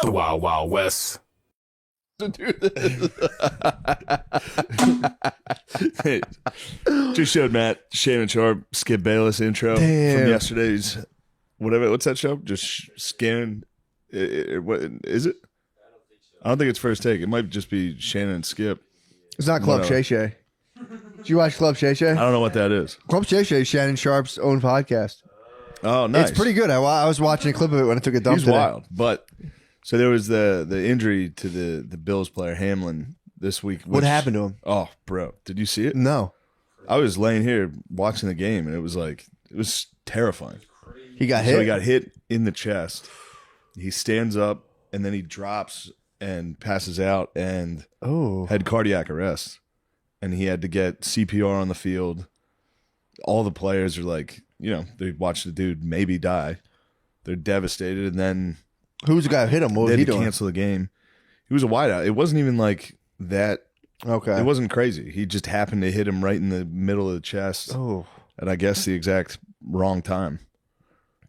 The Wild Wild West. To do this. Hey, just showed Matt Shannon Sharp Skip Bayless intro from yesterday's whatever. What's that show? Just scan. What is it? I don't think it's First Take. It might just be Shannon and Skip. It's not Club Shay Shay. Did you watch Club Shay Shay? I don't know what that is. Club Shay Shay is Shannon Sharp's own podcast. Oh, nice. It's pretty good. I was watching a clip of it when I took a dump. He's wild. But so there was the injury to the Bills player Hamlin this week. What happened to him? Oh, bro, did you see it? No. I was laying here watching the game, and it was terrifying. He got hit. So he got hit in the chest. He stands up, and then he drops and passes out, and had cardiac arrest. And he had to get CPR on the field. All the players are like, they watch the dude maybe die. They're devastated, and then who's the guy who hit him? What was they he had to doing? cancel the game. He was a wideout. It wasn't even like that. Okay. It wasn't crazy. He just happened to hit him right in the middle of the chest. Oh. At I guess the exact wrong time.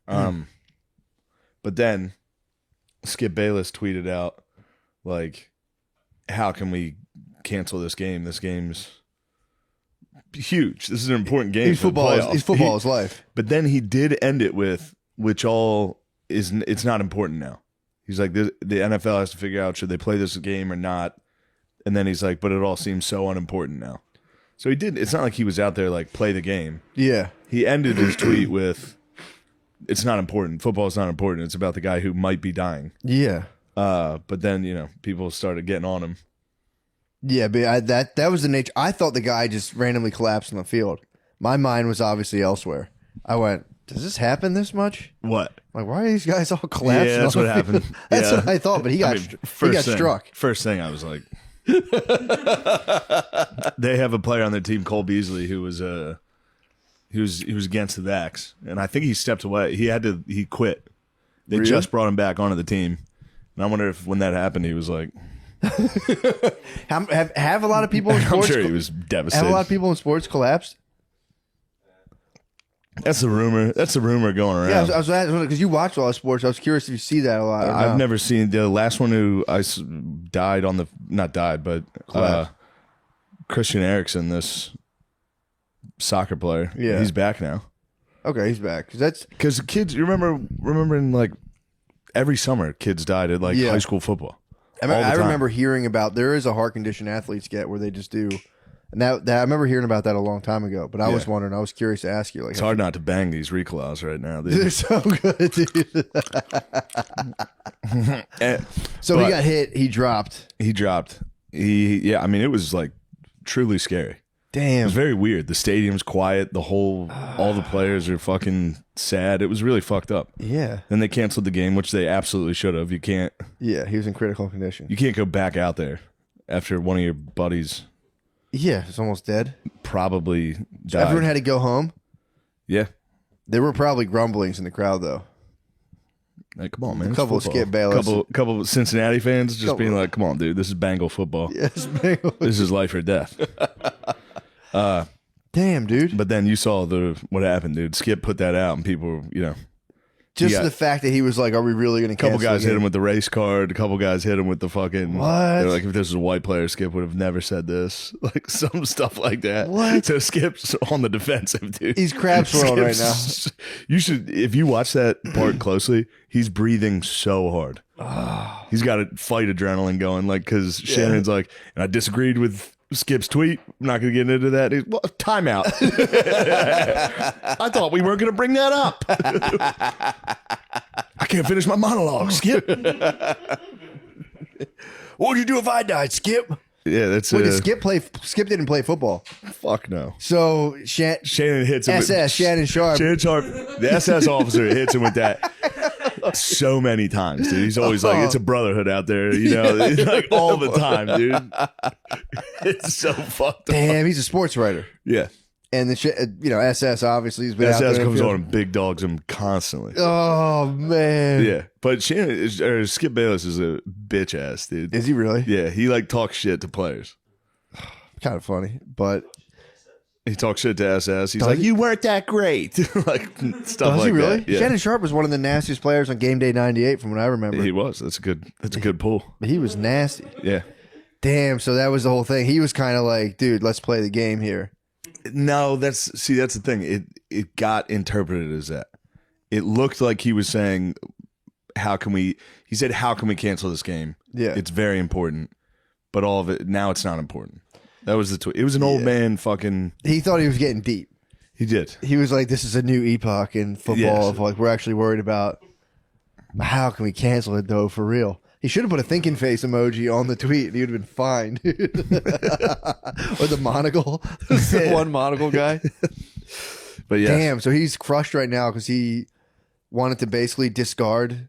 But then Skip Bayless tweeted out, like, how can we cancel this game? This game's huge. This is an important game. He's football is life. But then he did end it with, it's not important now. He's like, the NFL has to figure out, should they play this game or not? And then he's like, but it all seems so unimportant now. So he did. It's not like he was out there like, play the game. Yeah. He ended his tweet with, it's not important. Football is not important. It's about the guy who might be dying. Yeah. But then, people started getting on him. Yeah, but that was the nature. I thought the guy just randomly collapsed on the field. My mind was obviously elsewhere. I went, does this happen this much? What? Like, why are these guys all collapsing? Yeah, that's on what the happened. field? That's what I thought, but he got struck. First thing I was like, they have a player on their team, Cole Beasley, who was he was against the vax, and I think he stepped away. He quit. They Really? just brought him back onto the team, and I wonder if when that happened, he was like, have a lot of people in I'm sports? sure he was devastated. Have a lot of people in sports collapsed? That's the rumor. That's the rumor going around. Yeah, I was because you watch a lot of sports. I was curious if you see that a lot. I've never seen the last one who died on the not died, but Christian Eriksen, this soccer player. Yeah, he's back now. Okay, he's back. Because kids. You remember in like every summer, kids died at like high school football. I remember hearing about there is a heart condition athletes get where they just do. And that I remember hearing about that a long time ago, but I was wondering, I was curious to ask you. Like, it's hard not to bang these reclaws right now. Dude. They're so good, dude. So he got hit. He dropped. I mean, it was like truly scary. Damn. It was very weird. The stadium's quiet. All the players are fucking sad. It was really fucked up. Yeah. Then they canceled the game, which they absolutely should have. You can't. Yeah, he was in critical condition. You can't go back out there after one of your buddies. Yeah, he's almost dead. Probably died. So everyone had to go home. Yeah. There were probably grumblings in the crowd, though. Like, come on, man. A couple of Skip Bayless. Couple of Cincinnati fans just being like, come on, dude. This is Bengal football. Yes, Bengal. This is life or death. Damn, dude. But then you saw what happened, dude. Skip put that out, and people, Just the fact that he was like, are we really going to cancel? A couple guys hit him with the race card. A couple guys hit him with the fucking... What? They're like, if this was a white player, Skip would have never said this. Like, some stuff like that. What? So Skip's on the defensive, dude. He's crab swirled right now. You should... If you watch that part closely, he's breathing so hard. He's got a fight adrenaline going, like, because Shannon's like, and I disagreed with Skip's tweet. I'm not going to get into that. Well, timeout. I thought we weren't going to bring that up. I can't finish my monologue, Skip. What would you do if I died, Skip? Yeah, that's Wait, did Skip play? Skip didn't play football. Fuck no. So Shannon hits him. Shannon Sharp. Shannon Sharp, the SS officer hits him with that so many times, dude. He's always like, it's a brotherhood out there, like all the time, dude. It's so fucked up. Damn, he's a sports writer. Yeah. And SS obviously has been SS out there. comes on and big dogs him constantly. Oh man. Yeah, but Skip Bayless is a bitch ass, dude. Is he really? Yeah, he like talks shit to players. Kind of funny, but He talks shit to SS. He's like, "You weren't that great," like stuff like he really? that. Yeah. Shannon Sharp was one of the nastiest players on Game Day '98, from what I remember. He was. That's a good pull. But he was nasty. Yeah. Damn. So that was the whole thing. He was kind of like, dude, let's play the game here. No, that's the thing. It got interpreted as that. It looked like he was saying, "How can we?" He said, "How can we cancel this game? Yeah, it's very important." But all of it now, it's not important. That was the tweet. It was an old man fucking. He thought he was getting deep. He did. He was like, "This is a new epoch in football. Yes. Of like, we're actually worried about how can we cancel it though for real." He should have put a thinking face emoji on the tweet. He would have been fine. Or the monocle, the one monocle guy. But yeah, damn. So he's crushed right now because he wanted to basically discard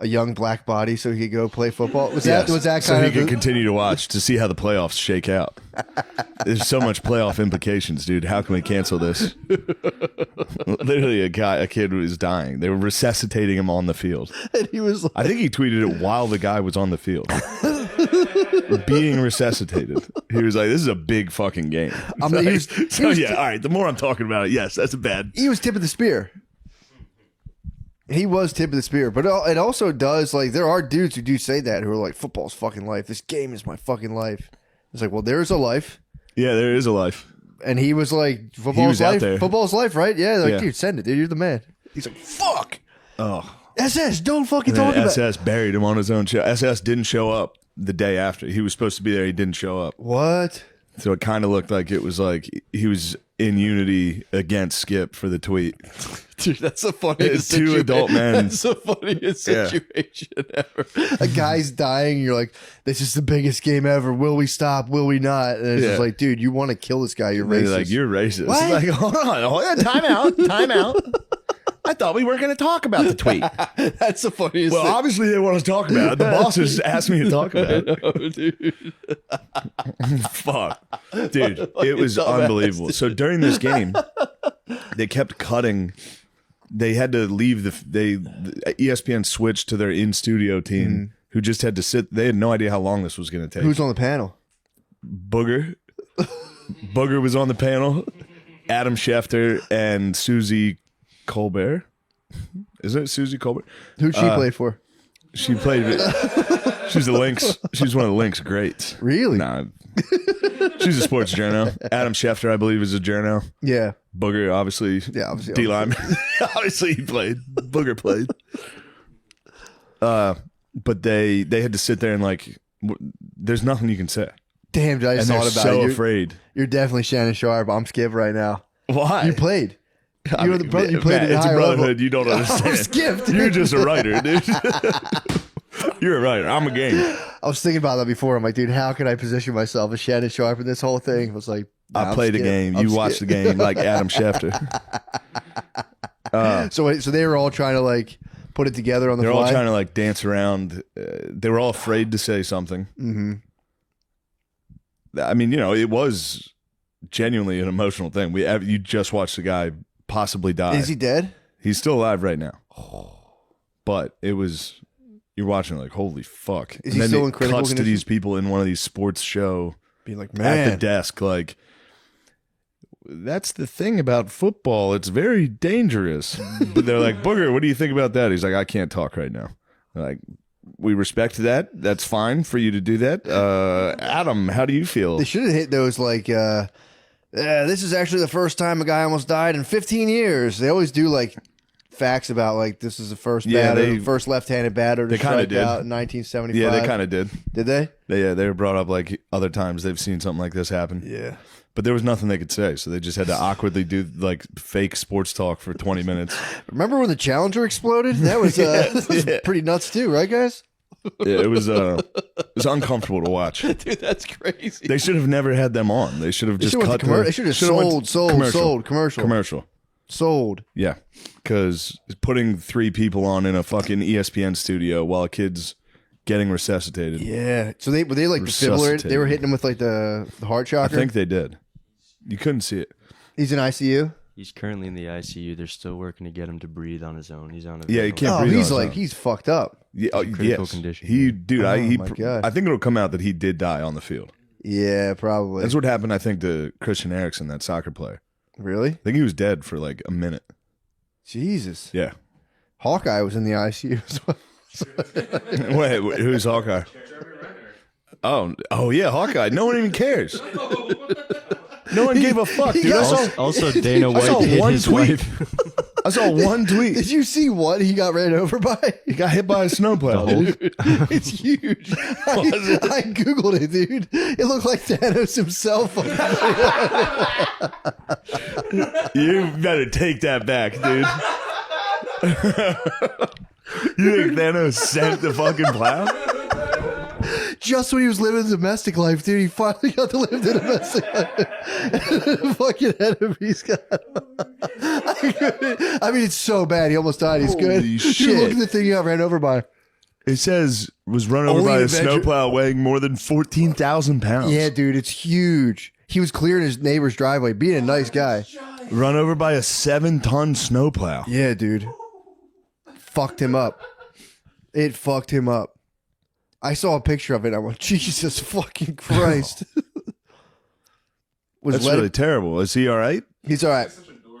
a young black body so he could go play football. Was that kind so of he could continue to watch to see how the playoffs shake out? There's so much playoff implications, dude. How can we cancel this? Literally, a kid was dying. They were resuscitating him on the field. And he was like, I think he tweeted it while the guy was on the field, being resuscitated. He was like, "This is a big fucking game." I mean, All right. The more I'm talking about it, yes, that's a bad. He was tip of the spear. He was tip of the spear, but it also does, like, there are dudes who do say that, who are like, football's fucking life. This game is my fucking life. It's like, well, there's a life. Yeah, there is a life. And he was like, football's life. Football's life, right? Yeah. Like, dude, send it, dude. You're the man. He's like, fuck. Oh. SS, don't fucking talk about it. SS buried him on his own show. SS didn't show up the day after. He was supposed to be there. He didn't show up. What? So it kind of looked like it was like he was in unity against Skip for the tweet. Dude, that's the funniest situation. Two adult men. That's the funniest situation ever. A guy's dying, and you're like, this is the biggest game ever. Will we stop? Will we not? And it's just like, dude, you want to kill this guy. You're racist. Like, you're racist. What? Like, hold on. Time out. I thought we weren't going to talk about the tweet. That's the funniest thing. Obviously they want to talk about it. The bosses asked me to talk about it. Oh, dude. Fuck. Dude, it was unbelievable. So during this game, they kept cutting. They had to leave ESPN switched to their in-studio team who just had to sit. They had no idea how long this was going to take. Who's on the panel? Booger. Booger was on the panel. Adam Schefter and Susie Colbert. Isn't it Susie Colbert? Who'd she play for? She played. She's the Lynx. She's one of the Lynx greats. Really? Nah. She's a sports journo. Adam Schefter, I believe, is a journo. Yeah. Booger, obviously. Yeah, obviously. D-line. Obviously, he played. Booger played. But they had to sit there and like, there's nothing you can say. Damn, dude, I just and thought they're about it. So afraid. You're definitely Shannon Sharp. I'm Skip right now. Why? You played. You were the brother. You played Matt, at a it's a higher brotherhood level. you don't understand. I'm Skip. You're just a writer, dude. You're a writer. I'm a game. I was thinking about that before. I'm like, dude, how can I position myself as Shannon Sharp in this whole thing? I was like, I played a game. You watched the game like Adam Schefter. So they were all trying to like put it together on the They're fly? all trying to like dance around. They were all afraid to say something. Mm-hmm. I mean, it was genuinely an emotional thing. You just watched the guy possibly die. Is he dead? He's still alive right now. But it was, you're watching like, holy fuck. Is and he then still it in critical cuts to condition? these people in one of these sports show Being like, at man, the desk, like, that's the thing about football. It's very dangerous. But they're like, Booger, what do you think about that? He's like, I can't talk right now. They're like, we respect that. That's fine for you to do that. Adam, how do you feel? they should have hit those like, this is actually the first time a guy almost died in 15 years. They always do like facts about like this is the first first left-handed batter to strike out in 1975. Yeah, they kind of did. Did they? They were brought up like other times they've seen something like this happen. Yeah. But there was nothing they could say, so they just had to awkwardly do like fake sports talk for 20 minutes. Remember when the Challenger exploded? That was, that was pretty nuts too, right, guys? Yeah, it was uncomfortable to watch. Dude, that's crazy. They should have never had them on. They should have just cut. They should have sold commercial. Sold. Yeah, because putting 3 people on in a fucking ESPN studio while a kid's getting resuscitated. Yeah. So were they like defibrillator? They were hitting him with like the heart shocker? I think they did. You couldn't see it. He's in ICU? He's currently in the ICU. They're still working to get him to breathe on his own. He's on a he can't breathe. He's like he's fucked up. Yeah, critical condition. He, dude, my God. I think it'll come out that he did die on the field. Yeah, probably. That's what happened, I think, to Christian Eriksen, that soccer player. Really? I think he was dead for like a minute. Jesus. Yeah. Hawkeye was in the ICU as well. Wait, who's Hawkeye? Oh yeah, Hawkeye. No one even cares. No one gave a fuck, dude. Also, Dana I saw White hit one his tweet. wife. I saw one tweet. Did you see what he got ran over by? He got hit by a snowplow. It's huge. I Googled it, dude. It looked like Thanos himself. You better take that back, dude. You think Thanos sent the fucking plow? Just when he was living domestic life, dude, he finally got to live the domestic life. Fucking enemies got I mean, it's so bad. He almost died. He's good. Holy Dude, shit. look at the thing he got ran over by. It says was run over Only by a Avenger- snowplow weighing more than 14,000 pounds. Yeah, dude, it's huge. He was clearing his neighbor's driveway, being a nice guy. Run over by a 7-ton snowplow. Yeah, dude. Fucked him up. It fucked him up. I saw a picture of it. I went, Jesus fucking Christ. That's really terrible. Is he all right? He's all right.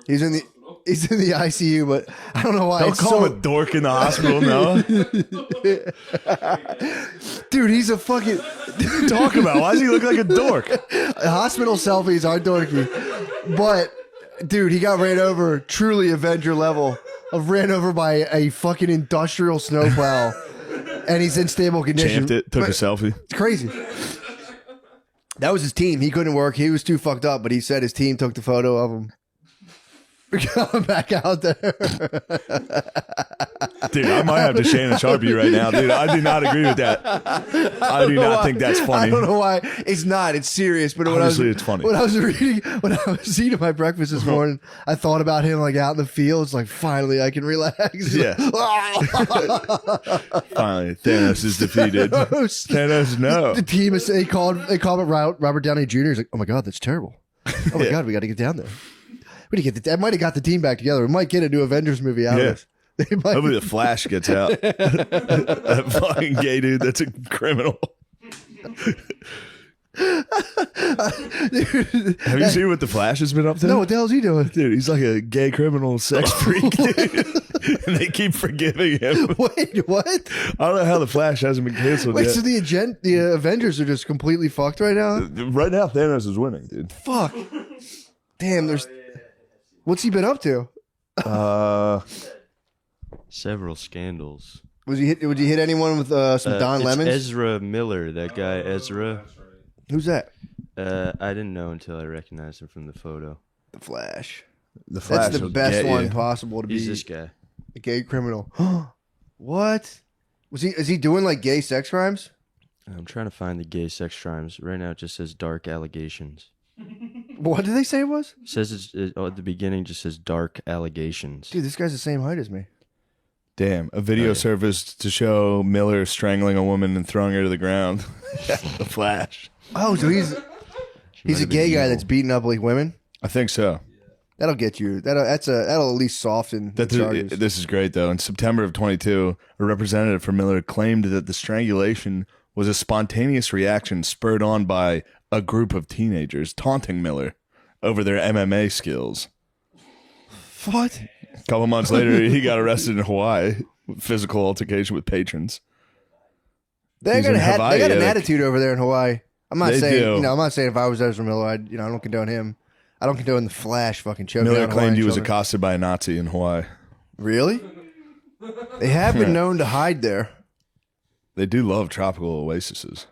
He's in the ICU, but I don't know why. Don't it's call him a dork in the hospital, no. Dude, he's a fucking Talk about. Why does he look like a dork? hospital selfies are dorky. But dude, he got ran over truly Avenger level of ran over by a fucking industrial snowplow. And he's in stable condition. Champed it, took a selfie. It's crazy. That was his team. He couldn't work. He was too fucked up, but he said his team took the photo of him. We're coming back out there. Dude, I might have to Shannon Sharpie right now, dude. I do not agree with that. I do not think that's funny. I don't know why. It's not. It's serious. But Honestly, it's funny. When I was eating my breakfast this morning, I thought about him like out in the fields. Like, finally, I can relax. Yeah. Finally, Thanos is defeated. Thanos, no. The team is they called it Robert Downey Jr. He's like, oh my god, that's terrible. Oh my god, we got to get down there. We get I might have got the team back together. We might get a new Avengers movie out of this. Hopefully the Flash gets out. That fucking gay dude, that's a criminal. Have you seen what the Flash has been up to? No, what the hell's he doing? Dude, he's like a gay criminal sex freak, dude. And they keep forgiving him. Wait, what? I don't know how the Flash hasn't been canceled Wait, yet. so the Avengers are just completely fucked right now? Right now, Thanos is winning, dude. Fuck. Damn, what's he been up to? Several scandals. Would he hit anyone with some Don It's Lemons? Ezra Miller, that guy Ezra. Who's that? I didn't know until I recognized him from the photo. The Flash. The Flash That's the will best get one you. possible to He's be this guy. a gay criminal. What? Is he doing like gay sex crimes? I'm trying to find the gay sex crimes. Right now it just says dark allegations. What did they say it was? It says at the beginning just says dark allegations. Dude, this guy's the same height as me. Damn, a video surfaced to show Miller strangling a woman and throwing her to the ground. The Flash. Oh, so he's a have gay been guy evil. that's beating up like women? I think so. That'll get you. That'll at least soften the charges. This is great, though. In September of 22, a representative for Miller claimed that the strangulation was a spontaneous reaction spurred on by a group of teenagers taunting Miller over their MMA skills. What? A couple months later, he got arrested in Hawaii with physical altercation with patrons. They He's got, in they Hawaii, got an like- attitude over there in Hawaii. I'm not They saying do. I'm not saying if I was Ezra Miller, I don't condone him. I don't condone the Flash fucking choking Miller down claimed Hawaiian he was children. accosted by a Nazi in Hawaii. Really? They have been known to hide there. They do love tropical oases.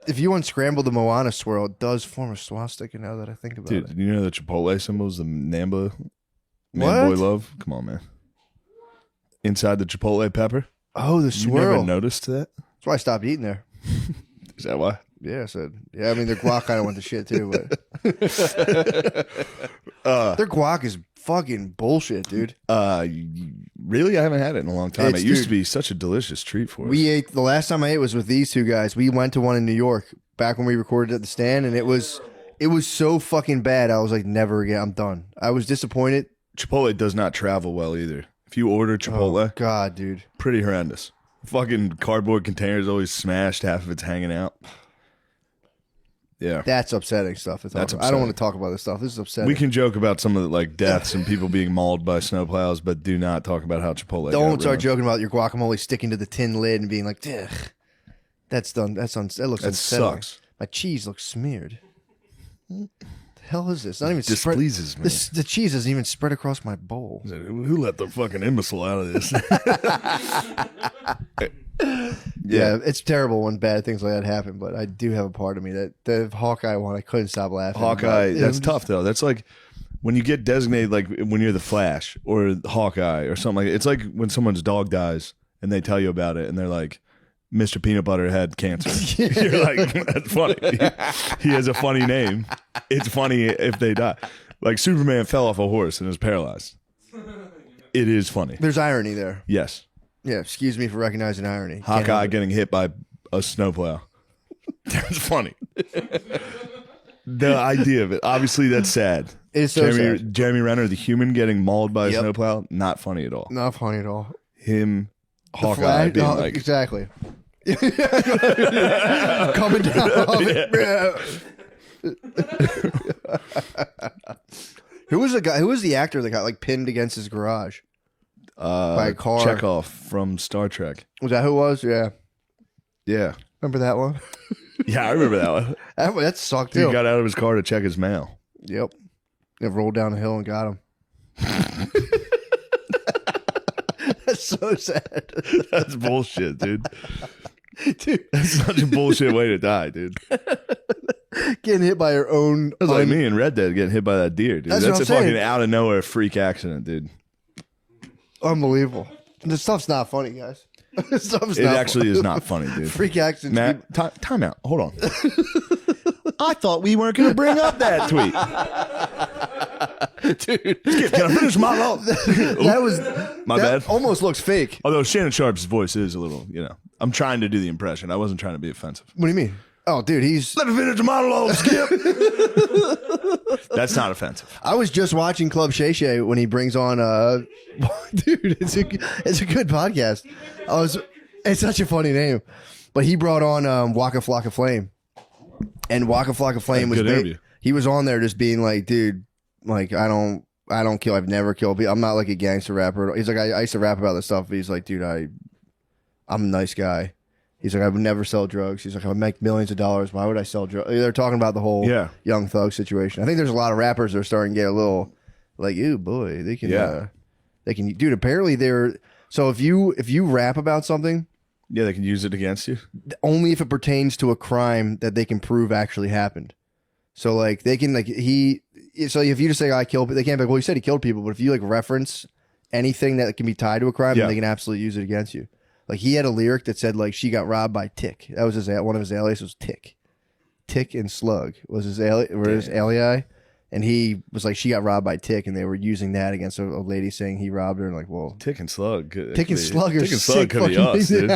If you unscramble the Moana swirl, it does form a swastika now that I think about Dude, it. you know the Chipotle symbols, the Namba man What? boy love? Come on, man. Inside the Chipotle pepper? Oh, the You swirl. never noticed that? That's why I stopped eating there. Is that why? Yeah, I said. Yeah, I mean their guac kind of went to shit too, but their guac is fucking bullshit, dude. Really? I haven't had it in a long time. It's- It used to dude, be such a delicious treat for us. We ate the last time I ate was with these two guys. We went to one in New York back when we recorded at the stand, and it was so fucking bad. I was like, never again. I'm done. I was disappointed. Chipotle does not travel well either. If you order Chipotle, Oh, God, dude. pretty horrendous. Fucking cardboard containers always smashed, half of it's hanging out. Yeah. That's upsetting stuff. To talk That's about. I don't want upsetting. to talk about this stuff. This is upsetting. We can joke about some of the like deaths and people being mauled by snowplows, but do not talk about how Chipotle. Don't got start ruined. joking about your guacamole sticking to the tin lid and being like, ugh. That's done. That looks That unsettling. sucks. My cheese looks smeared. What the hell is this? Not even Displeases me. The cheese isn't even spread across my bowl. Who let the fucking imbecile out of this? Yeah, it's terrible when bad things like that happen, but I do have a part of me that the Hawkeye one, I couldn't stop laughing. Hawkeye, But, that's tough though. That's like when you get designated, like when you're the Flash or Hawkeye or something like. It's like when someone's dog dies and they tell you about it and they're like, "Mr. Peanut Butter had cancer." You're like, "That's funny." He has a funny name. It's funny if they die. Like Superman fell off a horse and is paralyzed. It is funny. There's irony there. Yes. Yeah, excuse me for recognizing irony. Can't Hawkeye help it. getting hit by a snowplow. That's funny. The idea of it. Obviously, that's sad. It's so sad. Jeremy Renner, the human, getting mauled by a Yep. snowplow. Not funny at all. Not funny at all. Him, The Hawkeye, Flash- being no, like, exactly. Coming down off it. Who was the guy? Who was the actor that got like pinned against his garage by a car? Chekhov from Star Trek. Was that who it was? Yeah. Yeah. Remember that one? Yeah, I remember that one. That sucked Dude too. got out of his car to check his mail. Yep. It rolled down the hill and got him. That's so sad. That's bullshit, dude. Dude, That's such a bullshit way to die, dude. getting hit by your own. That's like me and Red Dead getting hit by that deer, dude. That's That's what a I'm fucking saying. out of nowhere freak accident, dude. Unbelievable. This stuff's not funny, guys. This stuff's It not actually is not funny, dude. Freak accidents. Matt, time out. Hold on. I thought we weren't going to bring up that tweet. Dude, Skip, can I finish my law? that was My that bad. almost looks fake. Although Shannon Sharp's voice is a little, I'm trying to do the impression. I wasn't trying to be offensive. What do you mean? Oh, dude, he's. Let me finish the monologue, Skip. That's not offensive. I was just watching Club Shay Shay when he brings on. Dude, it's a good podcast. It's such a funny name, but he brought on Waka Flocka Flame, and Waka Flocka Flame was Good interview. he was on there just being like, dude, like I don't kill. I've never killed people. I'm not like a gangster rapper. He's like, I used to rap about this stuff. But he's like, dude, I'm a nice guy. He's like, I would never sell drugs. He's like, I would make millions of dollars. Why would I sell drugs? They're talking about the whole Yeah. Young Thug situation. I think there's a lot of rappers that are starting to get a little like, ew, boy, they can, Yeah. dude. Apparently, so if you rap about something, Yeah, they can use it against you. only if it pertains to a crime that they can prove actually happened. So like they can so if you just say I killed, they can't be like, well, you said he killed people, but if you like reference anything that can be tied to a crime, Yeah. then they can absolutely use it against you. Like he had a lyric that said like she got robbed by Tick. That was one of his aliases was Tick. Tick and Slug was his alii, and he was like she got robbed by Tick, and they were using that against a lady saying he robbed her, and like, well, Tick and Slug. Tick and Slug are Tick and Slug sick could be fucking us, dude.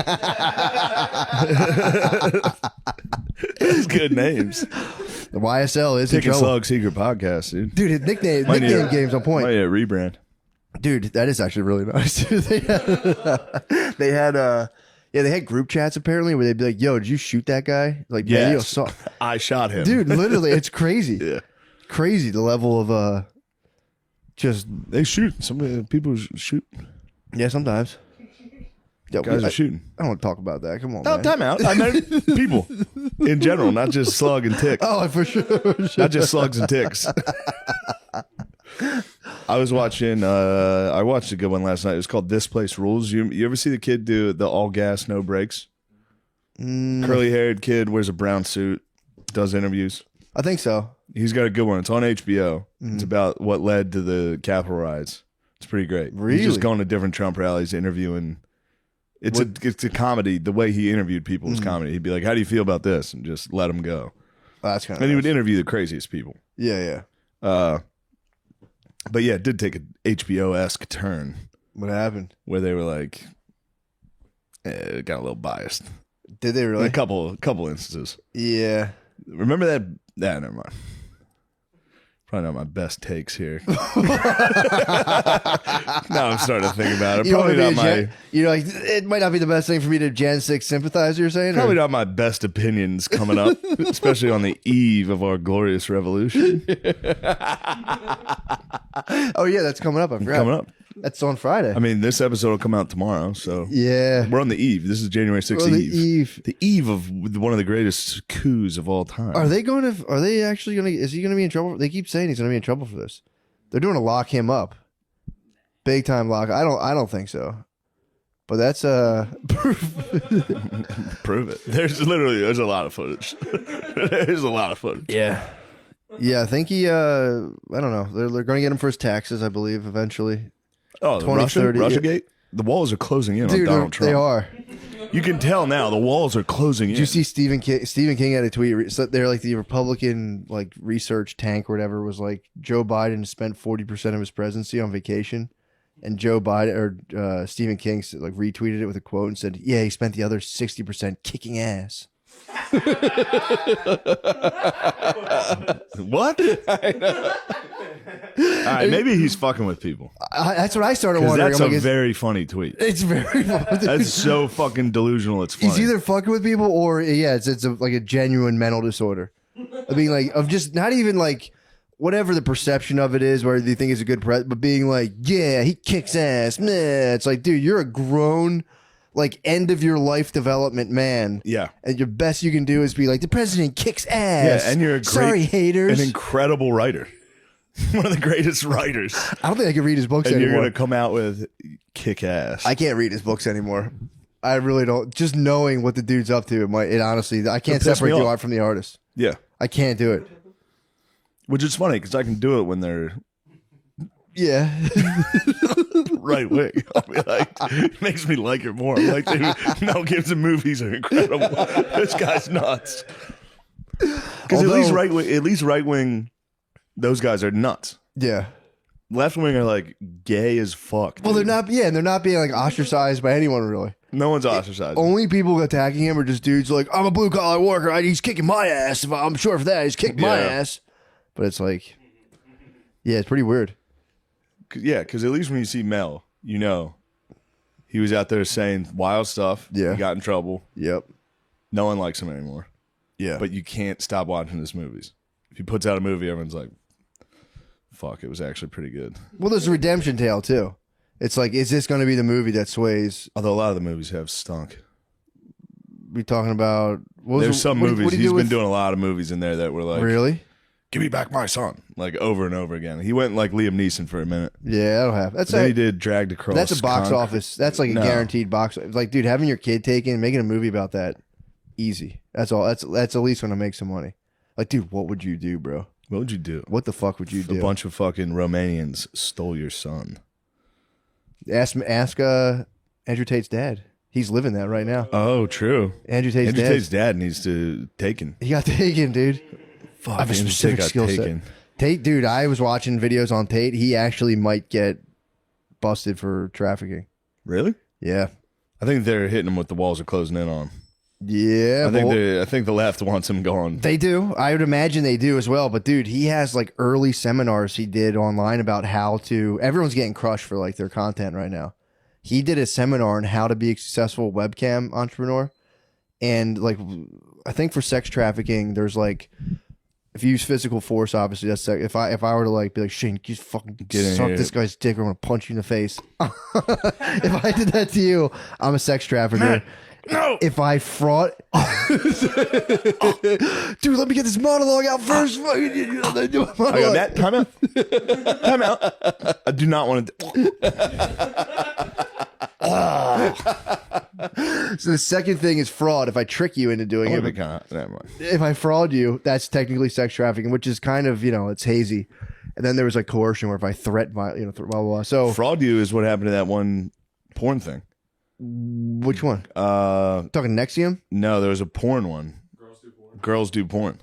That's good names. the YSL is in Tick and trouble. Slug secret podcast, dude. Dude, his nickname game's on point. Might need a rebrand. Dude, that is actually really nice. they had group chats apparently where they'd be like, "Yo, did you shoot that guy?" Like, Yes. man, you saw, I shot him. dude. Literally, it's crazy. Yeah. Crazy the level of just They shoot. Some people shoot. yeah. Sometimes, yo, Guys I are shooting. don't want to talk about that. Come on, No, man. time out. I meant people in general, not just Slug and Tick. Oh, for sure. Not just slugs and ticks. I was watching. I watched a good one last night. It was called "This Place Rules." You ever see the kid do the all gas no brakes? Curly haired kid wears a brown suit, does interviews. I think so. He's got a good one. It's on HBO. It's about what led to the Capitol riots. It's pretty great. Really? He's just going to different Trump rallies, interviewing. It's a comedy. The way he interviewed people was comedy. He'd be like, "How do you feel about this?" and just let them go. Oh, that's kind of And he would interview the craziest people. yeah. But yeah, it did take an HBO-esque turn What happened? where they were like, it got a little biased. Did they In really? a couple instances. Yeah. Remember that? Nah, never mind. Probably not my best takes here. Now I'm starting to think about it. Probably not my. Like it might not be the best thing for me to Jan 6 sympathize. You're saying Probably not my best opinions coming up, especially on the eve of our glorious revolution. Oh yeah, that's coming up. I forgot. Coming up. That's on Friday. I mean, this episode will come out tomorrow, so yeah, we're on the eve. This is January 6th eve. The eve of one of the greatest coups of all time. Are they actually going to? Is he going to be in trouble? They keep saying he's going to be in trouble for this. They're doing to lock him up, big time lock. I don't think so. But that's prove it. There's a lot of footage. There's a lot of footage. Yeah. Yeah, I think he. I don't know. They're going to get him for his taxes, I believe, eventually. Oh, 2030. Russiagate? The walls are closing in on Donald Trump. They are. You can tell now. The walls are closing in. Did you see Stephen King? Stephen King had a tweet. So they're like the Republican research tank or whatever was like Joe Biden spent 40% of his presidency on vacation, and Joe Biden or Stephen King retweeted it with a quote and said, "Yeah, he spent the other 60% kicking ass." What? All right, maybe he's fucking with people. That's what I started wondering. That's a very funny tweet. It's very funny. That's so fucking delusional. It's funny. He's either fucking with people or it's a genuine mental disorder. I mean, of just not even whatever the perception of it is, whether you think he's a good president, but being yeah, he kicks ass. Nah, it's dude, you're a grown, end of your life development man. Yeah. And your best you can do is be the president kicks ass. Yeah, and you're haters. An incredible writer. One of the greatest writers. I don't think I can read his books anymore. And you're going to come out with kick ass. I can't read his books anymore. I really don't. Just knowing what the dude's up to, it honestly, I can't separate the art from the artist. Yeah. I can't do it. Which is funny because I can do it when they're right wing. I'll be it makes me like it more. I'm dude, Mel Gibson movies are incredible. This guy's nuts. Because at least right wing, those guys are nuts. Yeah. Left wing are gay as fuck. Dude. Well, they're not. Yeah, and they're not being ostracized by anyone really. No one's ostracized. Only people attacking him are just dudes I'm a blue collar worker. He's kicking my ass. I'm sure of that. He's kicked my ass. But it's it's pretty weird. Yeah, because at least when you see Mel, he was out there saying wild stuff. Yeah. He got in trouble. Yep. No one likes him anymore. Yeah. But you can't stop watching his movies. If he puts out a movie, everyone's like, fuck, it was actually pretty good. Well, there's a redemption tale, too. It's is this going to be the movie that sways? Although a lot of the movies have stunk. We talking about... There's some movies. He's been doing a lot of movies in there that were Really? Give me back my son. Over and over again. He went Liam Neeson for a minute. Yeah, that'll happen. Then he did Dragged Across. That's a box office. That's a guaranteed box. Dude, having your kid taken, making a movie about that, easy. That's all. That's at least going to make some money. Dude, what would you do, bro? What would you do? What the fuck would you do? A bunch of fucking Romanians stole your son. Ask Andrew Tate's dad. He's living that right now. Oh, true. Andrew Tate's dad needs to taken. He got taken, dude. Fuck, I have a specific skill set. Tate, dude, I was watching videos on Tate. He actually might get busted for trafficking. Really? Yeah. I think they're hitting him with the walls are closing in on him. Yeah. I think the left wants him gone. They do. I would imagine they do as well. But dude, he has early seminars he did online about how to. Everyone's getting crushed for their content right now. He did a seminar on how to be a successful webcam entrepreneur, and I think for sex trafficking, there's if you use physical force, obviously that's if I were to be Shane, you fucking suck this guy's dick, or I'm gonna punch you in the face. If I did that to you, I'm a sex trafficker. Man, no. If I fraud, dude, let me get this monologue out first. I got that. Time out. I do not want to. So the second thing is fraud. If I trick you into doing it, Never mind. If I fraud you, that's technically sex trafficking, which is kind of it's hazy. And then there was coercion, where if I threat my blah blah blah. So fraud you is what happened to that one porn thing. Which one? Talking Nexium? No, there was a porn one. Girls do porn.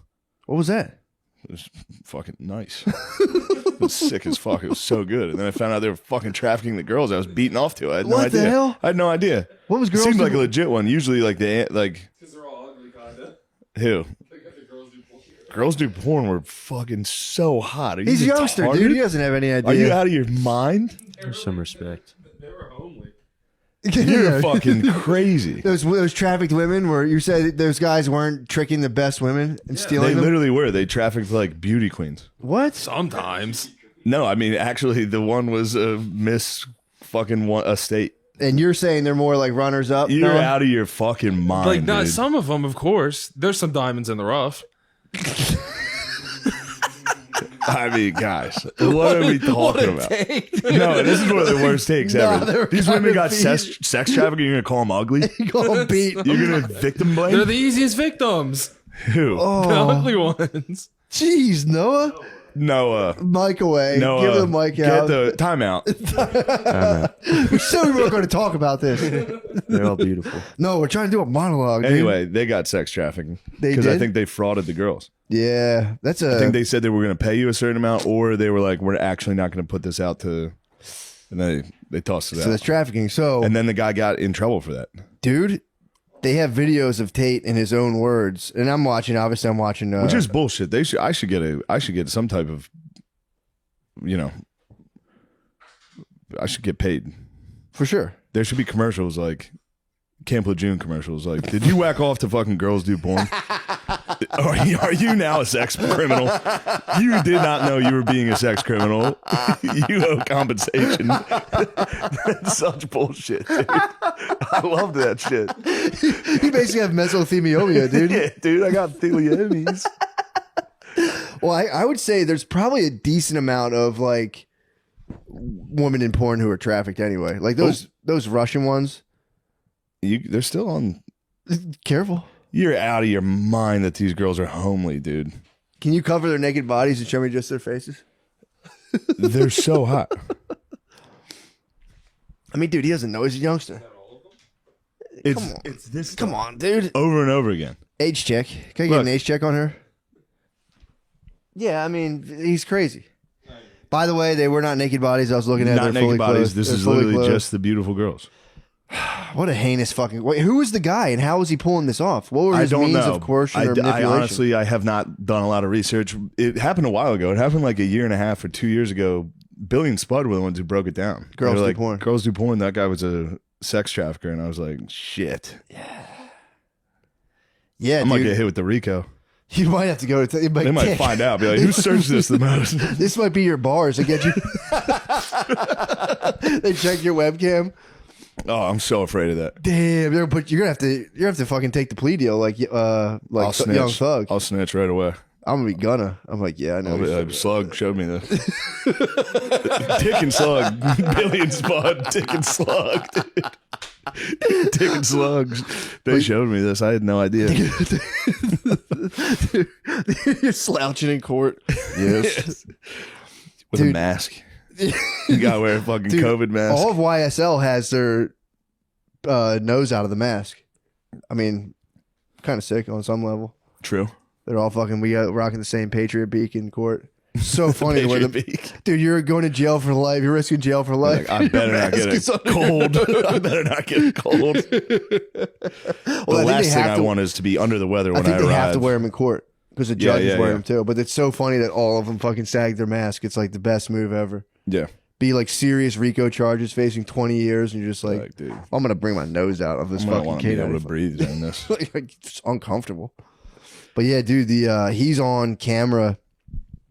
What was that? It was fucking nice. It was sick as fuck. It was so good. And then I found out they were fucking trafficking the girls I was beating off to. I had no idea. What the hell? I had no idea. What was girls? It seemed like a legit one. Usually, they because they're all ugly, kinda. Who? The girls do porn. Girls do porn were fucking so hot. Are you He's a youngster, retarded? dude. He doesn't have any idea. Are you out of your mind? There's some respect. They were homely. You're fucking crazy. Those trafficked women where you said those guys weren't tricking the best women and They stealing them? literally were. They trafficked like beauty queens. What? Sometimes. No, I mean actually, the one was a Miss fucking a state. And you're saying they're more like runners up? You're Noah? out of your fucking mind. Like, not dude. some of them, of course. There's some diamonds in the rough. I mean, guys, what are we talking about? No, this is one of the worst takes Nah, ever. they were These women kinda got beat. sex trafficking. You're gonna call them ugly? You call them beat. You're gonna victim They're blame? the easiest victims. Who? The Oh, ugly ones. jeez, Noah. Noah. Mic away. Noah. Give the mic Get out. the timeout. We said we weren't going to talk about this. They're all beautiful. No, we're trying to do a monologue. Dude. Anyway, they got sex trafficking They because I did? think they frauded the girls. Yeah, that's I think they said they were going to pay you a certain amount, or they were like, "We're actually not going to put this out to," and they tossed it so out. that's trafficking. So, And then the guy got in trouble for that. dude, they have videos of Tate in his own words, and I'm watching. Obviously, I'm watching. Which is bullshit. I should get some type of, I should get paid. for sure. There should be commercials like Camp Lejeune commercials. Like, did you whack off to fucking girls do porn? Are you now a sex criminal? You did not know you were being a sex criminal. You owe compensation. That's such bullshit, dude. I love that shit. You basically have mesothelioma, dude. Yeah, dude, I got theliomes. Well, I would say there's probably a decent amount of like women in porn who are trafficked anyway. Like those Russian ones. They're still on. Careful. You're out of your mind that these girls are homely, dude. Can you cover their naked bodies and show me just their faces? They're so hot. I mean, dude, he doesn't know. He's a youngster. It's this Come on, dude. over and over again. Age check. Can I get Look. an age check on her? Yeah, I mean, he's crazy. By the way, they were not naked bodies. I was looking at. Not They're fully naked bodies. clothed. This They're is fully literally clothed. just the beautiful girls. What a heinous fucking. Wait, who was the guy and how was he pulling this off? What were I his don't means know. of coercion or I manipulation? honestly, I have not done a lot of research. It happened a while ago. It happened like a year and a half or 2 years ago. Billy and Spud were the ones who broke it down. Girls They were do like, porn. Girls do porn. That guy was a sex trafficker, and I was like, shit. Yeah, I might dude. get hit with the RICO. You might have to go to. They might find out. Be like, who searched this the most? This might be your bars. They get you. They check your webcam. Oh, I'm so afraid of that. Damn, you're gonna have to fucking take the plea deal like I'll Young snitch. Thug. I'll snitch right away. I'm gonna be gonna. I'm like, yeah, I know. Slug showed me this. Dick and Slug. Billy and Spud. Dick and Slug. Dude. Dick and Slugs. They showed me this. I had no idea. You're slouching in court. Yes. With Dude. a mask. You gotta wear a fucking Dude, COVID mask. All of YSL has their nose out of the mask. I mean, kind of sick on some level. True. They're all fucking. We got rocking the same Patriot beak in court. So funny the way Patriot the beak. dude. You're going to jail for life. You're risking jail for life. Like, I better not get Mask is a on- cold. I better not get a cold. The Well, I think last they thing have I to- want is to be under the weather I when think I they arrive. have to wear them in court because the Yeah, judges yeah, wear yeah. them too. But it's so funny that all of them fucking sag their mask. It's like the best move ever. Yeah. Be like serious RICO charges, facing 20 years, and you're just like, Dude, I'm gonna bring my nose out of this I'm gonna fucking want to be able to K95. breathe during this. like it's uncomfortable. But yeah, dude, the he's on camera,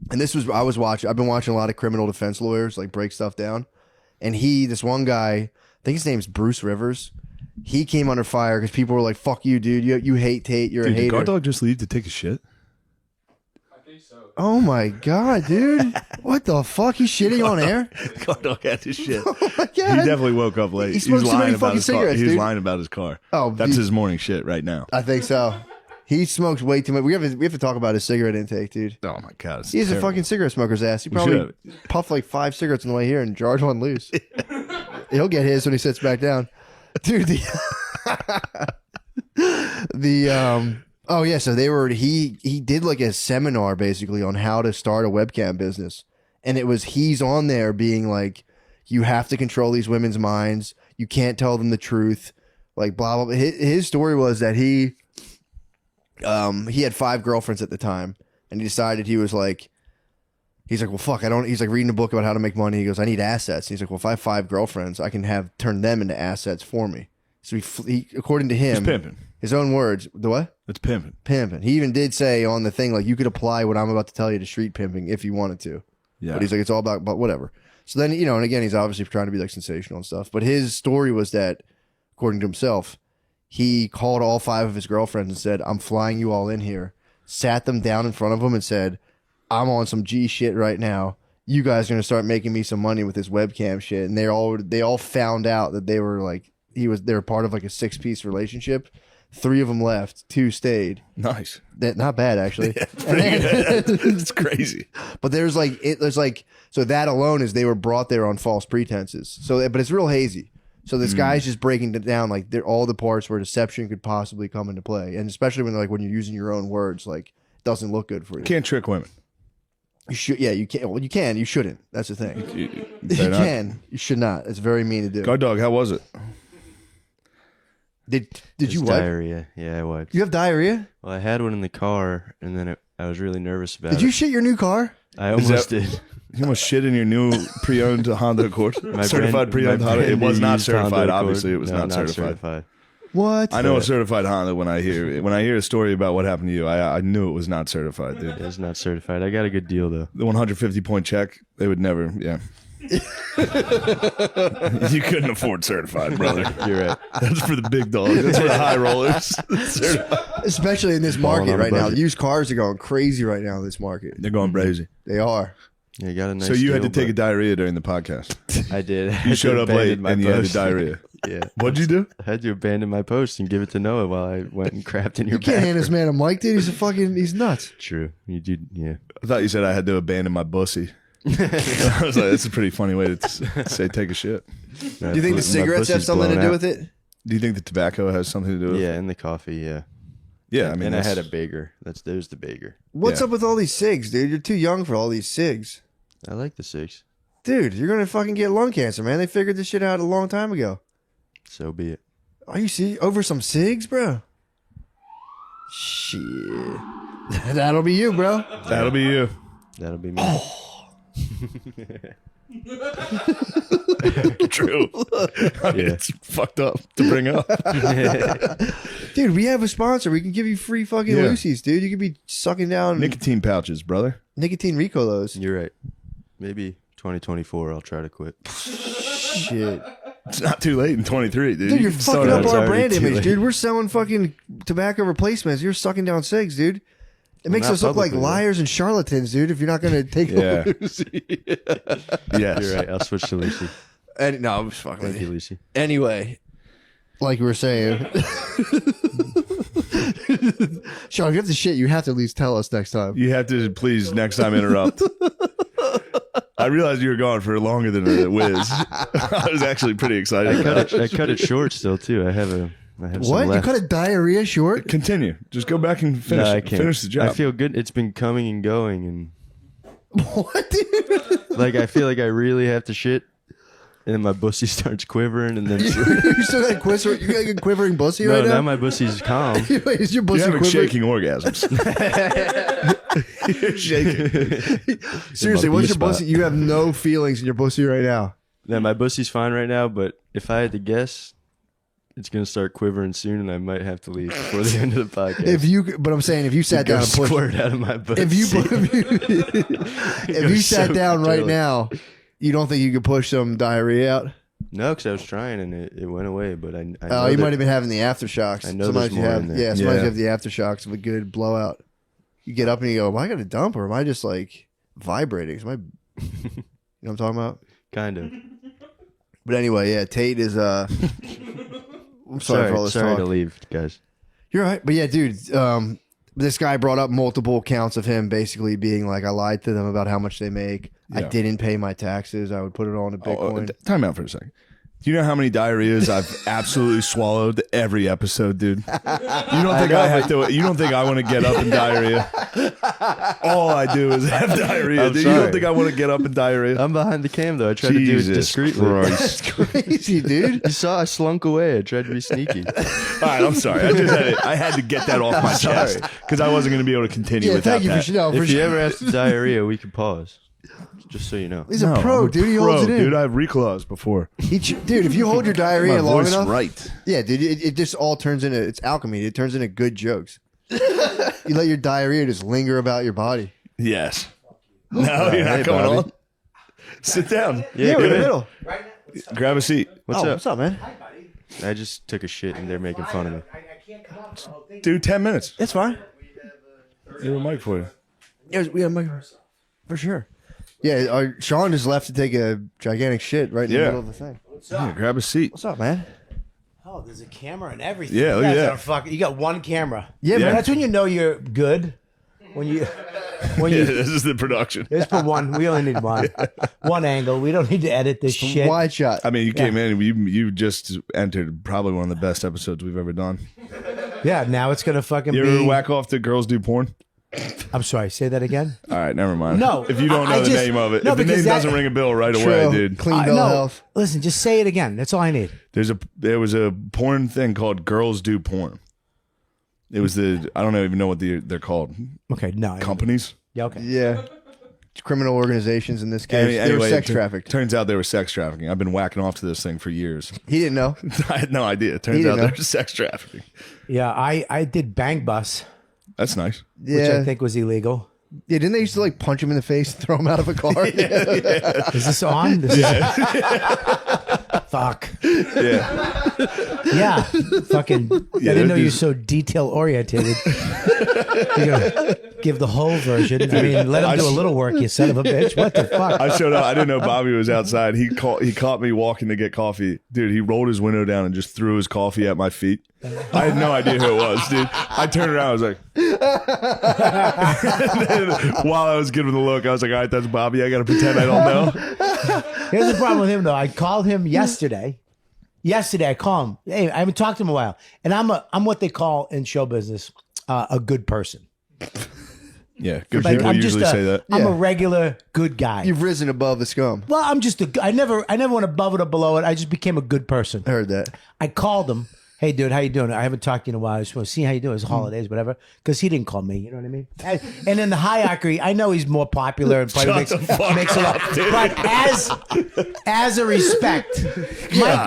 and this was I've been watching a lot of criminal defense lawyers like break stuff down, and this one guy, I think his name's Bruce Rivers. He came under fire because people were like, "Fuck you, dude! You hate Tate. You're Dude, a did hater." Guard Dog just leave to take a shit? Oh my god, dude! What the fuck? He's shitting on air. Guard Dog had to shit. Oh my god! He definitely woke up late. He smoked so many fucking cigarettes, He was dude. lying about his car. Oh, That's he- his morning shit right now. I think so. He smokes way too much. We have to talk about his cigarette intake, dude. Oh my god, it's He's a terrible. fucking cigarette smoker's ass. He We probably should puffed like 5 cigarettes on the way here and jarred one loose. He'll get his when he sits back down. Dude, oh yeah, so he did like a seminar basically on how to start a webcam business. And it was he's on there being like, you have to control these women's minds. You can't tell them the truth. Like blah blah blah. His story was that he had 5 girlfriends at the time. and he decided he's like, well, fuck, I don't. He's like reading a book about how to make money. He goes, I need assets. And he's like, well, if I have 5 girlfriends, I can turn them into assets for me. So he according to him, He's pimping. his own words, the what? It's pimping. Pimping. He even did say on the thing, like, you could apply what I'm about to tell you to street pimping if you wanted to. Yeah. But he's like, it's all about, but whatever. So then, and again, he's obviously trying to be like sensational and stuff. But his story was that, according to himself, he called all 5 of his girlfriends and said, I'm flying you all in here. Sat them down in front of him and said, I'm on some G shit right now. You guys are going to start making me some money with this webcam shit. And they all found out that they were like, they were part of like a 6-piece relationship. 3 of them left, 2 stayed. Nice. Not bad, actually. It's crazy. But there's like, so that alone is they were brought there on false pretenses. So, but it's real hazy. So this guy's just breaking it down, like all the parts where deception could possibly come into play. And especially when you're using your own words, like, it doesn't look good for you. Can't trick women. You should, yeah, you can. Well, you can. You shouldn't. That's the thing. You You can. You should not. It's very mean to do. Guard dog, how was it? Did It's you wipe? diarrhea. Yeah, I wiped. You have diarrhea? Well, I had one in the car, and then I was really nervous about Did it. you shit your new car? I almost that- did. You almost shit in your new pre-owned Honda Accord. Certified pre-owned my Honda. It brand was new not used Honda certified. Accord. Obviously, it was No, not certified. What? I know a certified Honda when I hear a story about what happened to you. I knew it was not certified, dude. It was not certified. I got a good deal though. The 150-point check, they would never. Yeah. You couldn't afford certified, brother. You're right. That's for the big dogs. That's for the high rollers. Especially in this Balling market on a right now. budget. Used cars are going crazy right now in this market. They're going crazy. They are. Yeah, got a nice So you had to deal, take a diarrhea during the podcast. but I did. You showed up late and you had a diarrhea. Yeah. What'd you do? I had to abandon my post and give it to Noah while I went and crapped in your You can't hand bathroom. this man a mic, dude. He's nuts. True. You did. Yeah. I thought you said I had to abandon my bussy. I was like, that's a pretty funny way to say take a shit. Do you think the cigarettes have something to do with it? Do you think the tobacco has something to do with it? Yeah, and the coffee. Yeah. Yeah, I mean, and I had a that's- bager. There's the bager. What's Yeah. up with all these cigs, dude? You're too young for all these cigs. I like the 6. Dude, you're going to fucking get lung cancer, man. They figured this shit out a long time ago. So be it. Are you see over some cigs, bro? Shit. That'll be you, bro. That'll be you. That'll be me. True. I mean, Yeah. it's fucked up to bring up. Dude, we have a sponsor. We can give you free fucking Yeah. Lucy's, dude. You could be sucking down Nicotine pouches, brother. nicotine Ricolos. You're right. Maybe 2024 I'll try to quit. Shit. It's not too late in 23, dude. Dude, You you're can fucking start up It's out- our already brand too image, late. dude. We're selling fucking tobacco replacements. You're sucking down cigs, dude. It makes not us look like publicly, though. liars and charlatans, dude, if you're not going to take Yeah. the Lucy. Yes. You're right. I'll switch to Lucy. No, I'm just fucking with Thank you, you. Lucy. Anyway, like we were saying. Sean, if you have to shit, you have to at least tell us next time. You have to please next time interrupt. I realized you were gone for longer than a whiz. I was actually pretty excited. I cut it short still too. I have some What? You left. cut a diarrhea short? Continue. Just go back and finish. No, I can't. Finish the job. I feel good. It's been coming and going, and What, dude? like I feel like I really have to shit, and then my bussy starts quivering, and then You still got you got a quivering pussy no, right now now? my bussy's calm. Wait, is your You're pussy having quivering? shaking orgasms. You're shaking. Seriously, My what's B your spot. pussy? You have no feelings in your pussy right now. Now my bussy's fine right now, but if I had to guess, it's gonna start quivering soon, and I might have to leave before the end of the podcast. But I'm saying, if you sat Go down and pushed, squirt out of my bussy. if you sat so down right jelly. now, you don't think you could push some diarrhea out? No, because I was trying and it went away. But I know Oh, you that- might have been having the aftershocks. I know Sometimes there's you more have, in there. yeah. Sometimes Yeah. you have the aftershocks of a good blowout. You get up and you go, "Am I got a dump, or am I just like vibrating? Am I?" You know what I'm talking about? kind of. But anyway, yeah. Tate is. I'm sorry for all this sorry talk. to leave, guys. You're right, but yeah, dude. This guy brought up multiple counts of him basically being like, I lied to them about how much they make. I Yeah. didn't pay my taxes. I would put it all into Bitcoin. Time out for a second. Do you know how many diarrheas I've absolutely swallowed every episode, dude? You don't think I have to? You don't think I want to get up in diarrhea? All I do is have diarrhea. Dude. You sorry. don't think I want to get up in diarrhea? I'm behind the cam though. I tried to do it Jesus discreetly. Christ. Crazy, dude. You saw I slunk away. I tried to be sneaky. All right, I'm sorry. I had to get that off my chest because I wasn't going to be able to continue Yeah, without thank you that. for no, for If you sure. ever have diarrhea, we could pause. Just so you know. He's a No, pro, I'm a dude. He pro, holds it in. dude. I've reclaws before. Dude, if you hold your My diarrhea long voice enough, right. yeah, dude, it just all turns into it's alchemy. It turns into good jokes. You let your diarrhea just linger about your body. Yes. No, you're not hey, going Bobby. on. Sit down. Yeah, we're in the middle. Grab a seat. What's up? What's up, man? I just took a shit and they're making fun of me. Do 10 minutes. It's fine. We have a mic for you. We have my for sure. Yeah, Sean just left to take a gigantic shit right in the Yeah. middle of the thing. Yeah, grab a seat. What's up, man? Oh, there's a camera and everything. Yeah, You look at guys that. are fucking- you got one camera. Yeah, Yeah. man. That's when you know you're good. When you Yeah, this is the production. just put one. We only need one angle. We don't need to edit this shit. Wide shot. I mean, you came in, you just entered probably one of the best episodes we've ever done. Yeah, now it's gonna fucking You be. ever whack off to Girls Do Porn? I'm sorry. Say that again. All right, never mind. No, if you don't I know the just- name of it, no, if the because name that- doesn't ring a bell right away, True. dude. Clean bill of No, health. listen. Just say it again. That's all I need. There was a porn thing called Girls Do Porn. It was I don't even know what they're called. Okay. No. Companies. Yeah. Okay. Yeah. Criminal organizations in this case. They were Anyway, sex it trafficked. Turns out they were sex trafficking. I've been whacking off to this thing for years. He didn't know. I had no idea. It turns didn't out know. they're sex trafficking. Yeah. I did Bang Bus, That's nice. which Yeah. I think was illegal. Yeah, didn't they used to like punch him in the face and throw him out of a car? Is this on? This is... Fuck. Yeah. Yeah. Fucking. I didn't know you were these- so detail oriented. You're gonna give the whole version. I mean, let him do a little work, you son of a bitch. What the fuck? I showed up. I didn't know Bobby was outside. He caught me walking to get coffee. Dude, he rolled his window down and just threw his coffee at my feet. I had no idea who it was, dude. I turned around. I was like, and then while I was giving the look, I was like, all right, that's Bobby. I got to pretend I don't know. Here's the problem with him, though. I called him yesterday. Yesterday, I called him. Hey, I haven't talked to him in a while, and I'm what they call in show business a good person. Yeah, good Like, people I'm just usually say that. I'm a Yeah. regular good guy. You've risen above the scum. Well, I'm just I never went above it or below it. I just became a good person. I heard that. I called him. Hey, dude, how you doing? I haven't talked to you in a while. I just want to see how you doing. It's holidays, whatever. Because he didn't call me. You know what I mean? And in the hierarchy, I know he's more popular and probably makes a lot. But as a respect,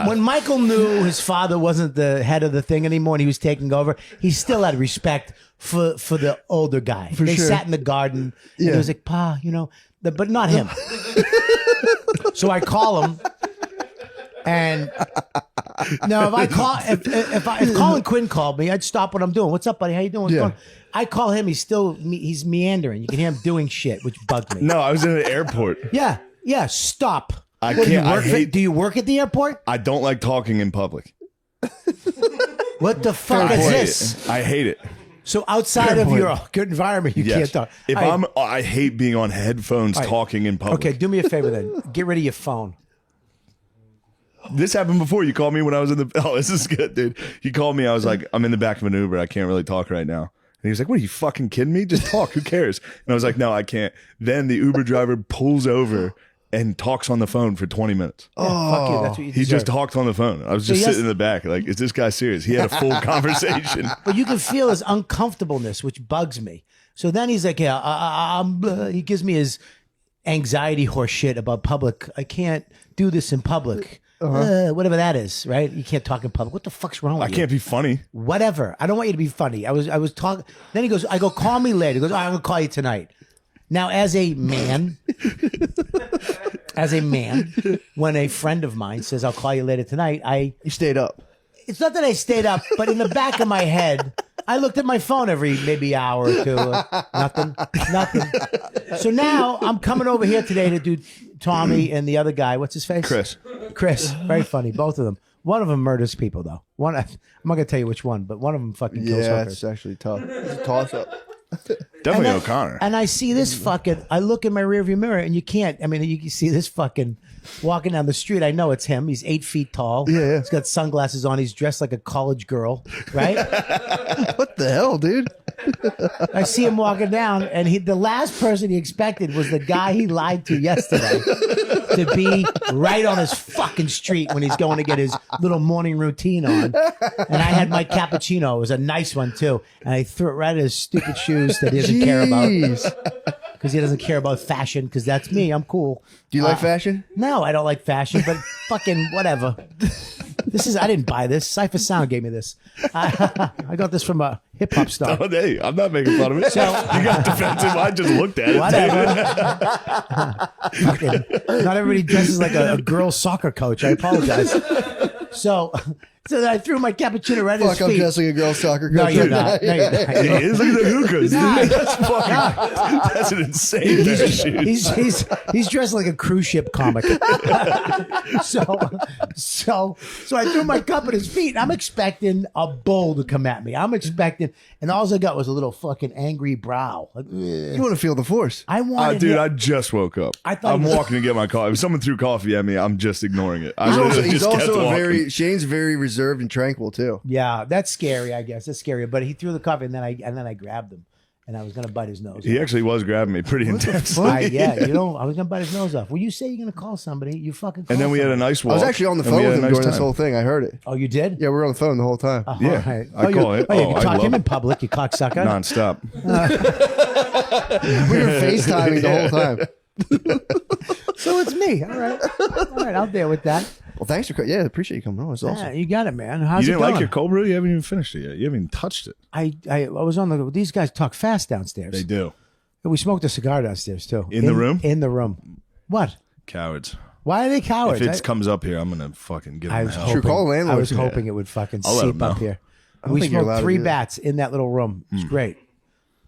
when Michael knew his father wasn't the head of the thing anymore and he was taking over, he still had respect for the older guy. They sure. sat in the garden. And Yeah. he was like, Pa, you know, but not him. So I call him. And now, if Colin Quinn called me, I'd stop what I'm doing. What's up, buddy? How you doing? What's Yeah. going on? I call him. He's meandering. You can hear him doing shit, which bugged me. No, I was in an airport. Yeah. Stop. I What, do you can't- I work hate- do you work at the airport? I don't like talking in public. What the fuck is I hate this? it. I hate it. So outside of your good environment, you can't Yes. talk. If All right. I hate being on headphones talking in public. Okay, do me a favor then. Get rid of your phone. This happened before. You called me when I was in the. Oh, this is good, dude. You called me. I was like, I'm in the back of an Uber. I can't really talk right now. And he was like, what, are you fucking kidding me? Just talk. Who cares? And I was like, no, I can't. Then the Uber driver pulls over and talks on the phone for 20 minutes. Yeah, fuck you. That's what you He deserve. just talked on the phone. I was just yes- sitting in the back. Like, is this guy serious? He had a full conversation. But you can feel his uncomfortableness, which bugs me. So then he's like, yeah, he gives me his anxiety horse shit about public. I can't do this in public. Whatever that is, right? You can't talk in public. What the fuck's wrong with I you? can't be funny. Whatever. I don't want you to be funny. I was talking. Then he goes, I go, call me later. He goes, I'm going to call you tonight. Now, as a man, when a friend of mine says, I'll call you later tonight, You stayed up. it's not that I stayed up, but in the back of my head, I looked at my phone every maybe hour or two. Nothing. So now I'm coming over here today to do Tommy and the other guy. What's his face? Chris. Very funny. Both of them. One of them murders people, though. I'm not going to tell you which one, but one of them fucking kills Yeah, hookers. it's actually tough. It's a toss up. Definitely And O'Connor. And I see this fucking. I look in my rearview mirror, and you can't. I mean, you can see this fucking walking down the street. I know it's him. He's 8 feet tall. Yeah. He's got sunglasses on. He's dressed like a college girl, right? What the hell, dude? I see him walking down, and the last person he expected was the guy he lied to yesterday to be right on his fucking street when he's going to get his little morning routine on. And I had my cappuccino. It was a nice one too, and I threw it right at his stupid shoes that he doesn't care about because he doesn't care about fashion. Because that's me. I'm cool. Do you like fashion? No, I don't like fashion, but fucking whatever. I didn't buy this. Cypher Sound gave me this. I got this from a hip hop star. Oh, hey, I'm not making fun of it. You got defensive. I just looked at it. Whatever. Fucking, not everybody dresses like a girl soccer coach. I apologize. So then I threw my cappuccino right at his Fuck, I'm feet. dressing a girl soccer coach. No, you're right not. now. No, you're not. He is. Look at the hookahs, Nah. dude. That's fucking. That's an insane pair of shoes. He's dressed like a cruise ship comic. so I threw my cup at his feet. I'm expecting a bull to come at me. And all I got was a little fucking angry brow. Like, You want to feel the force. I wanted Dude, him- I just woke up. I thought I'm he was- walking to get my coffee. If someone threw coffee at me, I'm just ignoring it. I He's also, literally he's just kept also a walking. Shane's very reserved and tranquil too. Yeah, that's scary. I guess that's scary. But he threw the coffee, and then I grabbed him, and I was gonna bite his nose. He off. actually was grabbing me pretty intensely. I was gonna bite his nose off. Well, you say you're gonna call somebody, you fucking. Call And then we had a somebody. nice I walk. was actually on the and phone we had with a him nice during this time. whole thing. I heard it. Oh, you did? Yeah, we were on the phone the whole time. Yeah, All right. I call it. Oh, you Oh, can I talk to love him in it. public, you cocksucker. Nonstop. We were FaceTiming the whole time. So it's me. All right, I'll deal with that. Well, thanks for yeah, appreciate you coming on. It's Yeah, awesome. you got it, man. How's You it didn't going? like your cold brew? You haven't even finished it yet. You haven't even touched it. I was on the. These guys talk fast downstairs. They do. We smoked a cigar downstairs too. In the room? In the room. What? Cowards. Why are they cowards? If it comes up here, I'm going to fucking give I them was hell. Sure, hoping, call the landlord. I was hoping it would fucking I'll let seep him up know. here. don't We think you're allowed smoked to 3 do that. bats in that little room. It's great.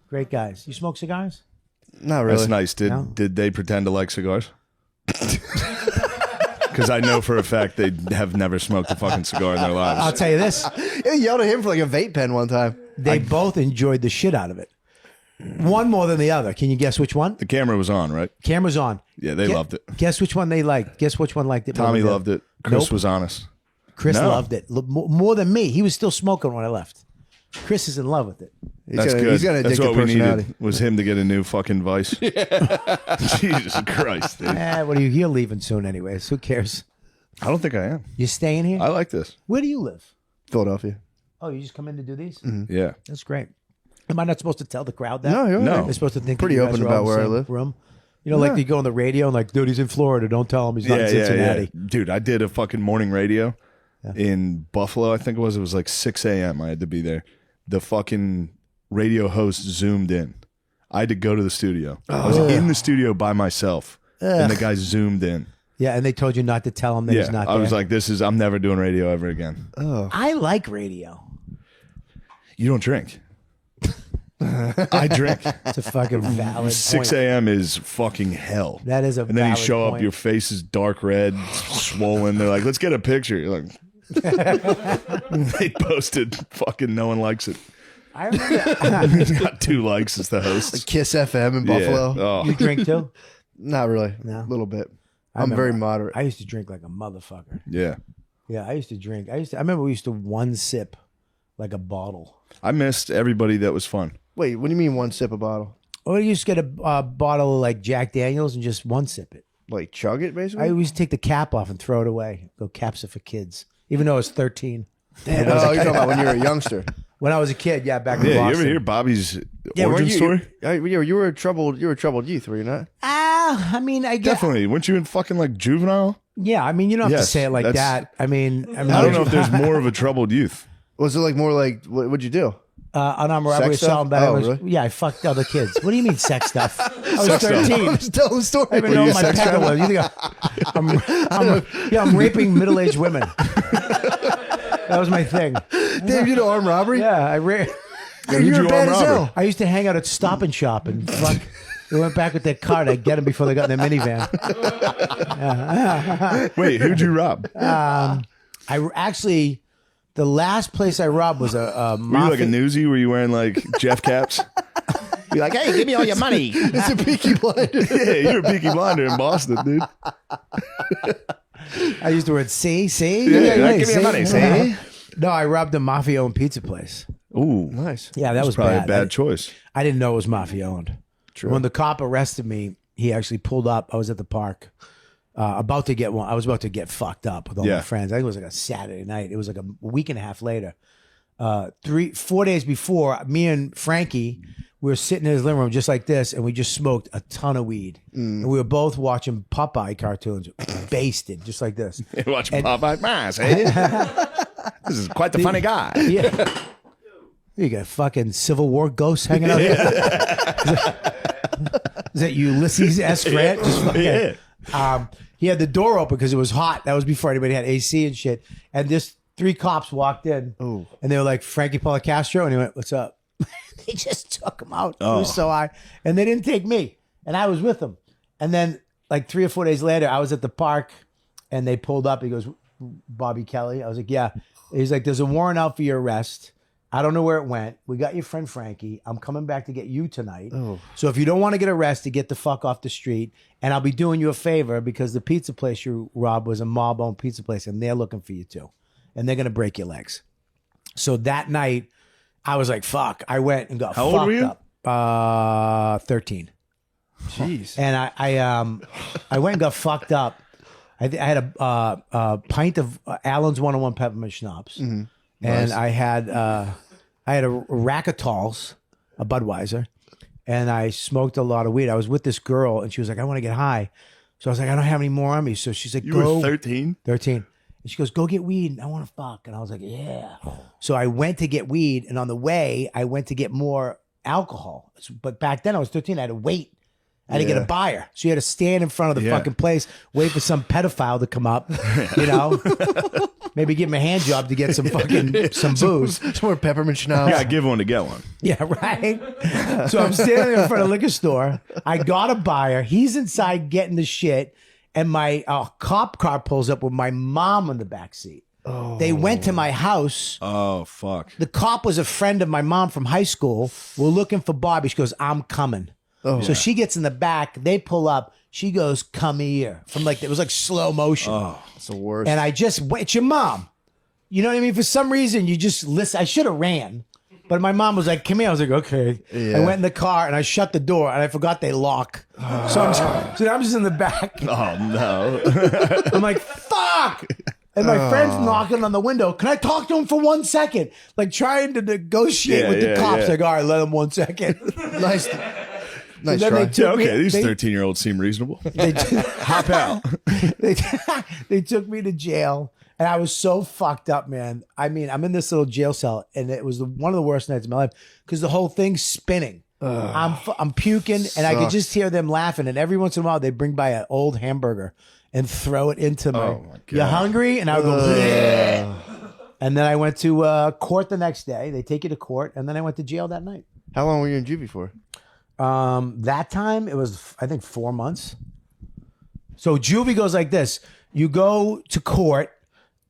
Great guys. You smoke cigars? Not really. That's nice. No. Did they pretend to like cigars? Because I know for a fact they have never smoked a fucking cigar in their I'll lives. tell you this. Yeah, you yelled at him for like a vape pen one time. They both enjoyed the shit out of it. One more than the other. Can you guess which one? The camera was on, right? Camera's on. Yeah, they loved it. Guess which one they liked. Guess which one liked it more Tommy than the loved other. it. Chris Nope. was honest. Chris No. loved it. More than me. He was still smoking when I left. Chris is in love with it. That's good. He's got an That's addictive what we personality. needed, was him to get a new fucking vice. Jesus Christ, dude. What are you? You're leaving soon anyways. Who cares? I don't think I am. You staying here? I like this. Where do you live? Philadelphia. Oh, you just come in to do these? Yeah. That's great. Am I not supposed to tell the crowd that? No, you're No. right. They're supposed to think Pretty that you guys open are all about in the where I same live. Room. You know, like you go on the radio and like, dude, he's in Florida. Don't tell him he's not in Cincinnati. Dude, I did a fucking morning radio in Buffalo, I think it was. It was like 6 a.m. I had to be there. The fucking radio host zoomed in. I had to go to the studio. I was in the studio by myself, and the guy zoomed in. Yeah, and they told you not to tell him that he's Yeah, not I there. was like, I'm never doing radio ever again. I like radio. You don't drink. I drink. It's a fucking valid 6 point. a.m. is fucking hell. That is a And then you valid show up, point. your face is dark red, swollen. They're like, let's get a picture. You're like, they posted, fucking no one likes it. I remember. He's got 2 likes as the host. Kiss FM in Buffalo. Yeah. Oh. You drink too? Not really. No. A little bit. I I'm very remember- moderate. I used to drink like a motherfucker. Yeah. Yeah, I used to drink. I remember we used to one sip like a bottle. I missed everybody that was fun. Wait, what do you mean one sip a bottle? Or you just get a bottle of like Jack Daniels and just one sip it. Like chug it, basically? I always take the cap off and throw it away. Go caps are for kids. Even though I was 13. Damn, you're talking about when you were a youngster. When I was a kid, back in Yeah, you Boston. ever hear Bobby's weren't origin you, story? You were a troubled youth, were you not? I mean, I guess. Definitely. Weren't you in fucking like juvenile? Yeah, I mean, you don't have to Yes, say it like that's- that. I mean, I don't know if there's more of a troubled youth. Was it like more like what'd you do? unarmed robbery, Sex stuff? assault, and battery. Oh, was- really? Yeah, I fucked other kids. What do you mean sex stuff? I was Sex stuff. 13. Just tell the story. I don't even Were know you what a my sex pecker offender? was. You think I'm raping middle-aged women. That was my thing. Damn, you know armed robbery? Yeah, Who'd You're you bad arm as robber? hell. I used to hang out at Stop and Shop and fuck. They went back with their cart. I'd get them before they got in their minivan. Wait, who'd you rob? Actually, the last place I robbed was a Were you like a mafia. newsie? Were you wearing like Jeff caps? Be like, hey, give me all your money. It's a Peaky Blinder. Yeah, you're a Peaky Blinder in Boston, dude. I used the word see. Yeah, give me your money, see? No, I robbed a mafia-owned pizza place. Ooh, Nice. Yeah, that was probably bad. a bad choice. I didn't know it was mafia-owned. True. When the cop arrested me, he actually pulled up. I was at the park, about to get one. I was about to get fucked up with all my friends. I think it was like a Saturday night. It was like a week and a half later. 4 days before, me and Frankie, we were sitting in his living room just like this, and we just smoked a ton of weed. And we were both watching Popeye cartoons, basted, just like this. You're watching Popeye. This is quite the funny guy. Yeah. You got fucking Civil War ghosts hanging out here. Is that Ulysses S. Grant? Just fucking, he had the door open because it was hot. That was before anybody had AC and shit. And this 3 cops walked in, and they were like, Frankie Policastro, and he went, "What's up?" They just took him out. It was so high, and they didn't take me, and I was with them. And then, like 3 or 4 days later, I was at the park, and they pulled up. He goes, "Bobby Kelly." I was like, "Yeah." He's like, "There's a warrant out for your arrest. I don't know where it went. We got your friend Frankie. I'm coming back to get you tonight. So if you don't want to get arrested, get the fuck off the street. And I'll be doing you a favor because the pizza place you robbed was a mob-owned pizza place, and they're looking for you too. And they're going to break your legs." So that night, I was like, fuck. I went and got How fucked old were you? up. 13. Jeez. And I went and got fucked up. I had a pint of Allen's 101 peppermint schnapps. And Nice. I had a rack of talls, a Budweiser, and I smoked a lot of weed. I was with this girl, and she was like, "I want to get high." So I was like, "I don't have any more on me." So she's like, You "Go." were 13? 13. And she goes, "Go get weed. I want to fuck." And I was like, "Yeah." So I went to get weed, and on the way, I went to get more alcohol. But back then, I was 13. I had to wait. I had to get a buyer. So you had to stand in front of the fucking place, wait for some pedophile to come up, you know? Maybe give him a hand job to get some fucking some booze. Some more peppermint schnapps. Yeah, give one to get one. Yeah, right. So I'm standing in front of a liquor store. I got a buyer. He's inside getting the shit, and my cop car pulls up with my mom in the back seat. They went to my house. Oh, fuck. The cop was a friend of my mom from high school. We're looking for Bobby. She goes, "I'm coming." So she gets in the back. They pull up. She goes, "Come here." From like, it was like slow motion. It's the worst. And I just, it's your mom. You know what I mean? For some reason, you just listen. I should have ran. But my mom was like, "Come here." I was like, "Okay." Yeah. I went in the car and I shut the door and I forgot they lock. So I'm just in the back. Oh, no. I'm like, "Fuck." And my friend's knocking on the window. "Can I talk to him for 1 second?" Like trying to negotiate with the cops. Like, "All right, let him 1 second. nice. Nice then try. they took me- These they- 13-year-olds seem reasonable. They, Hop out. they took me to jail, and I was so fucked up, man. I mean, I'm in this little jail cell, and it was one of the worst nights of my life because the whole thing's spinning. I'm puking, and I could just hear them laughing. And every once in a while, they bring by an old hamburger and throw it into my. "You hungry?" And I would go. "Bleh." And then I went to court the next day. They take you to court, and then I went to jail that night. How long were you in juvie for? That time it was, I think, 4 months. So juvie goes like this: you go to court,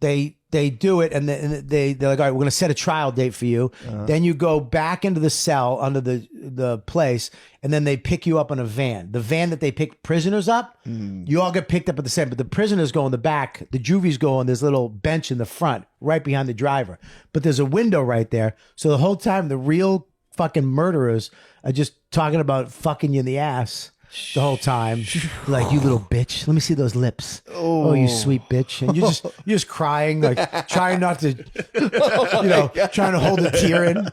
they do it, and they're like, "All right, we're gonna set a trial date for you." Then you go back into the cell under the place, and then they pick you up in a van. The van that they pick prisoners up, you all get picked up at the same. But the prisoners go in the back. The juvies go on this little bench in the front, right behind the driver. But there's a window right there, so the whole time the real fucking murderers are just talking about fucking you in the ass the whole time. Like, "You little bitch, let me see those lips. Oh, you sweet bitch." And you're just crying, like trying not to, trying to hold a tear in.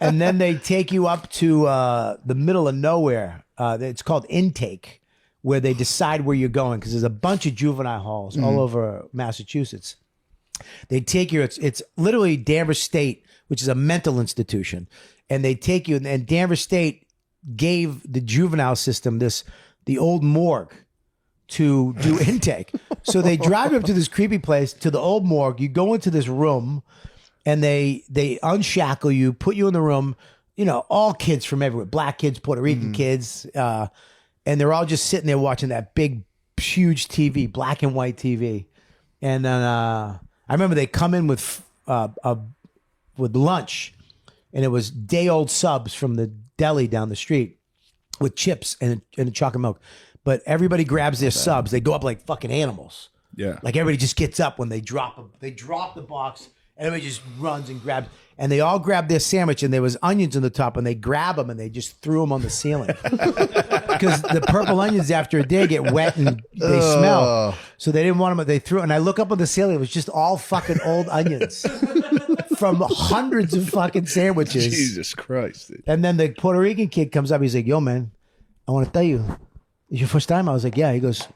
And then they take you up to the middle of nowhere. It's called intake, where they decide where you're going because there's a bunch of juvenile halls all over Massachusetts. They take you. It's literally Danvers State, which is a mental institution, and they take you. And Danvers State gave the juvenile system the old morgue to do intake. So they drive you up to this creepy place, to the old morgue. You go into this room, and they unshackle you, put you in the room. You know, all kids from everywhere, black kids, Puerto Rican kids, and they're all just sitting there watching that big, huge TV, black and white TV. And then I remember they come in with lunch, and it was day old subs from the deli down the street with chips and chocolate milk. But everybody grabs their subs. They go up like fucking animals. Yeah. Like everybody just gets up when they drop them. They drop the box. Everybody just runs and grabs. And they all grab their sandwich, and there was onions on the top, and they grab them and they just threw them on the ceiling. Because the purple onions after a day get wet and they smell. So they didn't want them. They threw it. And I look up on the ceiling. It was just all fucking old onions from hundreds of fucking sandwiches. Jesus Christ. Dude. And then the Puerto Rican kid comes up. He's like, yo, man, I want to tell you. It's your first time? I was like, yeah. He goes,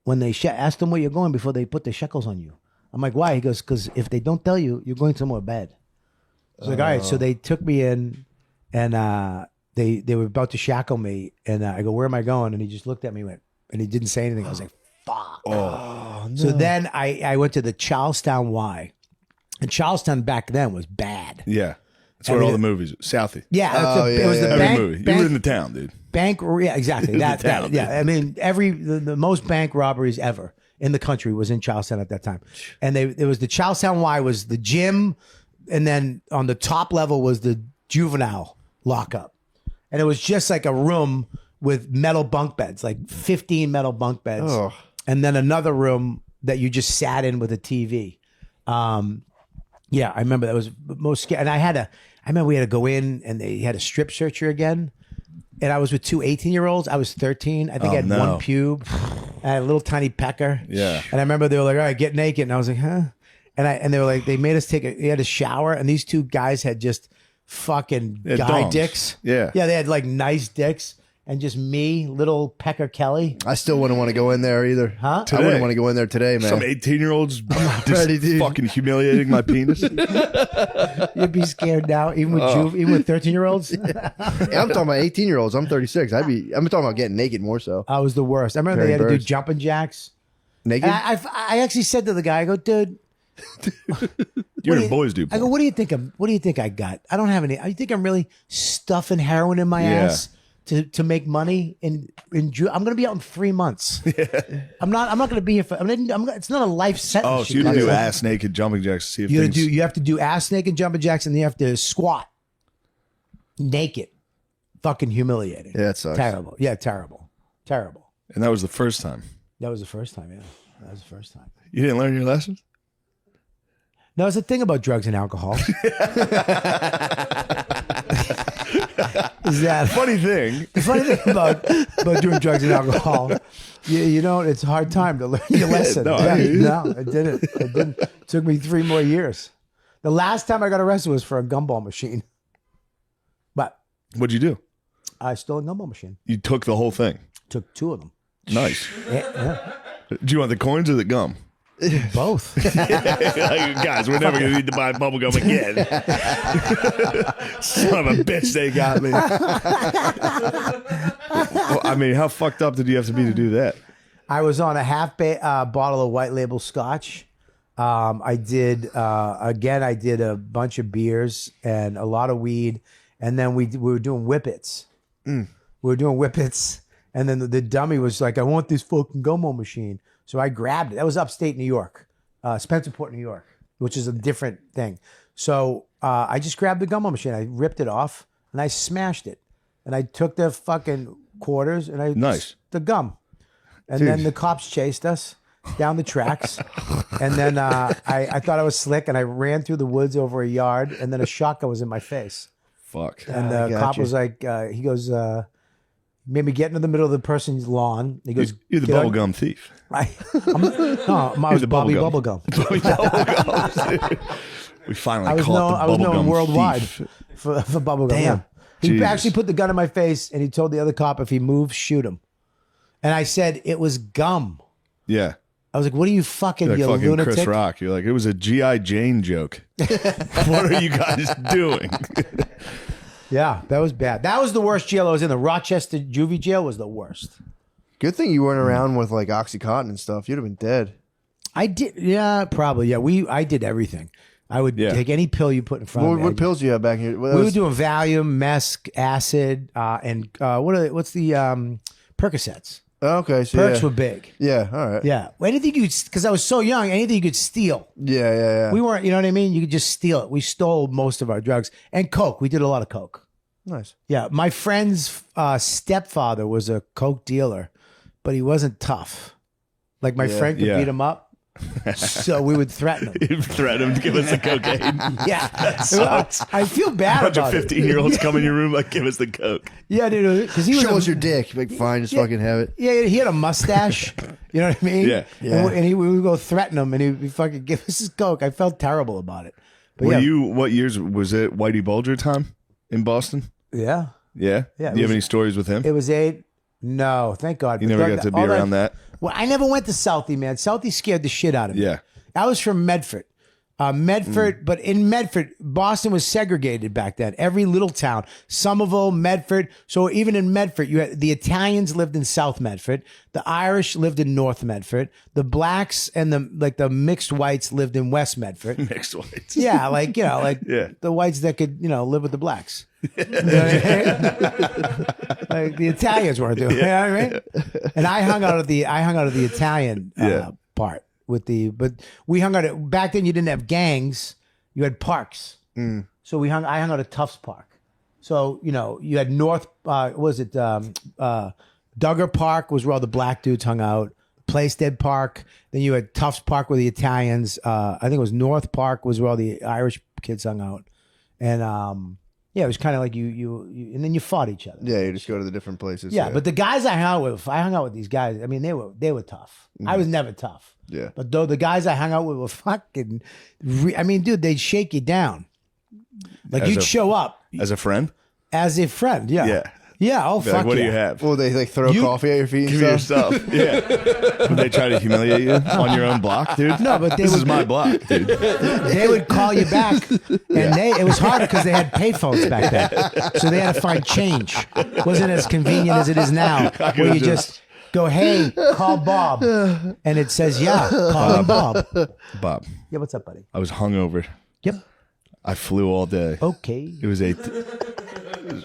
when they asked them where you're going before they put the shekels on you. I'm like, why? He goes, because if they don't tell you, you're going somewhere bad. I was like, all right. So they took me in, and they were about to shackle me, and I go, where am I going? And he just looked at me, and he didn't say anything. I was like, fuck. Oh, no. So then I went to the Charlestown Y, and Charlestown back then was bad. Yeah. That's where all the movies, Southie. Yeah, it was the Every bank. movie. You were in the town, dude. Bank, yeah, exactly. That, town, yeah. I mean, the most bank robberies ever in the country was in Charlestown at that time, and there was the Charlestown Y was the gym, and then on the top level was the juvenile lockup, and it was just like a room with metal bunk beds, like 15 metal bunk beds, and then another room that you just sat in with a TV. Yeah, I remember that was most scary, and I remember we had to go in, and they had a strip searcher again. And I was with two 18-year-olds. I was 13. I think I had one pube. I had a little tiny pecker. Yeah. And I remember they were like, all right, get naked. And I was like, huh? And they were like, they made us they had a shower. And these two guys had just fucking guy dongs. dicks. Yeah. Yeah, they had like nice dicks. And just me, little pecker Kelly. I still wouldn't want to go in there either. Huh? I wouldn't want to go in there today, man. Some 18-year-olds ready, dude. fucking humiliating my penis. You'd be scared now, even with 13-year-olds. Yeah, I'm talking about 18-year-olds. I'm 36. I'm talking about getting naked more so. I was the worst. I remember they had to do birds. jumping jacks. Naked? And I actually said to the guy, I go, dude. You're What a boys dude. I go, what do you think I got? I don't have any. You think I'm really stuffing heroin in my ass to make money? I'm going to be out in 3 months. I'm not going to be here for. It's not a life sentence. Oh, so you do ass naked jumping jacks to see if things... You have to do ass naked jumping jacks, and you have to squat naked. Fucking humiliating. Yeah, it sucks. Terrible. Yeah, terrible. And that was the first time. That was the first time. Yeah, that was the first time. You didn't learn your lessons? No, it's a thing about drugs and alcohol. Is that Funny thing. the funny thing about doing drugs and alcohol? You know, it's a hard time to learn your lesson. No, No, I didn't. It took me 3 more years. The last time I got arrested was for a gumball machine. But What'd you do? I stole a gumball machine. You took the whole thing. Took 2 of them. Nice. Yeah, Do you want the coins or the gum? both. Guys, we're never going to need to buy bubble gum again. Son of a bitch, they got me. Well, I mean, how fucked up did you have to be to do that? I was on a half bottle of white label scotch. I did a bunch of beers and a lot of weed, and then we were doing whippets. We were doing whippets, and then the dummy was like, "I want this fucking gumbo machine." So I grabbed it. That was upstate New York, Spencerport, New York, which is a different thing. So I just grabbed the gumbo machine. I ripped it off and I smashed it, and I took the fucking quarters and the gum. And then the cops chased us down the tracks. And then I thought I was slick, and I ran through the woods over a yard, and then a shotgun was in my face. Fuck. And the cop was like, he goes, made me get into the middle of the person's lawn. He goes, You're the bubble gum thief. I was the Bobby bubblegum. Bubblegum. We finally I was caught the known bubblegum worldwide thief. for bubblegum. Damn. Yeah. He Jesus. actually put the gun in my face, and he told the other cop if he moved, shoot him. And I said it was gum. Yeah. I was like, "What are you fucking, You're like you fucking lunatic?" Chris Rock. You're like, it was a G.I. Jane joke. What are you guys doing? Yeah, that was bad. That was the worst jail I was in. The Rochester juvie jail was the worst. Good thing you weren't around with like Oxycontin and stuff. You'd have been dead. I did, yeah, probably. Yeah, I did everything. I would take any pill you put in front of me. What pills do you have back here? We were doing Valium, Mesk, acid, and what's the Percocets? Oh, okay, so Perks were big. yeah, all right. Yeah, anything because I was so young, anything you could steal. Yeah. We weren't, you know what I mean? You could just steal it. We stole most of our drugs and coke. We did a lot of coke. Nice. Yeah, my friend's stepfather was a coke dealer, but he wasn't tough. Like my friend could Yeah. beat him up, so we would threaten him. You threaten him to give us the cocaine. Yeah, I feel bad A bunch of about it. 15-year-olds come in your room like, give us the coke. Yeah, dude, because he was Show us your dick. Like, fine, just fucking have it. Yeah, he had a mustache. You know what I mean? Yeah. Yeah. And we would go threaten him, and he'd fucking give us his coke. I felt terrible about it. But Were yeah, you? What years was it? Whitey Bulger time in Boston? yeah, Yeah. Yeah, Do you it have was- any stories with him? it was 8. No, thank God. You But never got to be all around that. Well, I never went to Southie, man. Southie scared the shit out of me. Yeah. I was from Medford. But in Medford, Boston was segregated back then. Every little town, Somerville, Medford. So even in Medford, you had the Italians lived in South Medford, the Irish lived in North Medford, the blacks and the mixed whites lived in West Medford. Mixed whites. Yeah, Yeah. the whites that could live with the blacks. You know what I mean? Like the Italians weren't doing. You know what I mean? And I hung out at the Italian Yeah. part but we hung out at, back then you didn't have gangs, you had parks. So I hung out at Tufts Park. So you had North Duggar Park was where all the black dudes hung out. Plaisted Park. Then you had Tufts Park where the Italians. I think it was North Park was where all the Irish kids hung out. And yeah, it was kind of like you and then you fought each other. Yeah, you just go to the different places. Yeah, but the guys I hung out with these guys. I mean, they were tough. I was never tough. Yeah. But though the guys I hung out with were fucking, I mean, dude, they'd shake you down. Like As you'd a- show up As a friend? as a friend. Yeah. Yeah. Yeah. Oh Be fuck like, what yeah. do you have? Well, they like throw coffee at your feet Give me your and stuff. stuff. Yeah. Would they try to humiliate you on your own block, dude? No, but this is my block, dude. They would call you back, and it was harder because they had payphones back then, so they had to find change. Wasn't as convenient as it is now, where you just go, "Hey, call Bob," and it says, "Yeah, call him Bob." Bob, Yeah, what's up, buddy? I was hungover. Yep. I flew all day. Okay. It was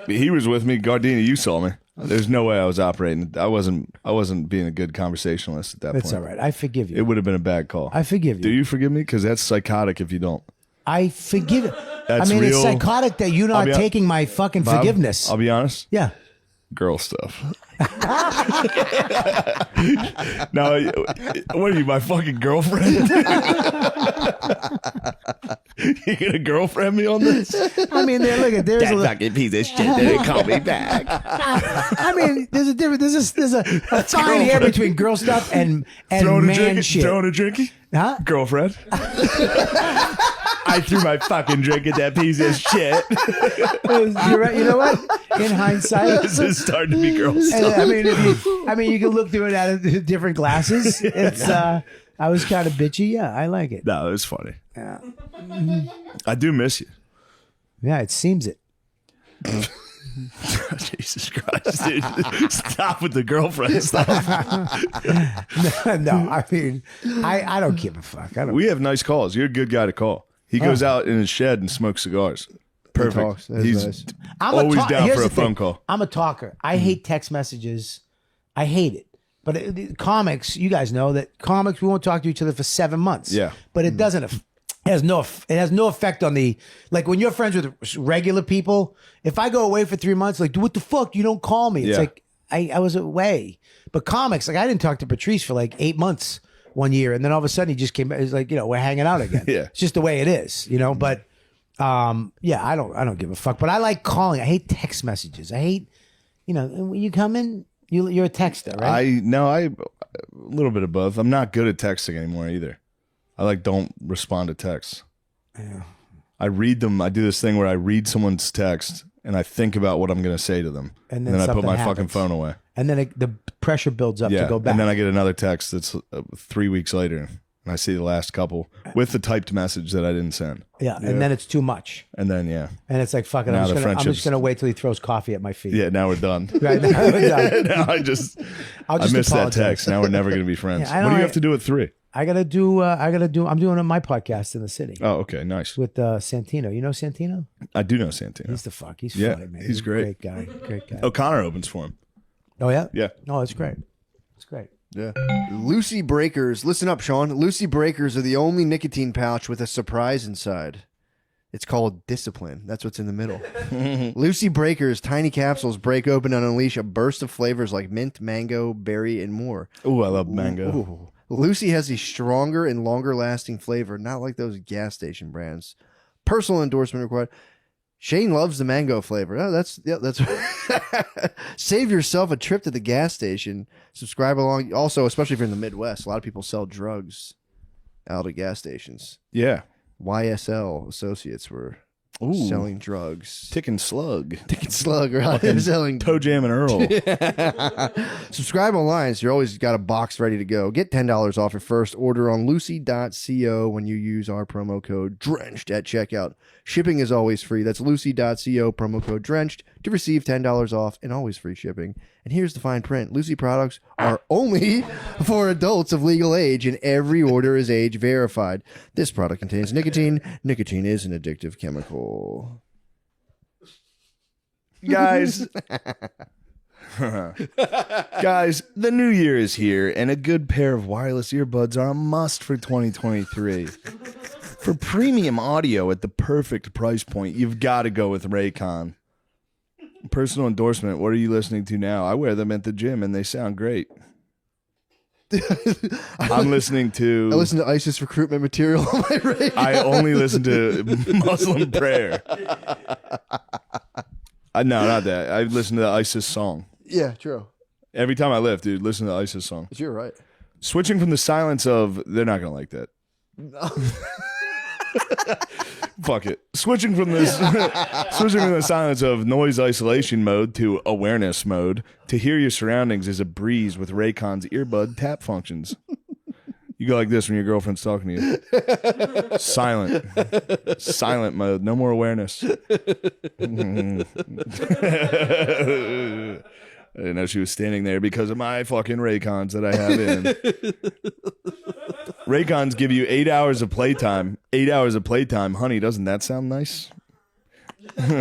he was with me. Gardena, you saw me. There's no way I was operating. I wasn't being a good conversationalist at that That's point. all right. I forgive you. It would have been a bad call. I forgive you. Do you forgive me? Because that's psychotic if you don't. I forgive it. That's I mean, it's real. psychotic that you're not I'll be- taking my fucking Bob, forgiveness. I'll be honest. Yeah. Girl stuff. Now, what are you, my fucking girlfriend? You gonna girlfriend me on this? I mean, there's a fucking piece of shit didn't call me back. I mean, there's a difference. There's a fine hair between girl stuff and Throwing a man drink, shit. throwing a drinky, Huh? girlfriend. I threw my fucking drink at that piece of shit. You're right. You know what? In hindsight, This is starting to be girl stuff. I mean, you can look through it out of different glasses. It's I was kind of bitchy. Yeah, I like it. No, it's funny. Yeah, I do miss you. yeah, it seems it. Jesus Christ, dude. Stop with the girlfriend stuff. No, I mean, I don't give a fuck. I don't. We have nice calls. You're a good guy to call. He goes out in his shed and smokes cigars. Perfect. talks. That's He's nice. always down here's for a the thing. phone call. I'm a talker. I hate text messages. I hate it. But the comics, you guys know that comics, we won't talk to each other for 7 months. Yeah. But it doesn't. It has no effect on the, like when you're friends with regular people. If I go away for 3 months, like, what the fuck? You don't call me. It's Yeah. like I was away. But comics, like I didn't talk to Patrice for like 8 months one year, and then all of a sudden he just came back. It's like, we're hanging out again. Yeah. It's just the way it is, But yeah, I don't give a fuck. But I like calling. I hate text messages. I hate, when you come in, you're a texter, right? I a little bit of both. I'm not good at texting anymore either. I don't respond to texts. Yeah. I read them. I do this thing where I read someone's text and I think about what I'm going to say to them, And and then then I put something my fucking happens. phone away. And then the pressure builds up Yeah, to go back. and then I get another text that's 3 weeks later, and I see the last couple with the typed message that I didn't send, and then it's too much. and then yeah, And it's like, fuck it, Now I'm the just friendship's- gonna wait till he throws coffee at my feet. yeah. Now we're done. Right now, we're done. Now I I'll I just missed that apologize. text. Now we're never going to be friends. Yeah, I what do know you I- have to do at 3? I'm doing my podcast in the city Oh, okay, nice. with Santino. You know Santino? I do know Santino. He's the fuck. He's Yeah, funny, man. he's great. Great guy. Great guy. O'Connor opens for him. Oh yeah. Yeah. Oh, it's great. It's great. Yeah. Lucy Breakers. Listen up, Sean. Lucy Breakers are the only nicotine pouch with a surprise inside. It's called discipline. That's what's in the middle. Lucy Breakers tiny capsules break open and unleash a burst of flavors like mint, mango, berry, and more. Ooh, I love mango. Ooh. Lucy has a stronger and longer lasting flavor, not like those gas station brands. Personal endorsement required. Shane loves the mango flavor. Oh, that's save yourself a trip to the gas station. Subscribe along. Also, especially if you're in the Midwest, a lot of people sell drugs out at gas stations. Yeah. YSL associates were selling drugs. Ticking Slug. Ticking Slug, right? They're selling Toe Jam and Earl. Subscribe online so you're always got a box ready to go. Get $10 off your first order on lucy.co when you use our promo code DRENCHED at checkout. Shipping is always free. That's lucy.co, promo code DRENCHED to receive $10 off and always free shipping. And here's the fine print. Lucy products are only for adults of legal age, and every order is age verified. This product contains nicotine. Nicotine is an addictive chemical. Guys. Guys, the new year is here, and a good pair of wireless earbuds are a must for 2023. For premium audio at the perfect price point, you've got to go with Raycon. Personal endorsement, what are you listening to now? I wear them at the gym, and they sound great. I'm listening to... I listen to ISIS recruitment material on my radio. I only listen to Muslim prayer. No, not that. I listen to the ISIS song. Yeah, true. Every time I lift, dude, listen to the ISIS song. You're right. Switching from the silence of... They're not going to like that. Fuck it. Switching from the silence of noise isolation mode to awareness mode to hear your surroundings is a breeze with Raycon's earbud tap functions. You go like this when your girlfriend's talking to you. Silent mode. No more awareness. I didn't know she was standing there because of my fucking Raycons that I have in. Raycons give you 8 hours of playtime. 8 hours of playtime. Honey, doesn't that sound nice? And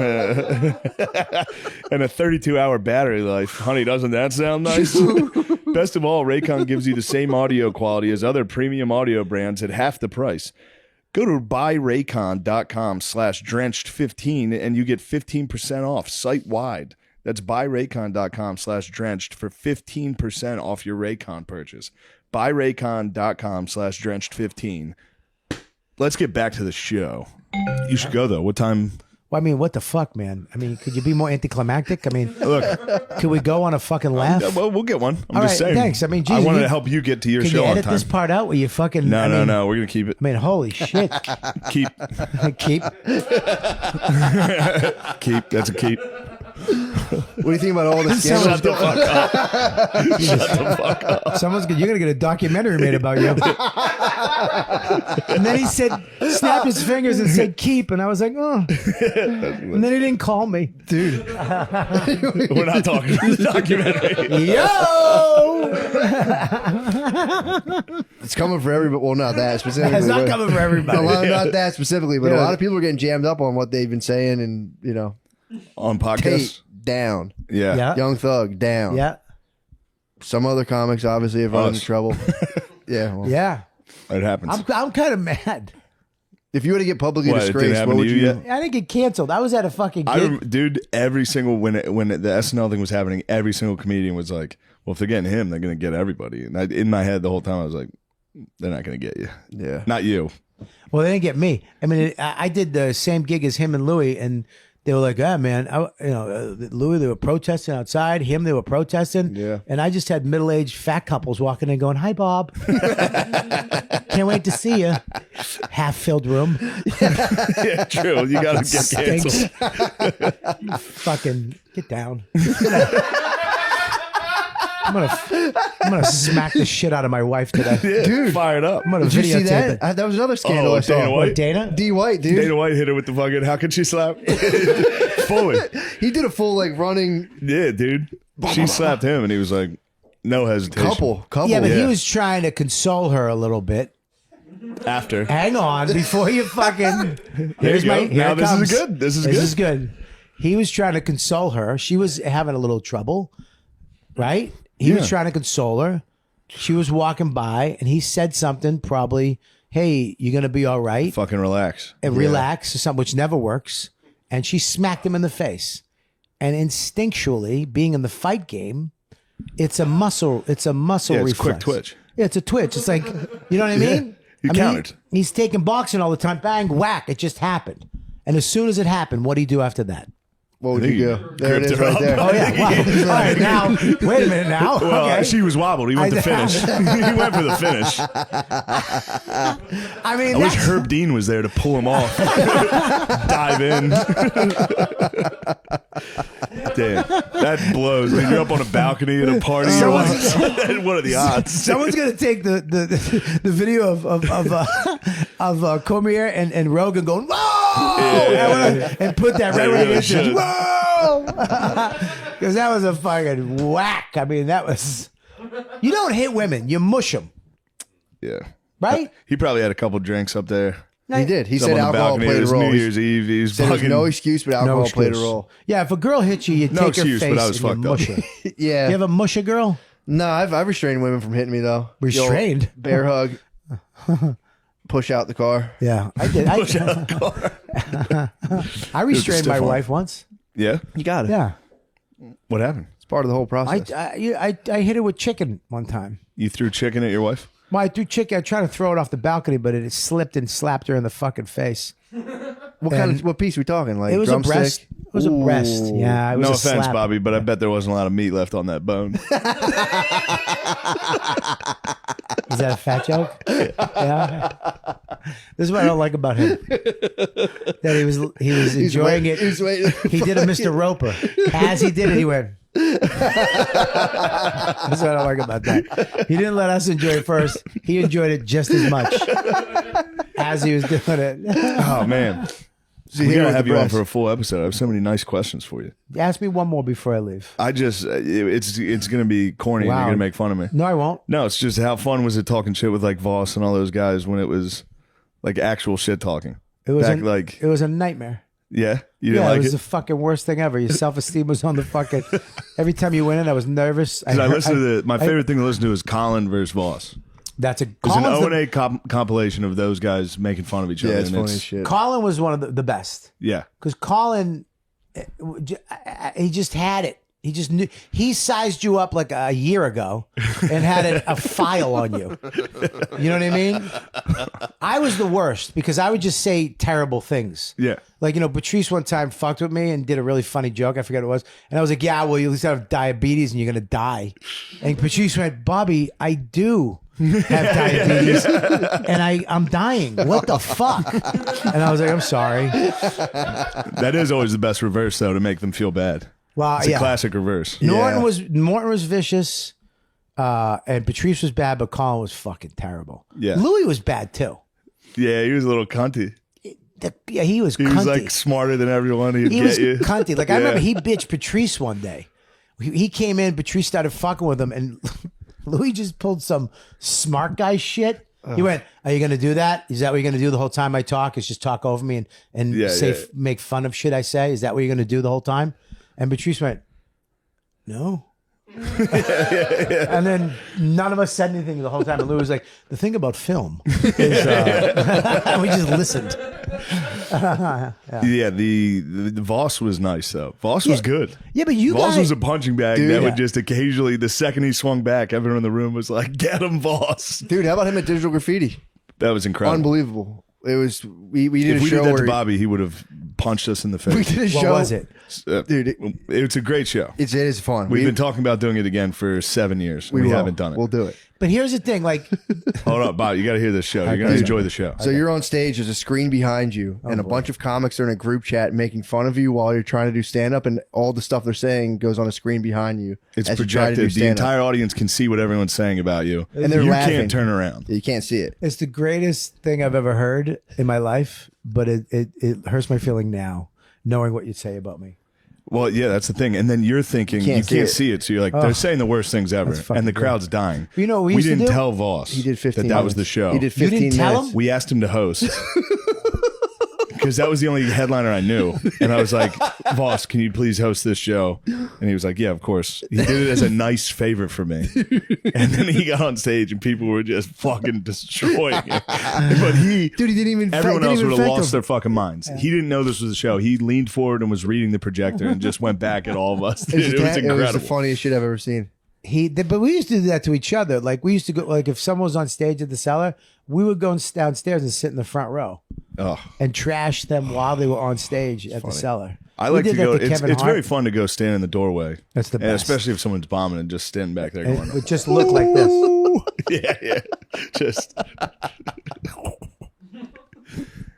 a 32-hour battery life. Honey, doesn't that sound nice? Best of all, Raycon gives you the same audio quality as other premium audio brands at half the price. Go to buyraycon.com/drenched15 and you get 15% off site-wide. That's buyraycon.com/drenched for 15% off your Raycon purchase. Buyraycon.com/drenched15. Let's get back to the show. You should go, though. What time? Well, I mean, what the fuck, man? I mean, could you be more anticlimactic? I mean, Look, could we go on a fucking laugh? well, we'll get one. I'm All just right, saying. thanks. I mean, geez, I wanted you- to help you get to your Can show you on edit time. this part out where you fucking... No, I mean, no. We're going to keep it. I mean, holy shit. Keep. Keep. Keep. That's a keep. What do you think about all the scandals? Shut the fuck up. Shut the fuck up. You're going to get a documentary made about you. And then he said, snap his fingers and said, keep. And I was like, oh. And then he didn't call me. Dude, We're not talking about the documentary. Yo! it's coming for everybody. Well, not that specifically. It's not but- coming for everybody. Not that specifically, but a Yeah. lot of people are getting jammed up on what they've been saying, and On Tate podcasts? down, Yeah. Yeah. Young Thug down. Yeah. Some other comics obviously have run into Us. trouble. Yeah, well, Yeah. It happens. I'm kind of mad. if you were to get publicly What, it didn't disgraced, happen what to would you you? yet? I didn't get canceled. I was at a fucking gig. Dude, every single when the SNL thing was happening, every single comedian was like, "Well, if they're getting him, they're gonna get everybody." And in my head the whole time, I was like, "They're not gonna get you, Yeah, not you." Well, they didn't get me. I mean, I did the same gig as him and Louis, and they were like, "Ah, man, Louis, they were protesting outside. Him, they were protesting. Yeah. And I just had middle-aged fat couples walking in, going, "Hi, Bob. Can't wait to see you." Half-filled room. Yeah, true. You gotta get Stinks. canceled. Fucking get down. I'm gonna smack the shit out of my wife today. dude, Fired up. I'm gonna did you see videotape that? it. That was another scandal Oh, I saw. Dana White? What, Dana? D White, dude. Dana White hit her with the fucking. How could she slap? Fully. He did a full running Yeah, dude. She slapped him, and he was like, "No hesitation." couple. Yeah, but he Yeah. was trying to console her a little bit. After. Hang on, before you fucking. Here's you go. my. Here Now it this is comes. good. This is This good. is good. He was trying to console her. She was having a little trouble, right? He was Yeah. trying to console her. She was walking by, and he said something probably hey, you're going to be all right. Fucking relax. And relax or something, which never works. And she smacked him in the face. And instinctually, being in the fight game, it's a muscle reflex. Quick twitch. Yeah, it's a twitch. It's like, you know what I mean? He countered. He's taking boxing all the time. Bang, whack. It just happened. And as soon as it happened, what do you do after that? What would you do? There it is her right up. there. Oh, yeah. Wow. All right, now, wait a minute now. Well, Okay. she was wobbled. He went to finish. He went for the finish. I mean, I wish Herb Dean was there to pull him off. Dive in. Damn, that blows. Dude, you're up on a balcony at a party. You're like, what are the odds? someone's gonna take the video of Cormier and Rogan going whoa and put that right where it is. Whoa, because that was a fucking whack. I mean, that was. You don't hit women, you mush them, Yeah. right? He probably had a couple drinks up there. He did. He Up said on the alcohol balcony. played It a was role. New He Year's Eve. He was said there's fucking no excuse, but alcohol played a role. Yeah, if a girl hits you, you No take her excuse, face but I was and you fucked up. mush her. Yeah. You ever mush a girl? No, I've restrained women from hitting me though. Restrained? The old bear hug. Push out the car. Yeah, I did. I restrained my stiff arm. wife once. Yeah. You got it. Yeah, What happened? It's part of the whole process. I hit her with chicken one time. You threw chicken at your wife? Well, I threw chicken. I tried to throw it off the balcony, but it slipped and slapped her in the fucking face. What piece are we talking? Like It was drumstick? a breast. It was a breast. Yeah, it was No a offense, slap. Bobby, but I bet there wasn't a lot of meat left on that bone. Is that a fat joke? Yeah. This is what I don't like about him. That he was enjoying it. He's waiting. He did a Mr. Roper. As he did it, he went. That's what I don't like about that. He didn't let us enjoy it first. He enjoyed it just as much as he was doing it. Oh, man. See, We here gotta with have the you on breast. for a full episode. I have so many nice questions for you. Ask me one more before I leave. I just, it's gonna be corny. And Wow. you're gonna make fun of me. No, I won't. No, it's just how fun was it talking shit with like Voss and all those guys when it was like actual shit talking. It was Back, it was a nightmare. yeah, you Yeah, didn't it like was it. the fucking worst thing ever. Your self-esteem was on the fucking. Every time you went in, I was nervous. I listened to my favorite thing to listen to is Colin versus Voss. That's a It's an Colin's O&A compilation of those guys making fun of each other. Yeah, it's and funny as shit. Colin was one of the best Yeah, because Colin, he just had it. He just knew. He sized you up like a year ago and had a file on you. You know what I mean? I was the worst because I would just say terrible things. yeah. Like, you know, Patrice one time fucked with me and did a really funny joke. I forget what it was. And I was like, yeah, well, you at least have diabetes and you're going to die. And Patrice went, Bobby, I do have diabetes and I'm dying. What the fuck? And I was like, I'm sorry. That is always the best reverse though to make them feel bad. Well, It's a classic reverse. Norton Yeah. was vicious, and Patrice was bad, but Colin was fucking terrible. Yeah. Louis was bad too. Yeah, he was a little cunty. Yeah, he was He cunty. was like smarter than everyone. He'd He get was you. cunty. Like I Yeah. remember he bitched Patrice one day. He came in, Patrice started fucking with him, and Louis just pulled some smart guy shit. He went, "Are you going to do that? Is that what you're going to do the whole time I talk? Is just talk over me and Yeah, say yeah. make fun of shit I say? Is that what you're going to do the whole time?" And Patrice went, "No." And then none of us said anything the whole time. And Louis was like, "The thing about film is," we just listened. Yeah, the Voss was nice though. Voss was good. Yeah, but you Voss guys, was a punching bag Dude. that Yeah. would just occasionally, the second he swung back, everyone in the room was like, "Get him, Voss!" Dude, how about him at Digital Graffiti? That was incredible. Unbelievable. It was we did If a we show did that where to Bobby, he would have punched us in the we face. did a what show. was it? Dude, It's a great show. it is fun. We've been talking about doing it again for 7 years. We will. haven't done it. We'll do it. But here's the thing, like, Hold up, Bob. You got to hear this show. You're going to enjoy the show. So you're on stage, there's a screen behind you, and a bunch of comics are in a group chat making fun of you while you're trying to do stand up, and all the stuff they're saying goes on a screen behind you. It's as you try to do projected. The stand-up. entire audience can see what everyone's saying about you. And they're you laughing. can't turn around. You can't see it. it's the greatest thing I've ever heard in my life, but it hurts my feeling now, knowing what you say about me. Well, yeah, that's the thing. And then you're thinking you can't see it. So you're like, they're saying the worst things ever. That's fucking And the great. crowd's dying. You know what we used to didn't do? tell Voss He did 15 that minutes. was the show. He did You 15 didn't tell minutes. him? We asked him to host. because that was the only headliner I knew. And I was like, Voss, can you please host this show? And he was like, yeah, of course. He did it as a nice favor for me. And then he got on stage and people were just fucking destroying him. But Dude, he didn't even. everyone didn't else even would have affect lost him. their fucking minds. He didn't know this was a show. He leaned forward and was reading the projector and just went back at all of us. Dude, it was It was incredible. the funniest shit I've ever seen. But we used to do that to each other. Like we used to go. Like if someone was on stage at the Cellar, we would go downstairs and sit in the front row Oh. and trash them while they were on stage at the Cellar. I We like to did that go. to It's Kevin Hart. very fun to go stand in the doorway. That's the And best. especially if someone's bombing and just standing back there And going, it would just look like this. yeah. Just.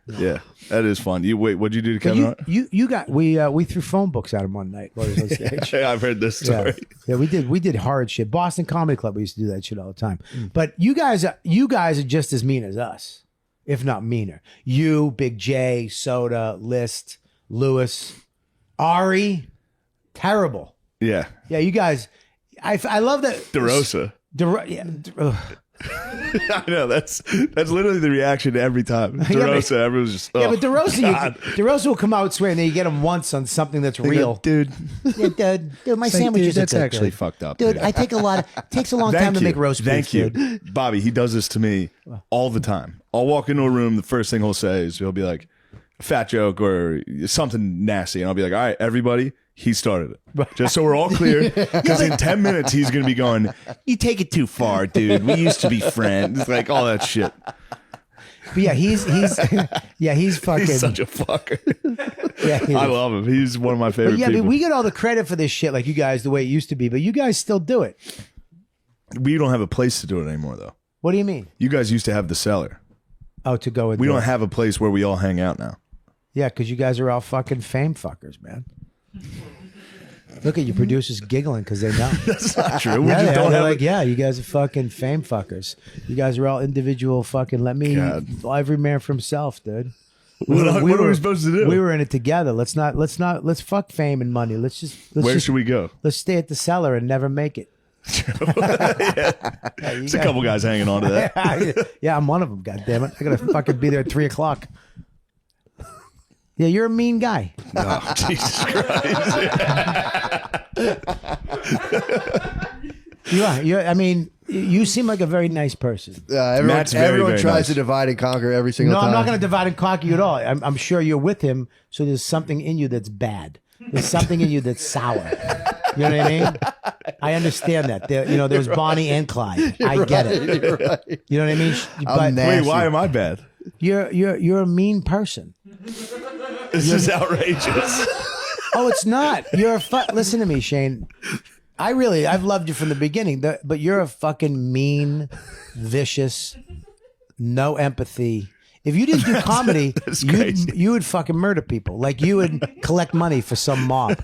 Yeah, that is fun. What'd you do to But Kevin Hart? you got we threw phone books at him one night while he was on stage. I've heard this Yeah. story. Yeah, we did hard shit. Boston Comedy Club, we used to do that shit all the time. But you guys are just as mean as us, if not meaner. You, Big J, Soda, List, Lewis, Ari, terrible. Yeah, Yeah, you guys. I love that. DeRosa. I know that's literally the reaction every time. DeRosa, everyone's just Yeah, but oh, DeRosa, God. DeRosa will come out swearing. Then you get him once on something that's real. dude. Yeah, dude, my It's like, sandwiches dude, that's are good, actually dude. fucked up, Dude, dude. I take a lot. It takes a long time to make roast beef. Thank you, dude. Bobby. He does this to me all the time. I'll walk into a room. The first thing he'll say is he'll be like, a fat joke or something nasty, and I'll be like, all right, everybody. He started it. Just so we're all clear. Because in 10 minutes, he's going to be going, you take it too far, dude. We used to be friends. Like all that shit. But yeah, he's fucking. He's such a fucker. Yeah, he I is. love him. He's one of my favorite But yeah, people. but we get all the credit for this shit, like you guys, the way it used to be. But you guys still do it. We don't have a place to do it anymore, though. What do you mean? You guys used to have the cellar. Oh, to go and We do don't it. have a place where we all hang out now. Yeah, because you guys are all fucking fame fuckers, man. Look at your producers giggling because they know. That's not true. We Yeah, just don't they're have like, yeah, you guys are fucking fame fuckers. You guys are all individual fucking. Let me, God. every man for himself, dude. What are we supposed to do? We were in it together. Let's fuck fame and money. Let's Where should we go? Let's stay at the Cellar and never make it. There's a couple guys hanging on to that. Yeah, I'm one of them. God damn it! I gotta fucking be there at 3:00. Yeah, you're a mean guy. Oh, Jesus Christ. I mean, you seem like a very nice person. Matt's very, everyone very tries nice. to divide and conquer every single No, time. I'm not going to divide and conquer you at all. I'm sure you're with him, so there's something in you that's bad. There's something in you that's sour. You know what I mean? I understand that. There's Bonnie and Clyde. I get it. You're right. You know what I mean? But Wait, why am I bad? you're a mean person. This is outrageous. Oh, it's not. Listen to me, Shane. I've loved you from the beginning, but you're a fucking mean, vicious, no empathy. If you didn't do comedy, crazy. you would fucking murder people. Like you would collect money for some mob.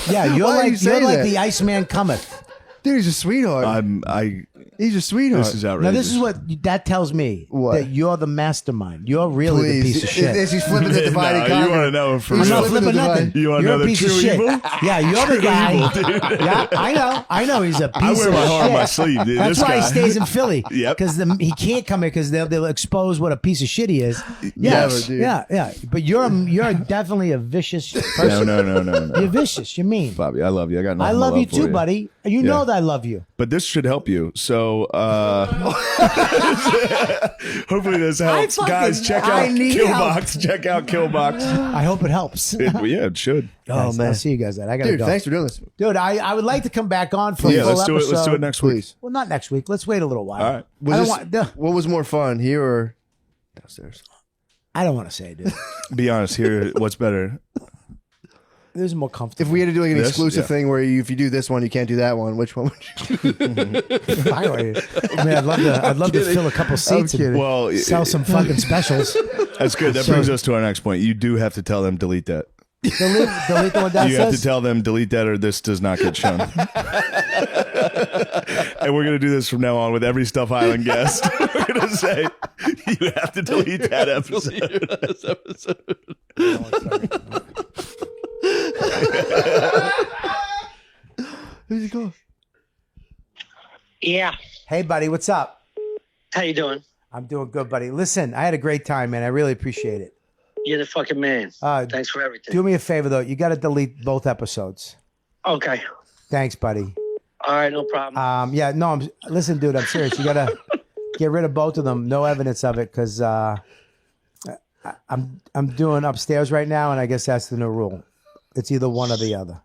Yeah, you're Why do you like say that? the Iceman cometh. Dude, he's a sweetheart. He's a sweetheart. This is Now outrageous. this is what that tells me. What? That you're the mastermind. You're really the Please. piece of shit. As he's flipping the divide and No, you conquer. want to know for He's I'm not real. flipping flipping the divide. nothing. You wanna You're know a the piece of true shit. evil? Yeah, you're the guy. Yeah, I know. He's a piece I wear of my heart on shit. my sleeve, dude. That's This why he guy. stays in Philly. Yep. Because he can't come here because they'll expose what a piece of shit he is. Never, dude. Yeah. But you're definitely a vicious person. No. You're vicious. You're mean. Bobby, I love you. I got nothing I but love you for too, buddy. You know that I love you. But this should help you. So hopefully this helps. fucking- Guys, check I out need Killbox. Check out Killbox. I hope it helps. Yeah, it should. Guys, man. I'll see you guys then. I gotta Dude, go. thanks for doing this. Dude, I would like to come back on for Yeah, a full let's do it. episode. Let's do it next week. Please. Well, not next week. Let's wait a little while. All right. I don't want. What was more fun, here or downstairs? I don't want to say, dude. Be honest here. What's better? This is more comfortable. If we had to do like an This? exclusive Yeah. thing where if you do this one, you can't do that one, which one would you I mean, I'd love to fill a couple seats and kidding. Well, sell some fucking specials. that's good. That brings us to our next point. You do have to tell them delete that. Delete the one You have to downstairs. tell them delete that or this does not get shown. And we're going to do this from now on with every Stuff Island guest. We're going to say, you have to delete that episode. Who's he call? Yeah. Hey, buddy, what's up? How you doing? I'm doing good, buddy. Listen, I had a great time, man. I really appreciate it. You're the fucking man. Thanks for everything. Do me a favor though. You got to delete both episodes. Okay. Thanks, buddy. All right, no problem. Yeah, no. Listen, dude, I'm serious. You got to get rid of both of them. No evidence of it, because I'm doing upstairs right now, and I guess that's the new rule. It's either one or the other.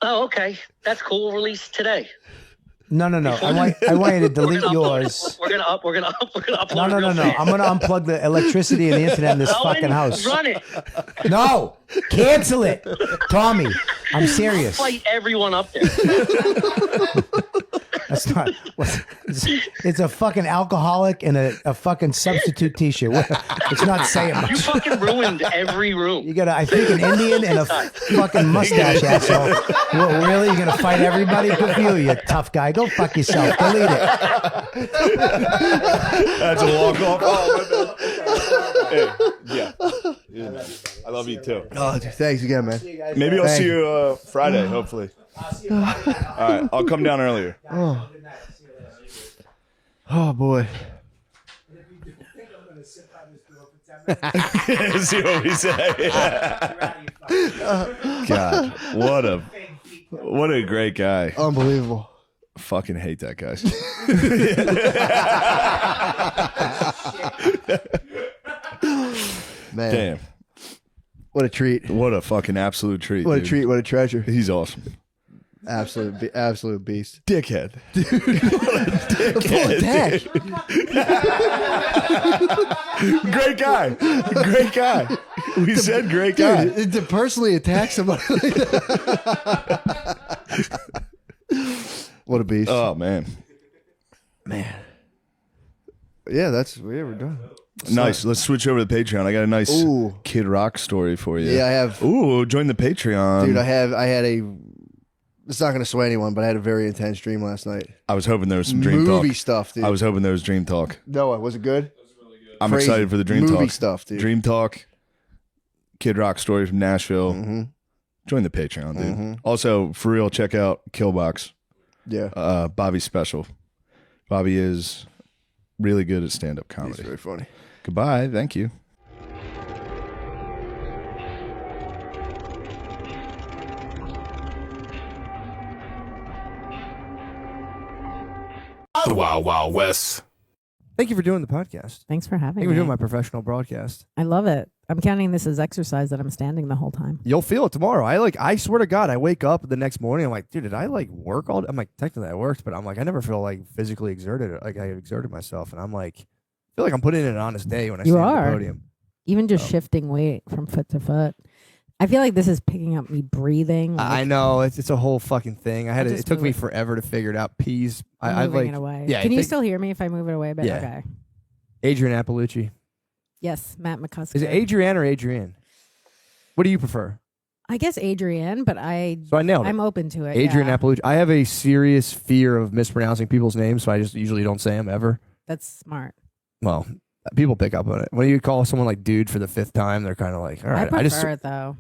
Oh, okay. That's cool. We'll release today. No. I want you to delete yours. We're gonna upload. No. I'm gonna unplug the electricity and the internet in this fucking house. Run it. No, cancel it, Tommy. I'm serious. Fight everyone up there. That's not. It's a fucking alcoholic and a fucking substitute T-shirt. It's not saying much. You fucking ruined every room. You got I think an Indian and a fucking mustache asshole. Well, really? You're gonna fight everybody? Good for you, you tough guy. Go fuck yourself. Delete it. That's a walk off. Oh, my bad. Hey, yeah. I love you too. Oh, dude, thanks again, man. Maybe I'll see you Friday, hopefully. All right, I'll come down earlier. Oh boy. See what we say. God, what a great guy. Unbelievable. Fucking hate that guy. Man. Damn. What a treat. What a fucking absolute treat. What a dude. treat. What a treasure. He's awesome. Absolute beast. Dickhead. Full attack. Great guy. Great guy. We said great guy. Dude, to personally attack somebody like that. What a beast. Oh, man. Yeah, we're done. Nice. Let's switch over to the Patreon. I got a nice Ooh. Kid Rock story for you. Yeah, I have. Ooh, join the Patreon. Dude, I had a. It's not going to sway anyone, but I had a very intense dream last night. I was hoping there was some dream talk. Movie stuff, dude. I was hoping there was dream talk. Noah, was it good? I'm Crazy. excited for the dream Movie talk. stuff, dude. Dream talk. Kid Rock story from Nashville. Mm-hmm. Join the Patreon, dude. Mm-hmm. Also, for real, check out Killbox. Yeah. Bobby's special. Bobby is really good at stand-up He's comedy. very funny. Goodbye. Thank you. The Wild Wild West. Thank you for doing the podcast. Thanks for having Thank you me. for doing my professional broadcast. I love it. I'm counting this as exercise that I'm standing the whole time. You'll feel it tomorrow. I swear to God, I wake up the next morning. I'm like, dude, did I work all day? I'm like, technically I worked, but I'm like, I never feel physically exerted. I exerted myself, and I'm like, I feel like I'm putting in an honest day when I stand on the podium. Even just shifting weight from foot to foot. I feel like this is picking up me breathing. I know it's a whole fucking thing. It took me move it. forever to figure it out. Peas. I'm moving it away. Yeah. Can you still hear me if I move it away a bit? Yeah. Okay. Adrian Appalucci. Yes, Matt McCusker. Is it Adrienne or Adrienne? What do you prefer? I guess Adrienne, but So I nailed it. I'm open to it. Adrian yeah. Appalucci. I have a serious fear of mispronouncing people's names, so I just usually don't say them ever. That's smart. Well, people pick up on it. When you call someone dude for the 5th time, they're kind of like, all right. I prefer it though.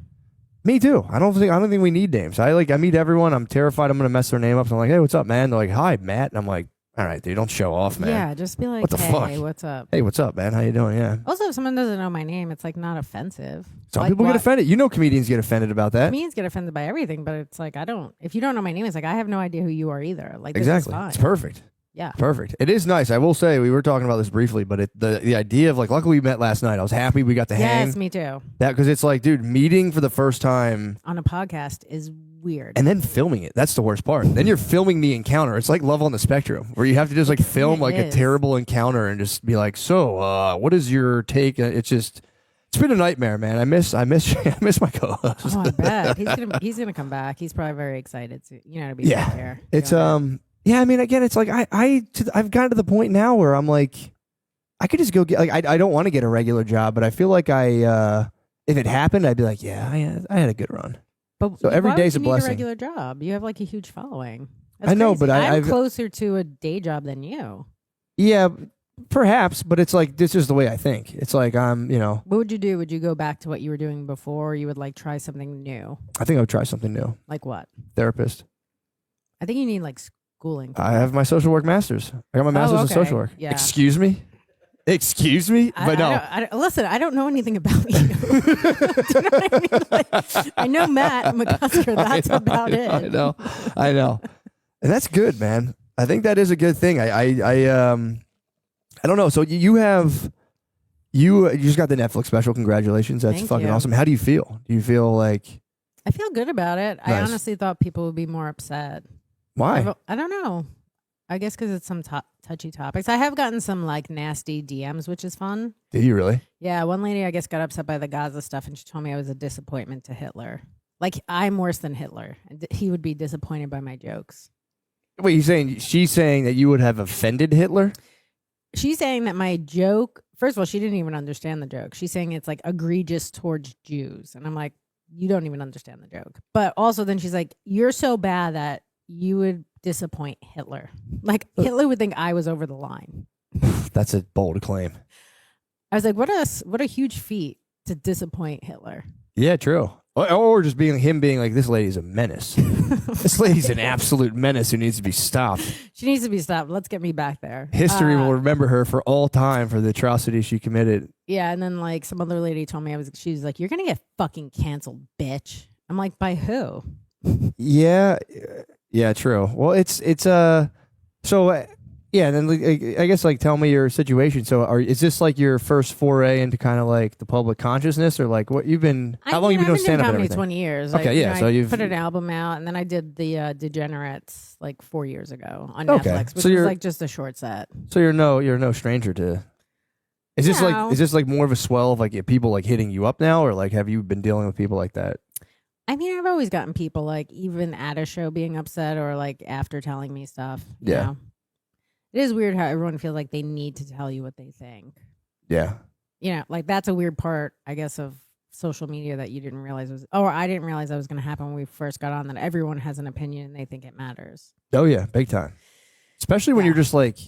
Me too. I don't think we need names. I meet everyone. I'm terrified I'm gonna mess their name up. So I'm like, hey, what's up, man? They're like, hi, Matt. And I'm like, all right, dude, don't show off, man. Yeah, just be like, What the hey, fuck? what's up? Hey, what's up, man? How you doing? Yeah. Also, if someone doesn't know my name, it's not offensive. Some people get offended. You know, comedians get offended about that. Comedians get offended by everything, but it's I don't. If you don't know my name, it's I have no idea who you are either. This Exactly. is fine. It's perfect. Yeah. Perfect. It is nice. I will say we were talking about this briefly, but the idea of luckily we met last night. I was happy we got to hang. Yes, me too. That because it's dude, meeting for the first time On a podcast is weird. and then filming it. That's the worst part. Then you're filming the encounter. It's like Love on the Spectrum, where you have to just film It a is. terrible encounter and just be like, so what is your take? It's been a nightmare, man. I miss I miss my co-host. Oh, I bet he's gonna come back. He's probably very excited to to be back here. It's yeah. I mean, again, it's I've gotten to the point now where I'm like, I could just go get I don't want to get a regular job, but I feel like if it happened, I'd be like, yeah, I had a good run. But So every why day's would a you need blessing. a regular job. You have a huge following. That's I know, crazy. but I'm I've closer to a day job than you. Yeah, perhaps, but it's this is the way I think. It's I'm What would you do? Would you go back to what you were doing before? Or you would try something new? I think I would try something new. Like what? Therapist. I think you need schooling. I have my social work master's. I got my master's in okay. social work. Yeah. Excuse me? Excuse me, but no. Listen, I don't know anything about you. Do you know what I mean? Like, I know Matt McCusker. That's about it. I know, and that's good, man. I think that is a good thing. I don't know. So you just got the Netflix special. Congratulations. That's Thank fucking you. awesome. How do you feel? Do you feel like I feel good about it. I Nice. honestly thought people would be more upset. why? I don't know. I guess because it's some touchy topics. I have gotten some like nasty DMs, which is fun. Did you really? Yeah, one lady I guess got upset by the Gaza stuff, and she told me I was a disappointment to Hitler. Like I'm worse than Hitler. He would be disappointed by my jokes. Wait, she's saying that you would have offended Hitler? She's saying that my joke. First of all, she didn't even understand the joke. She's saying it's like egregious towards Jews, and I'm like, you don't even understand the joke. But also, then she's like, you're so bad that you would disappoint Hitler. Like Hitler would think I was over the line. That's a bold claim. I was like, what a huge feat to disappoint Hitler. Yeah, true. Or just being like, this lady's a menace. This lady's an absolute menace who needs to be stopped. She needs to be stopped. Let's get me back there. History will remember her for all time for the atrocity she committed. Yeah, and then like some other lady told me she was like, you're gonna get fucking canceled, bitch. I'm like, by who? Yeah, true. Well, it's so yeah. Then I guess like tell me your situation. So is this like your first foray into kind of like the public consciousness, or like what you've been? How long you been doing stand up and everything? 20 years. Okay, yeah. So I put an album out, and then I did the Degenerates like 4 years ago on Okay. Netflix, which So was you're- like just a short set. So you're no stranger to. Is this like more of a swell of like people like hitting you up now, or like have you been dealing with people like that? I mean, I've always gotten people like even at a show being upset or like after telling me stuff. You Yeah. know? It is weird how everyone feels like they need to tell you what they think. Yeah. You know, like that's a weird part, I guess, of social media that you didn't realize or I didn't realize that was going to happen when we first got on, that everyone has an opinion and they think it matters. Oh yeah, big time. Especially when you're just like,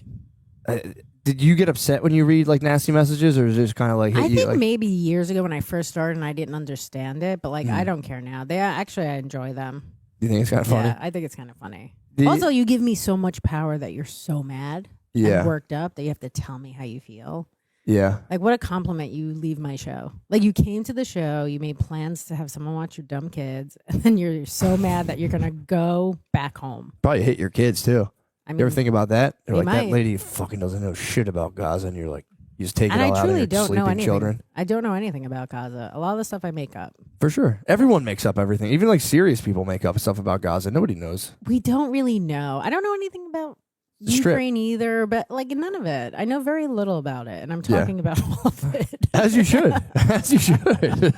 did you get upset when you read like nasty messages, or is it just kind of like? I think like, maybe years ago when I first started and I didn't understand it, but like I don't care now. I enjoy them. you think it's kind of funny? Yeah, I think it's kind of funny. Also, you give me so much power that you're so mad Yeah. and worked up that you have to tell me how you feel. Yeah. Like, what a compliment you leave my show. Like, you came to the show, you made plans to have someone watch your dumb kids, and then you're so mad that you're going to go back home. Probably hit your kids too. I mean, You ever think about that? They're they like, that might. lady fucking doesn't know shit about Gaza, and you're like, you just take it and all I out of truly your don't know sleeping anything. children. I don't know anything about Gaza. A lot of the stuff I make up. For sure. Everyone makes up everything. Even like serious people make up stuff about Gaza. Nobody knows. We don't really know. I don't know anything about The Strip. Ukraine either, but like none of it. I know very little about it, and I'm talking about all of it. As you should. As you should.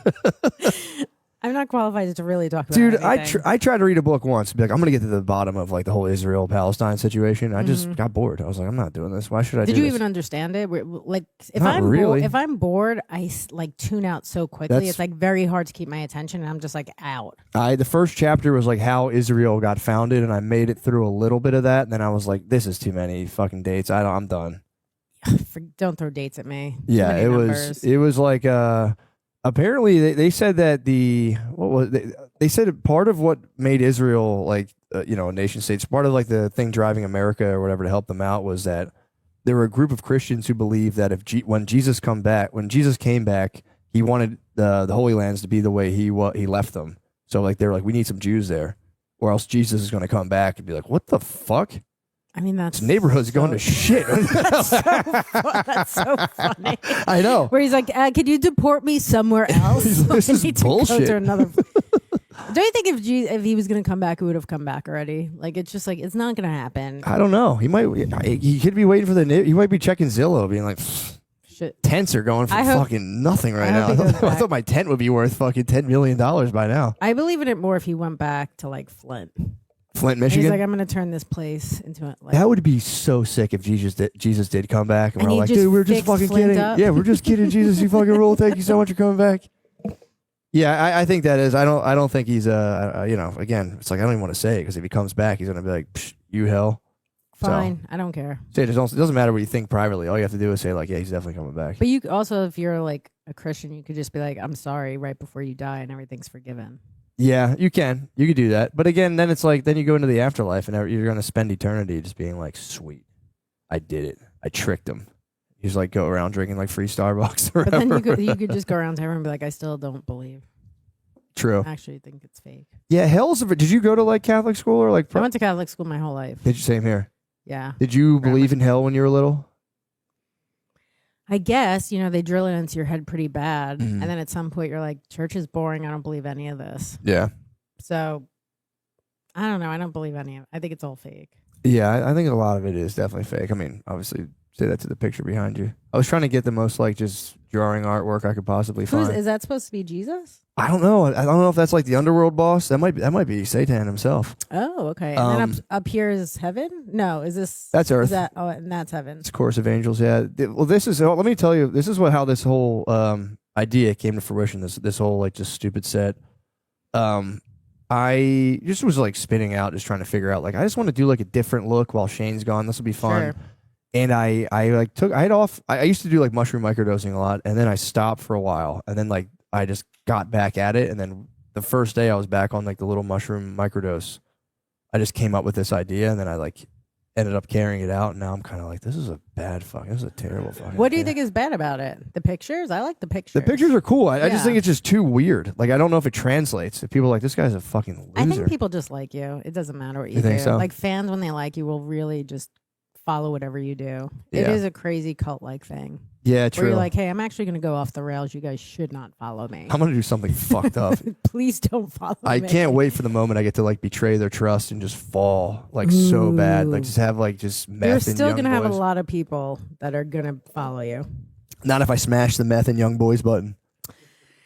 I'm not qualified to really talk about Dude, anything. I tried to read a book once. Be like, I'm gonna get to the bottom of like the whole Israel-Palestine situation. I just got bored. I was like, I'm not doing this. Why should I? Did do you this? even understand it? Like, if Not I'm really. if I'm bored, I like tune out so quickly. That's- It's like very hard to keep my attention, and I'm just like out. The first chapter was like how Israel got founded, and I made it through a little bit of that, and then I was like, this is too many fucking dates. I'm done. Don't throw dates at me. Too Yeah, many it numbers. was like apparently they said that they said part of what made Israel like a nation state, part of like the thing driving America or whatever to help them out, was that there were a group of Christians who believed that when Jesus came back, he wanted the Holy Lands to be the way he left them. So like they're like, we need some Jews there, or else Jesus is going to come back and be like, what the fuck? I mean, that's This neighborhood's going to shit. that's so funny. I know. Where he's like, "Could you deport me somewhere else? This I is need to go bullshit. to another." Don't you think if he was going to come back, he would have come back already? Like, it's just like it's not going to happen. I don't know. He could be waiting for he might be checking Zillow, being like, Shit. tents are going for I hope- fucking nothing right I now. hope he goes I back. thought my tent would be worth fucking $10 million by now. I believe in it more if he went back to like Flint. Flint, And Michigan. he's like, I'm going to turn this place into a like. That would be so sick if Jesus did come back, and And we're he like, just dude, we're just fixed fucking Flint kidding. up. Yeah, we're just kidding. Jesus, you fucking rule. Thank you so much for coming back. Yeah, I think that is. I don't think he's again, it's like I don't even want to say it because if he comes back, he's gonna be like, Psh, you hell. Fine, I don't care. Say it doesn't matter what you think privately. All you have to do is say like, yeah, he's definitely coming back. But you also, if you're like a Christian, you could just be like, I'm sorry right before you die, and everything's forgiven. Yeah, you can. You could do that. But again, then it's like, then you go into the afterlife and you're going to spend eternity just being like, sweet, I did it. I tricked him. You just like go around drinking like free Starbucks or But then whatever. you could just go around to everyone and be like, I still don't believe. True. I actually think it's fake. Yeah, hell's. Did you go to like Catholic school or like? I went to Catholic school my whole life. Did you? Same here. Yeah. Did you believe in hell when you were little? I guess, they drill it into your head pretty bad. Mhm. And then at some point you're like, church is boring. I don't believe any of this. Yeah. So I don't know. I don't believe any of it. I think it's all fake. Yeah, I think a lot of it is definitely fake. I mean, obviously, say that to the picture behind you. I was trying to get the most like just drawing artwork I could possibly find. Is that supposed to be Jesus? I don't know. I don't know if that's like the underworld boss. That might be Satan himself. Oh, okay. And then up here is heaven? No, is this? That's Earth. And that's heaven. It's Chorus of Angels. Yeah. Well, this is. Let me tell you. This is how this whole idea came to fruition. This whole like just stupid set. I just was like spinning out, just trying to figure out like I just want to do like a different look while Shane's gone. This will be fun. Sure. And I had off. I used to do like mushroom microdosing a lot, and then I stopped for a while, and then like I just got back at it, and then the first day I was back on like the little mushroom microdose, I just came up with this idea, and then I like ended up carrying it out, and now I'm kind of like, this is a terrible fucking. What do you idea. think is bad about it? The pictures? I like the pictures. The pictures are cool. I just Yeah. think it's just too weird. Like I don't know if it translates. If people are like, this guy's a fucking loser. I think people just like you. It doesn't matter what you, You think do. so? Like fans, when they like you, will really just follow whatever you do. It Yeah. is a crazy cult-like thing. Yeah, true. Where you're like, hey, I'm actually going to go off the rails. You guys should not follow me. I'm gonna do something fucked up. Please don't follow me. I can't wait for the moment I get to like betray their trust and just fall like so bad. Like Ooh. just have like just meth. You're and still young going to have a boys. lot of people that are going to follow you. Not if I smash the meth and young boys button.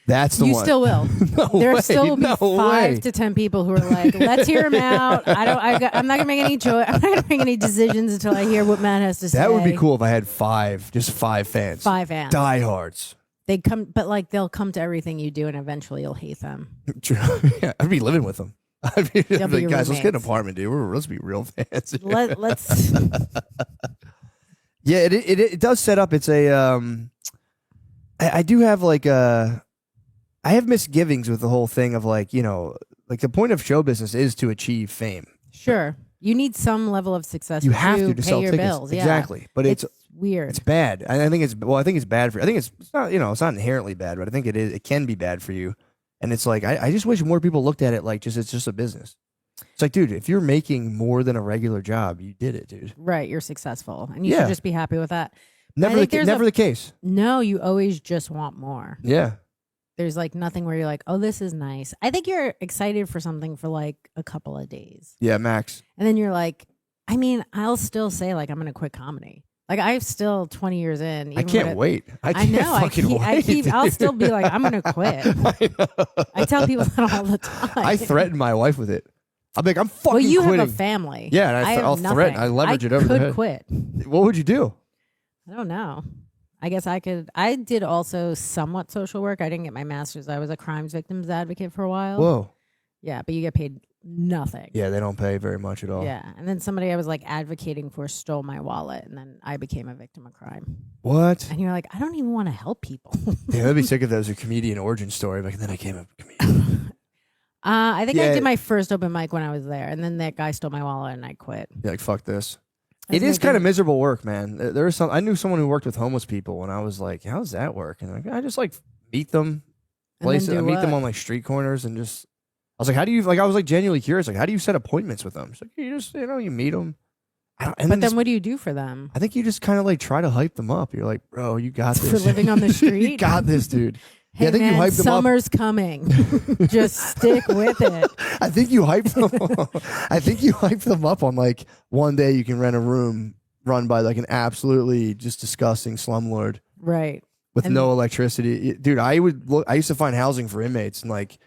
That's the You one. still will. No There way, still will be no 5 way. to 10 people who are like, let's hear him out. I'm not gonna make any choice. I'm not gonna make any decisions until I hear what Matt has to say. That would be cool if I had just five fans. 5 fans. Diehards. They come, but like they'll come to everything you do, and eventually you'll hate them. Yeah, I'd be living with them. I'd be They'll be like, your guys, let's get an roommates. apartment, dude. Let's be real fans. Let's. Yeah, it does set up. It's a I do have like I have misgivings with the whole thing of like, like the point of show business is to achieve fame. Sure, you need some level of success. You have to pay sell your tickets. bills. Yeah. Exactly. But it's weird. it's bad. I think it's bad for I think it's not, it's not inherently bad, but I think it can be bad for you. And it's like I just wish more people looked at it like it's just a business. It's like, dude, if you're making more than a regular job, you did it, dude. Right, you're successful, and you Yeah. should just be happy with that. Never think there's the case. No, you always just want more. Yeah. There's like nothing where you're like, oh, this is nice. I think you're excited for something for like a couple of days. Yeah, Max. And then you're like, I mean, I'll still say like I'm going to quit comedy. Like I'm still 20 years in. I even can't when wait. I can't know. fucking wait. I'll dude. still be like, I'm going to quit. I know. I tell people that all the time. I threaten my wife with it. I'm like, I'm fucking Well, you quitting. have a family. Yeah, and I have I'll nothing. threaten. I leverage it over the I head. could quit. What would you do? I don't know. I guess I could. I did also somewhat social work. I didn't get my master's. I was a crimes victims advocate for a while. Whoa. Yeah, but you get paid nothing. Yeah, they don't pay very much at all. Yeah. And then somebody I was like advocating for stole my wallet, and then I became a victim of crime. What? And you're like, I don't even want to help people. Yeah, I'd be sick if that was a comedian origin story, but then I came a comedian. I think I Yeah. did my first open mic when I was there, and then that guy stole my wallet, and I quit. You're like, fuck this. I was It is making- kind of miserable work, man. There was I knew someone who worked with homeless people, and I was like, how does that work? And like, I just like meet them, And then places. do I meet them what? on like street corners, and just I was like, how do you like? I was like genuinely curious, like, how do you set appointments with them? It's like you just you meet them. And But then just- what do you do for them? I think you just kind of like try to hype them up. You're like, bro, you got this. For living on the you street? got this, dude. Hey I think man, you hyped them up. summer's coming. Just stick with it. I think you hype them. I think you hype them up on like one day you can rent a room run by like an absolutely just disgusting slumlord Right. with And- no electricity. Dude, I used to find housing for inmates, and like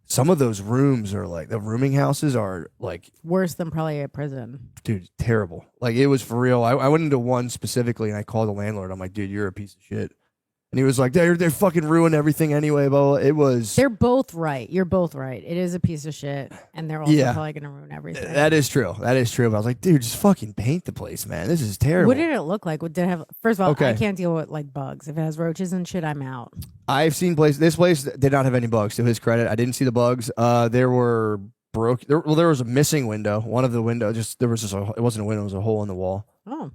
some of those rooms are like the rooming houses are like, Worse than probably a prison. dude, terrible. Like it was for real. I went into one specifically, and I called the landlord. I'm like, dude, you're a piece of shit. And he was like, they fucking ruin everything anyway. But it was. They're both right. You're both right. It is a piece of shit, and they're also Yeah. probably going to ruin everything. That is true. That is true. But I was like, dude, just fucking paint the place, man. This is terrible. What did it look like? What did it have? First of all, I Okay. can't deal with like bugs. If it has roaches and shit, I'm out. I've seen this place did not have any bugs. To his credit, I didn't see the bugs. There were there was a missing window. One of the windows, it wasn't a window. It was a hole in the wall. Oh,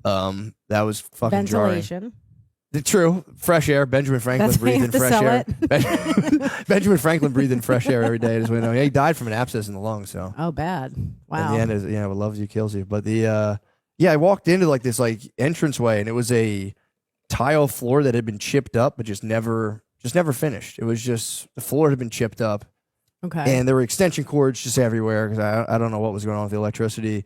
That was fucking jarring. ventilation. True. Fresh air. Benjamin Franklin That's why you breathed in have to fresh sell air. Benjamin Franklin breathed in fresh air every day at his window. Yeah, he died from an abscess in the lung. So Oh, bad. Wow. in the end, what loves you kills you. But I walked into like this like entranceway, and it was a tile floor that had been chipped up, but just never finished. It was just the floor had been chipped up, Okay. and there were extension cords just everywhere because I don't know what was going on with the electricity.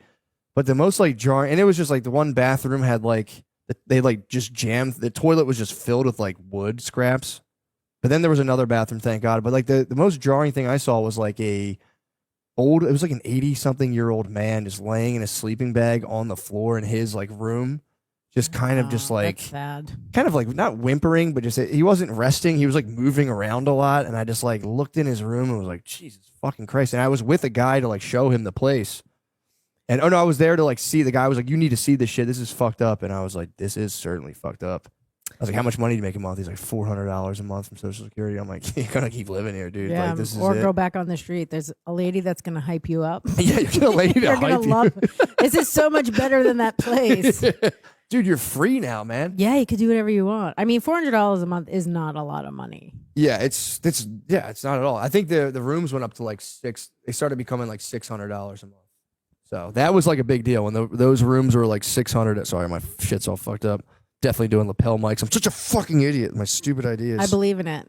But the most like jarring, and it was just like the one bathroom had like they like just jammed the toilet was just filled with like wood scraps. But then there was another bathroom, thank God. But like the most jarring thing I saw was like it was like an 80-something-year-old man just laying in a sleeping bag on the floor in his like room, just kind of just like That's sad. kind of like not whimpering, but just he wasn't resting. He was like moving around a lot, and I just like looked in his room and was like, Jesus fucking Christ! And I was with a guy to like show him the place. And I was there to like see. The guy was like, "You need to see this shit. This is fucked up." And I was like, "This is certainly fucked up." I was like, "How much money do you make a month?" He's like, $400 a month from Social Security. I'm like, "You're gonna keep living here, dude. Yeah, Like, this is or it." go back on the street. There's a lady that's gonna hype you up. Yeah, you're gonna lady to You're gonna hype you. love. This is so much better than that place. Dude, you're free now, man. Yeah, you could do whatever you want. I mean, $400 a month is not a lot of money. Yeah, it's not at all. I think the rooms went up to like they started becoming like $600 a month. So that was like a big deal when those rooms were like 600. Sorry, my shit's all fucked up. Definitely doing lapel mics. I'm such a fucking idiot. My stupid ideas. I believe in it.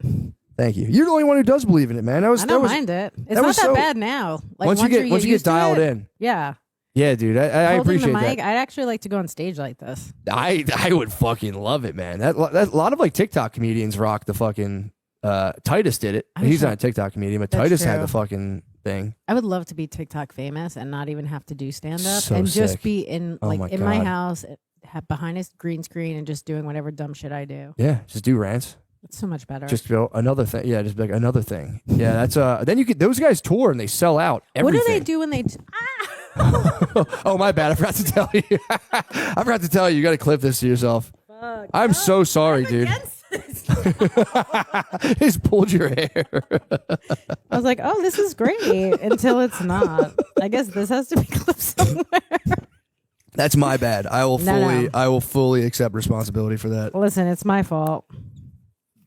Thank you. You're the only one who does believe in it, man. I don't mind it. It's not was that so- bad now. Like once you get used to dialed it, in. Yeah. Yeah, dude. I Holding appreciate the mic, that. I'd actually like to go on stage like this. I would fucking love it, man. That a lot of like TikTok comedians rock the fucking. Titus did it. I'm He's sure- not a TikTok comedian, but That's Titus had true. the fucking thing. I would love to be TikTok famous and not even have to do stand up So and just sick. be in Oh like my in my God. house behind a green screen and just doing whatever dumb shit I do. Yeah, just do rants. It's so much better. Just go another thing. Yeah, just be like another thing. Yeah, that's then you could those guys tour and they sell out everything. What do they do when they? Oh my bad, I forgot to tell you. I forgot to tell you. You got to clip this to yourself. Fuck. I'm so sorry, dude. He's pulled your hair. I was like, oh, this is great until it's not. I guess this has to be clipped somewhere. That's my bad. I will No. I will fully accept responsibility for that. Listen, it's my fault.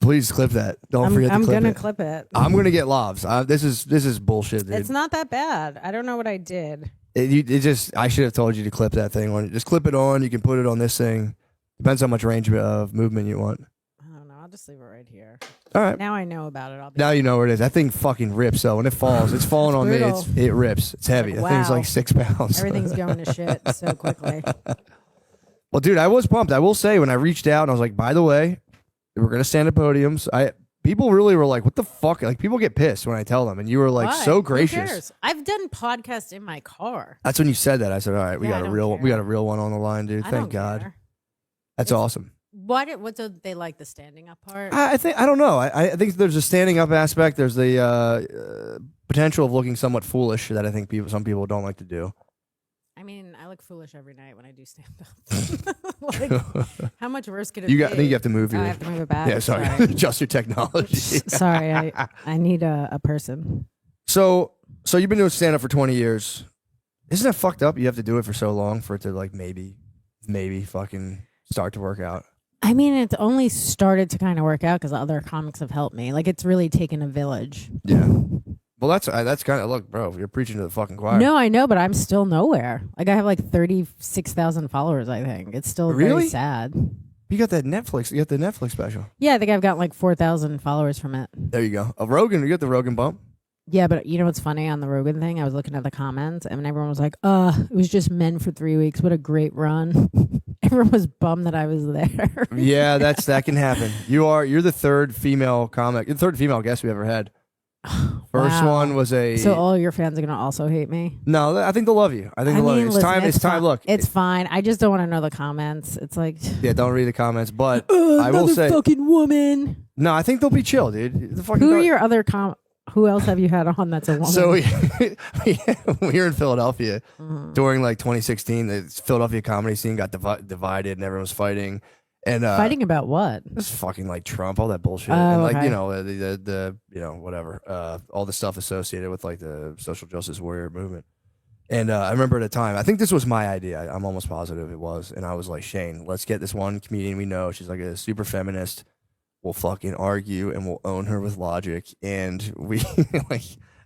Please clip that. Don't forget to I'm clip gonna it. clip it. I'm gonna get lobs. This is bullshit, dude. It's not that bad. I don't know what I did. I should have told you to clip that thing on. Just clip it on. You can put it on this thing. Depends how much range of movement you want. I don't know. I'll just leave it right here. All right. Now I know about it. I'll be Now you know where it is. That thing fucking rips. So when it falls, it's falling on me. brutal. It rips. It's heavy. Like, That thing's wow. like 6 pounds. Everything's going to shit so quickly. Well, dude, I was pumped. I will say when I reached out and I was like, by the way, we're gonna stand at podiums. People really were like, what the fuck? Like people get pissed when I tell them, and you were like Why? so Who gracious. cares? I've done podcasts in my car. That's when you said that. I said, all right, we Yeah, got I a don't real care. one on the line, dude. I Thank don't God. care. That's It's- awesome. What do they like the standing up part? I don't know. I think there's a standing up aspect. There's the potential of looking somewhat foolish that I think some people don't like to do. I mean, I look foolish every night when I do stand up. Like, how much worse could it I be? think you have to move Oh, your. I have to move it back. Yeah, sorry. Adjust your technology. Sorry, I need a person. So you've been doing stand up for 20 years. Isn't that fucked up? You have to do it for so long for it to like maybe fucking start to work out. I mean, it's only started to kind of work out because other comics have helped me. Like, it's really taken a village. Yeah. Well, that's kind of look, bro. You're preaching to the fucking choir. No, I know, but I'm still nowhere. Like, I have like 36,000 followers. I think it's still Really? very sad. You got that Netflix. You got the Netflix special. Yeah, I think I've got like 4,000 followers from it. There you go. Rogan. You got the Rogan bump. Yeah, but you know what's funny on the Rogan thing? I was looking at the comments and everyone was like, it was just men for 3 weeks. What a great run. Everyone was bummed that I was there. Yeah, that can happen. You're the third female comic, the third female guest we ever had. First Wow. one was a. So all your fans are going to also hate me? No, I think they'll love you. I think they'll love you. It's listen, time. It's time. fine. Look, It's fine. I just don't want to know the comments. It's like, yeah, don't read the comments, but I will another say, fucking woman. no, I think they'll be chill, dude. The fucking Who are your other Who else have you had on that's a woman? So we were in Philadelphia Mhm. during like 2016. The Philadelphia comedy scene got divided and everyone was fighting. And Fighting about what? This fucking like Trump, all that bullshit, Oh, and like okay. the whatever, all the stuff associated with like the social justice warrior movement. And I remember at the time, I think this was my idea. I'm almost positive it was. And I was like, Shane, let's get this one comedian we know. She's like a super feminist. We'll fucking argue and we'll own her with logic. And we like,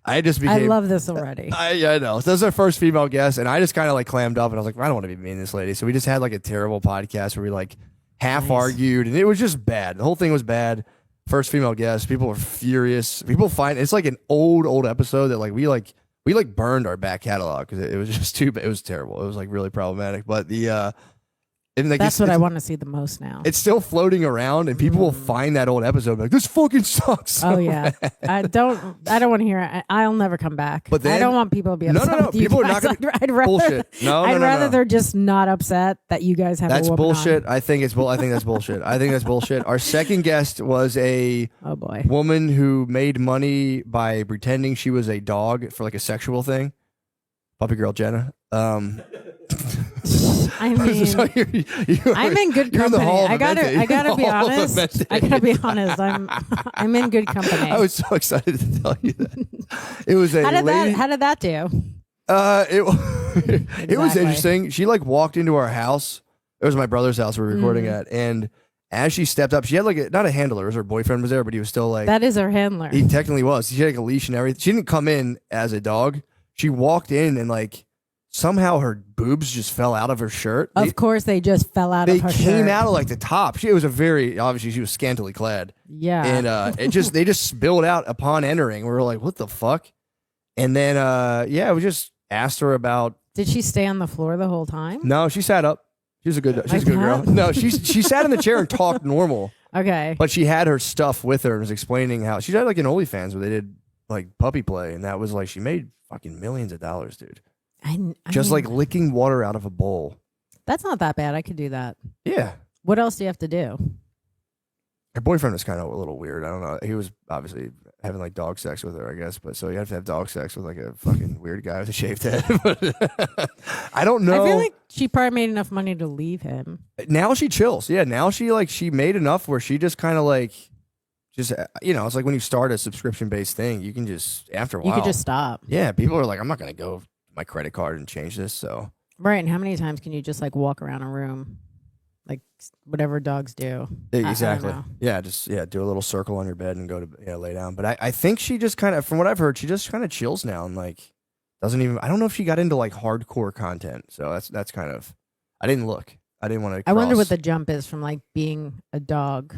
I just became. I love this already. I know. So this was our first female guest, and I just kind of like clammed up, and I was like, I don't want to be mean to this lady. So we just had like a terrible podcast where we like half argued, and it was just bad. The whole thing was bad. First female guest, people were furious. People find it's like an old episode that like we burned our back catalog because it was just too bad. It was terrible. It was like really problematic. But the and like That's what I want to see the most now. it's still floating around, and people will find that old episode and be like, this fucking sucks. So Oh yeah, I don't want to hear it. I'll never come back. But then- I don't want people to be No, upset. no. with you People are guys. not gonna- I'd rather, Bullshit. No, I'd no, rather no. they're just not upset that you guys have. That's a woman bullshit. on. I think that's bullshit. I think that's bullshit. Our second guest was a Oh boy. woman who made money by pretending she was a dog for like a sexual thing. Puppy girl Jenna. I mean, So I'm in good you're in the company. hall of I gotta Mente. be Hall of honest. Mente. I gotta be honest. I'm in good company. I was so excited to tell you that. It was a How did lady. that do? It it was Exactly. interesting. She like walked into our house. It was my brother's house we were recording at, and as she stepped up, she had like not a handler. It was her boyfriend was there, but he was still like That is her handler. he technically was. She had like a leash and everything. She didn't come in as a dog. She walked in and like somehow her boobs just fell out of her shirt. Of course, they just fell out They of her came shirt. out of like the top. It was a very obviously she was scantily clad, Yeah. and they just spilled out upon entering. We were like, what the fuck? And then we just asked her about. Did she stay on the floor the whole time? No, she sat up. She's a good Like girl. that? No, she sat in the chair and talked normal, Okay. but she had her stuff with her and was explaining how she had like an OnlyFans where they did like puppy play, and that was like she made fucking millions of dollars, dude. I Just mean, like licking water out of a bowl. that's not that bad. I could do that. Yeah. What else do you have to do? Her boyfriend was kind of a little weird. I don't know. He was obviously having like dog sex with her, I guess. But so you have to have dog sex with like a fucking weird guy with a shaved head. I don't know. I feel like she probably made enough money to leave him. Now she chills. Yeah. Now she made enough where she just kind of like, it's like when you start a subscription based thing, you can just after a while. You could just stop. Yeah. People are like, I'm not gonna go to my credit card and change this. So Right. And how many times can you just like walk around a room? Like whatever dogs do. exactly. I don't know. Yeah. Just do a little circle on your bed and go to lay down. But I think she just kind of, from what I've heard, she just kind of chills now and like doesn't even. I don't know if she got into like hardcore content. So that's kind of. I didn't look. I didn't want to. I wonder what the jump is from like being a dog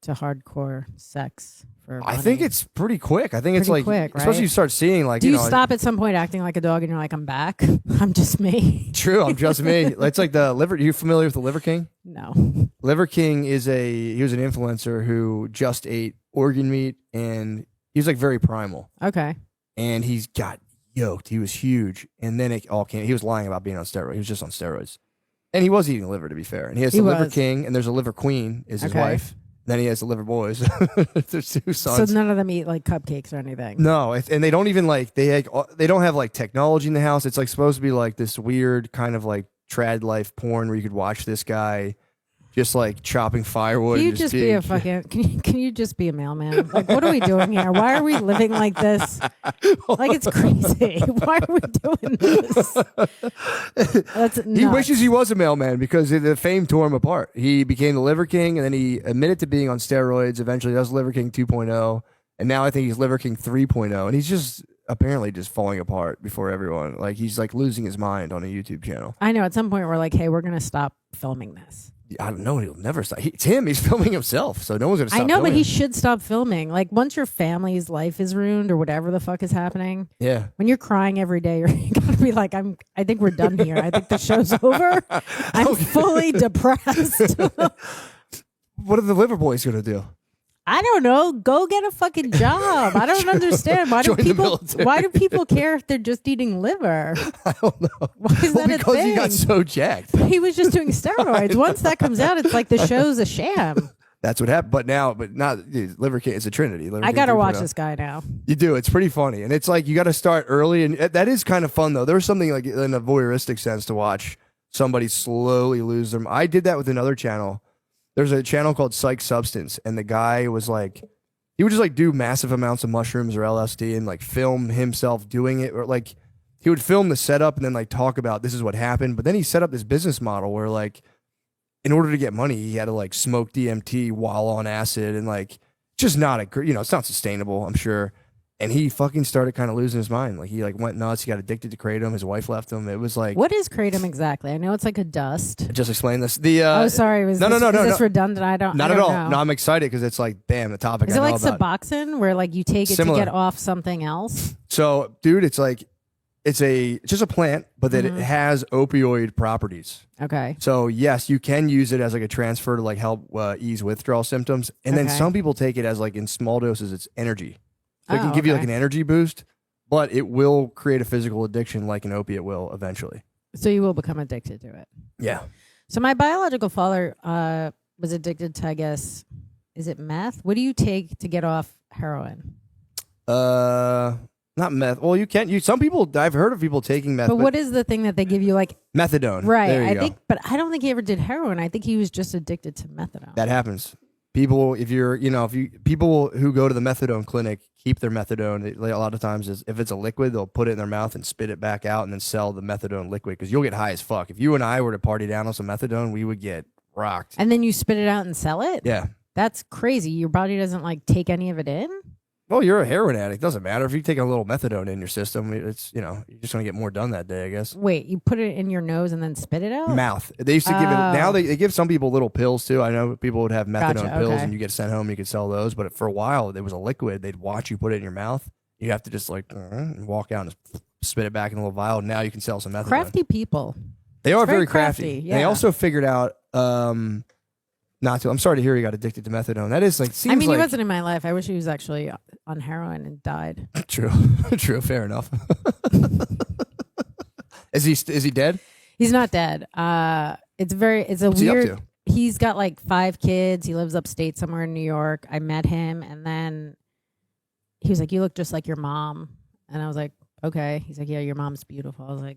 to hardcore sex for I money. think it's pretty quick. I think it's Pretty like, quick, especially right? you start seeing like, Do you stop at some point acting like a dog and you're like, I'm back? I'm just me. True, I'm just me. It's like the liver. Are you familiar with the Liver King? No. Liver King he was an influencer who just ate organ meat and he was like very primal Okay. and he's got yoked. He was huge. And then it all came, he was lying about being on steroids. He was just on steroids. And he was eating liver to be fair. And he has He the Liver was. King and there's a Liver Queen is his Okay. wife. Then he has the Liver Boys. There's two So sons. none of them eat like cupcakes or anything. No, and they don't even like they don't have like technology in the house. It's like supposed to be like this weird kind of like trad life porn where you could watch this guy just like chopping firewood. Can you and just be being- a fucking? Can you just be a mailman? Like, what are we doing here? Why are we living like this? Like, it's crazy. Why are we doing this? That's He nuts. wishes he was a mailman because the fame tore him apart. He became the Liver King and then he admitted to being on steroids. Eventually, that was Liver King 2.0, and now I think he's Liver King 3.0, and he's just apparently just falling apart before everyone. Like he's like losing his mind on a YouTube channel. I know. At some point, we're like, hey, we're gonna stop filming this. I don't know. He'll never stop. It's him. He's filming himself, so no one's gonna stop. I know, but filming he him. should stop filming. Like, once your family's life is ruined or whatever the fuck is happening, Yeah. when you're crying every day, you're gonna be like, I think we're done here. I think the show's over. I'm fully depressed. What are the Liver Boys gonna do? I don't know. Go get a fucking job. I don't understand. Join the military. Why do people care if they're just eating liver? I don't know. Why is that a because thing? he got so jacked. He was just doing steroids. Once that comes out, it's like the show's a sham. That's what happened. But not dude, Liver King. It's a trinity. Liver I King gotta 3.0. watch this guy now. You do. It's pretty funny, and it's like you got to start early, and that is kind of fun though. There was something like in a voyeuristic sense to watch somebody slowly lose them. I did that with another channel. There's a channel called Psych Substance, and the guy was like, he would just like do massive amounts of mushrooms or LSD and like film himself doing it, or like he would film the setup and then like talk about this is what happened. But then he set up this business model where like, in order to get money, he had to like smoke DMT while on acid and like just not it's not sustainable, I'm sure. And he fucking started kind of losing his mind. Like he like went nuts. He got addicted to kratom. His wife left him. It was like, What is kratom exactly? I know it's like a dust. just explain this. The Oh, sorry. no, Is this redundant? I don't. not I at don't all. know. No, I'm excited because it's like, bam, the topic. Is I it know like about. Suboxone, where like you take it Similar. to get off something else? So, dude, it's like it's just a plant, but that Mm-hmm. it has opioid properties. Okay. So yes, you can use it as like a transfer to like help ease withdrawal symptoms, and then Okay. some people take it as like in small doses. It's energy, so it can Oh, give you like okay. an energy boost, but it will create a physical addiction like an opiate will eventually. So you will become addicted to it. Yeah. So my biological father was addicted to, I guess, is it meth? What do you take to get off heroin? Not meth. Well, you can. Some people. I've heard of people taking meth. But what is the thing that they give you? Like, methadone? right? There you I go. think, but I don't think he ever did heroin. I think he was just addicted to methadone. That happens. People, people who go to the methadone clinic keep their methadone. A lot of times, if it's a liquid, they'll put it in their mouth and spit it back out, and then sell the methadone liquid because you'll get high as fuck. If you and I were to party down on some methadone, we would get rocked. And then you spit it out and sell it? Yeah. That's crazy. Your body doesn't like take any of it in? Well, you're a heroin addict. Doesn't matter if you take a little methadone in your system. It's you're just gonna get more done that day, I guess. Wait, you put it in your nose and then spit it out? Mouth. They used to give it. Now Oh. they give some people little pills too. I know people would have methadone Gotcha, pills, okay. and you get sent home. You could sell those, but for a while, there was a liquid. They'd watch you put it in your mouth. You have to just like and walk out and spit it back in a little vial. Now you can sell some methadone. Crafty people. They are It's very very crafty. crafty, They yeah. also figured out not to. I'm sorry to hear he got addicted to methadone. That is like seems I mean, like he wasn't in my life. I wish he was actually on heroin and died. true. True. Fair enough. Is he dead? He's not dead. It's a What's he up weird. to? He's got like 5 kids. He lives upstate somewhere in New York. I met him, and then he was like, "You look just like your mom," and I was like, "Okay." He's like, "Yeah, your mom's beautiful." I was like,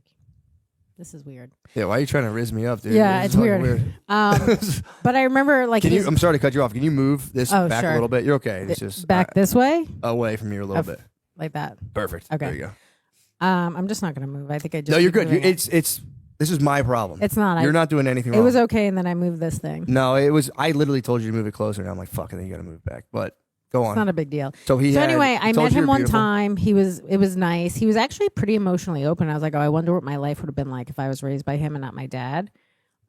"This is weird." Yeah. Why are you trying to rizz me up, dude? Yeah, This it's is fucking weird. But I remember like Can you? his- I'm sorry to cut you off. Can you move this Oh, back sure. a little bit? You're okay. It's just back this way, away from you a little bit. like that. Perfect. Okay. There you go. I'm just not gonna move. I think I just. No, you're keep good. moving it. It's. This is my problem. It's not. You're not doing anything It wrong. was okay, and then I moved this thing. No, it was. I literally told you to move it closer, and I'm like, fuck, and then you got to move it back. But go on. It's not a big deal. So anyway, I told met you him you're one beautiful. time. It was nice. He was actually pretty emotionally open. I was like, oh, I wonder what my life would have been like if I was raised by him and not my dad.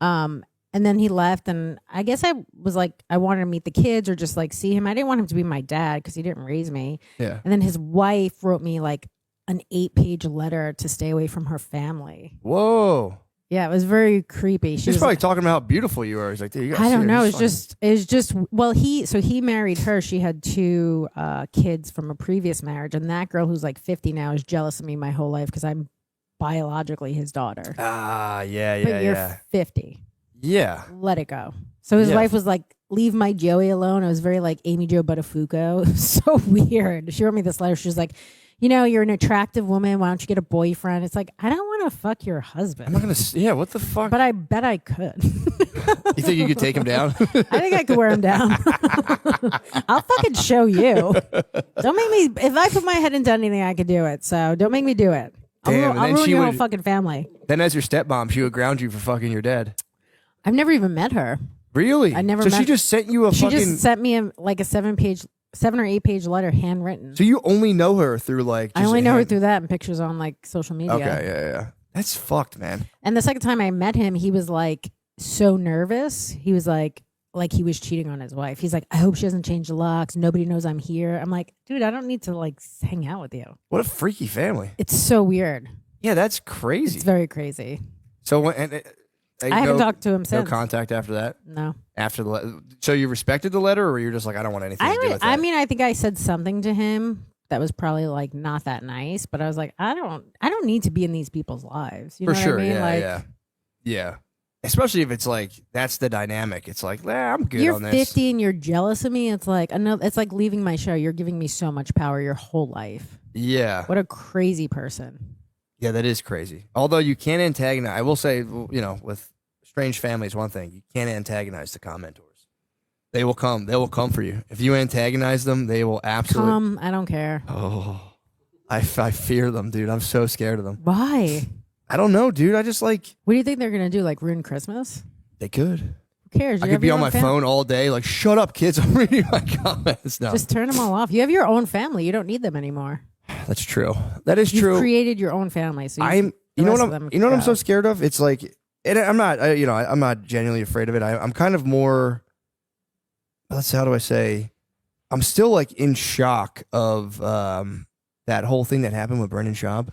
And then he left, and I guess I was like, I wanted to meet the kids or just like see him. I didn't want him to be my dad because he didn't raise me. Yeah. And then his wife wrote me like an 8-page letter to stay away from her family. Whoa. Yeah, it was very creepy. She She's was probably talking about how beautiful you are. He's like, dude, you got I don't know. serious It's just well, he married her. She had 2 kids from a previous marriage, and that girl who's like 50 now is jealous of me my whole life because I'm biologically his daughter. Ah, yeah, But yeah, you're yeah. 50. Yeah. Let it go. So his Yeah. wife was like, "Leave my Joey alone." I was very like Amy Jo Buttafuoco. It was so weird. She wrote me this letter. She was like, "You know, you're an attractive woman. Why don't you get a boyfriend?" It's like, I don't want to fuck your husband. I'm not gonna. Yeah. What the fuck? But I bet I could. You think you could take him down? I think I could wear him down. I'll fucking show you. Don't make me. If I put my head into anything, I could do it. So don't make me do it. Damn, and I'll then ruin she your whole would- fucking family. Then, as your stepmom, she would ground you for fucking your dad. I've never even met her. Really? I never So met- she just sent you a She fucking. just sent me a 7 or 8 page letter, handwritten. So you only know her through like. I just only a know her hand- through that and pictures on like social media. Okay. Yeah. That's fucked, man. And the second time I met him, he was like so nervous. He was like he was cheating on his wife. He's like, I hope she doesn't change the locks. Nobody knows I'm here. I'm like, dude, I don't need to like hang out with you. What a freaky family. It's so weird. Yeah, that's crazy. It's very crazy. So when I haven't talked to him No since. contact after that. No. After the so you respected the letter, or you're just like, I don't want anything to do with that. I mean, I think I said something to him that was probably like not that nice, but I was like, I don't need to be in these people's lives. You for know sure. what I mean? Yeah, like, yeah. Especially if it's like that's the dynamic. It's like, I'm good you're on this. 50 and you're jealous of me. It's like it's like leaving my show. You're giving me so much power your whole life. Yeah, What a crazy person. yeah, that is crazy. Although you can't antagonize. I will say, with strange families, one thing you can't antagonize the commentors. They will come. They will come for you. If you antagonize them, they will absolutely. Come, I don't care. Oh, I fear them, dude. I'm so scared of them. Why? I don't know, dude. I just like What do you think they're gonna do? Like ruin Christmas? they could. Who cares? I You could have be your on own my fam- phone all day, like, shut up, kids. I'm reading my comments. No, Just turn them all off. You have your own family. You don't need them anymore. that's true. That is You've true. created your own family. So I'm. the You know rest what of I'm. them You know what I'm can so go. scared of? It's like, and I'm not. I'm not genuinely afraid of it. I'm kind of more. Let's see. How do I say? I'm still like in shock of that whole thing that happened with Brendan Schaub.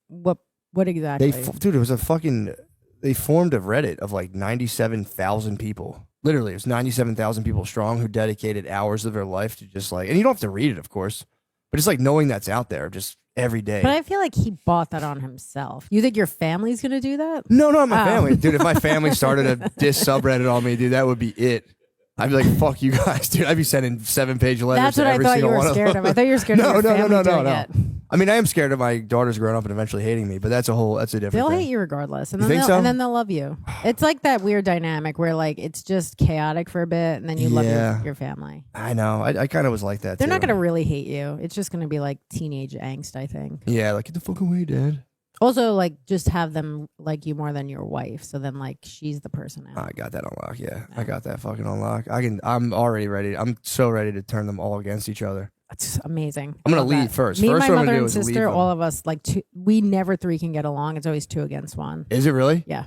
What exactly? Dude, it was a fucking. They formed a Reddit of like 97,000 people. Literally, it was 97,000 people strong who dedicated hours of their life to just like, and you don't have to read it, of course, but it's like knowing that's out there just every day. But I feel like he bought that on himself. You think your family's gonna do that? No, not my Oh. family. Dude, if my family started a diss subreddit on me, dude, that would be it. I'd be like, fuck you guys, dude. I'd be sending 7-page letters That's to what I every thought you single were one scared them. of. I thought you were scared of your family doing it. I mean, I am scared of my daughters growing up and eventually hating me, but that's a different They'll thing. hate you regardless, and You then think they'll, so? and then they'll love you. It's like that weird dynamic where like it's just chaotic for a bit, and then you love Yeah. your family. I know. I kind of was like that They're too. not gonna really hate you. It's just gonna be like teenage angst, I think. Yeah, like, get the fuck away, Dad. Also, like just have them like you more than your wife, so then like she's the person out. I got that on lock. Yeah, I got that fucking on lock. I'm already ready. I'm so ready to turn them all against each other. It's amazing. I'm gonna Love leave that. first. Me First and what my I'm mother gonna and do is leave sister, them. all of us like two. We never three can get along. It's always 2 against 1. Is it really? Yeah.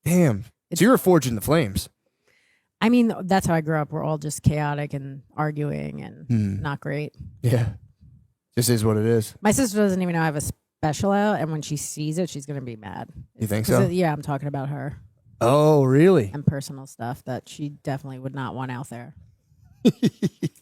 Damn. So you're forging the flames. I mean, that's how I grew up. We're all just chaotic and arguing and not great. Yeah. This is what it is. My sister doesn't even know I have a special out, and when she sees it, she's gonna be mad. You think 'Cause so? yeah, I'm talking about her Oh, really? and personal stuff that she definitely would not want out there. I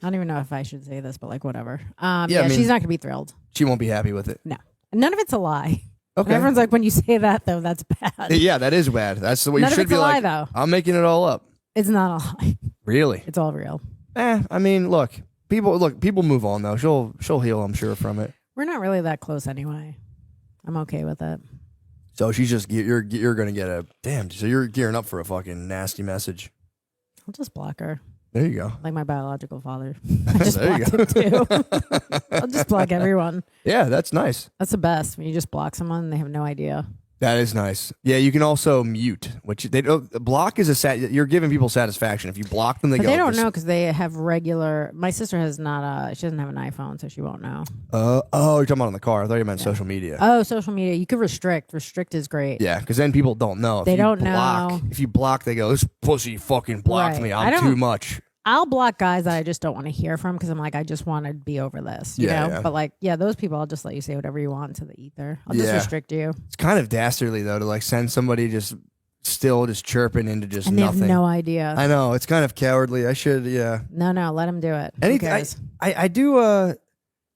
don't even know if I should say this, but like whatever. I Yeah, mean- she's not gonna be thrilled. She won't be happy with it. No, none of it's a lie. Okay. Everyone's like, when you say that though, that's bad. Yeah, that is bad. That's the way None you of should it's be a lie, like. though. I'm making it all up. It's not a lie. Really? It's all real. I mean, look, people move on though. She'll heal, I'm sure, from it. We're not really that close anyway. I'm okay with it. So she's just you're gonna get a damn. So you're gearing up for a fucking nasty message. I'll just block her. There you go. Like my biological father. I just There you blocked him too. I'll just block everyone. Yeah, that's nice. That's the best. When you just block someone and they have no idea. That is nice. Yeah, you can also mute, which they don't. Block is you're giving people satisfaction. If you block them, they But go. they don't "This- know because they have regular. My sister has not. She doesn't have an iPhone, so she won't know. Oh, you're talking about on the car. I thought you meant social media. Oh, social media. You could restrict. Restrict is great. Yeah, because then people don't know. If They you don't block, know. If you block, they go, "This pussy fucking blocked Right. me. I I'm don't- too much." I'll block guys that I just don't want to hear from because I'm like, I just want to be over this. You Yeah, know? yeah. But like, yeah, those people, I'll just let you say whatever you want to the ether. I'll just Yeah. restrict you. It's kind of dastardly though to like send somebody just chirping into just And they nothing. have no idea. I know it's kind of cowardly. I should, yeah. No, let them do it. Who Anything. cares? I do.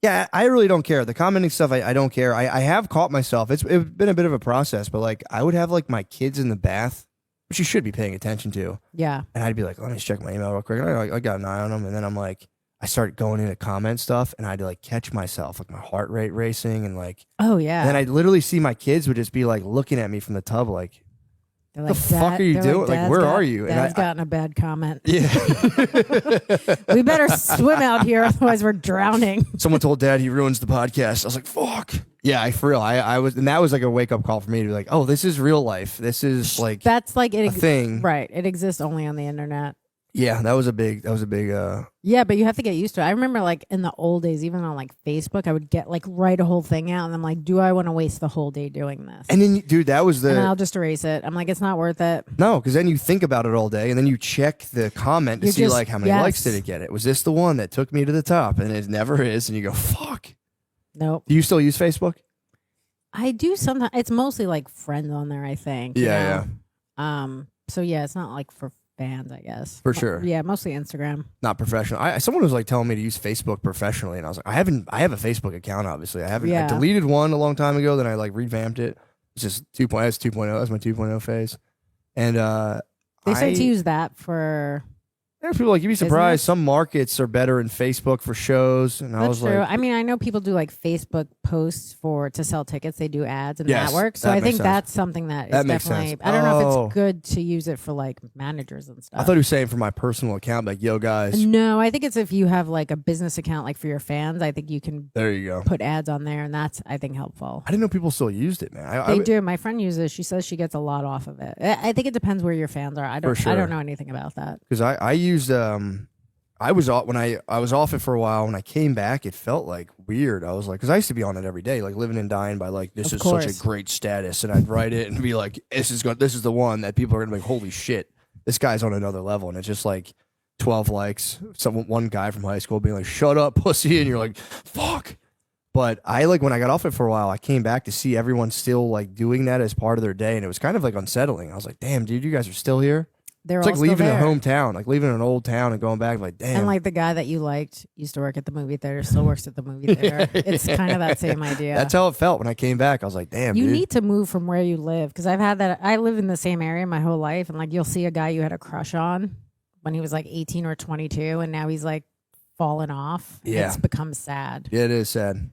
Yeah, I really don't care. The commenting stuff, I don't care. I have caught myself. It's been a bit of a process, but like I would have like my kids in the bath, which you should be paying attention to. Yeah. And I'd be like, let me just check my email real quick. And I got an eye on them. And then I'm like, I start going into comment stuff and I'd like catch myself, like my heart rate racing. And like, Oh, yeah. then I'd literally see my kids would just be like looking at me from the tub, like, They're the fuck are you they're doing? Like, "Dad's where got- are you?" And Dad's I- gotten a bad comment. yeah. We better swim out here, otherwise we're drowning. Someone told Dad he ruins the podcast. I was like, fuck. Yeah, for real. I was, and that was like a wake up call for me to be like, oh, this is real life. This is like That's like a it. thing. Right. It exists only on the internet. Yeah, that was a big. Yeah, but you have to get used to it. I remember like in the old days, even on like Facebook, I would get like write a whole thing out and I'm like, do I want to waste the whole day doing this? And then, dude, that was And then the I'll just erase it. I'm like, it's not worth it. no, because then you think about it all day, and then you check the comment to You're see just- like how many yes. likes did it get. It was this the one that took me to the top, and it never is. And you go, fuck. Nope. Do you still use Facebook? I do sometimes. It's mostly like friends on there, I think. you Yeah, know? So yeah, it's not like for fans, I guess. For sure. Yeah, mostly Instagram. Not professional. Someone was like telling me to use Facebook professionally, and I was like, I have a Facebook account. Obviously, I haven't. I Yeah. deleted one a long time ago. Then I like revamped it. It's just 2.0. That's 2.0. That's my 2.0 phase. And They say to use that for There's people like you'd be Isn't surprised. it? Some markets are better in Facebook for shows, and I That's was true. like, I mean, I know people do like Facebook posts to sell tickets. They do ads and Yes, that works. So that I makes think sense. that's something that is That makes definitely. sense. I don't know if Oh. it's good to use it for like managers and stuff. I thought he was saying for my personal account, like, yo, guys, No, I think it's if you have like a business account, like for your fans. I think you can there you go. put ads on there, and that's I think helpful. I didn't know people still used it, man. They do. My friend uses. She says she gets a lot off of it. I think it depends where your fans are. I don't. sure. I don't know anything about that. Because I used I was off when I was off it for a while. When I came back, it felt like weird. I was like, because I used to be on it every day, like living and dying by like this Of is such course. a great status, and I'd write it and be like, this is the one that people are gonna be like, holy shit, this guy's on another level, and it's just like 12 likes. One guy from high school being like, shut up, pussy, and you're like, fuck. But I like when I got off it for a while, I came back to see everyone still like doing that as part of their day, and it was kind of like unsettling. I was like, damn, dude, you guys are still here. They're It's all like still leaving there. a hometown, like leaving an old town and going back. Like, damn. And like the guy that you liked used to work at the movie theater, still works at the movie theater. It's kind of that same idea. That's how it felt when I came back. I was like, damn, you dude. need to move from where you live because I've had that. I live in the same area my whole life, and like you'll see a guy you had a crush on when he was like 18 or 22, and now he's like fallen off. Yeah. It's become sad. Yeah, it is sad.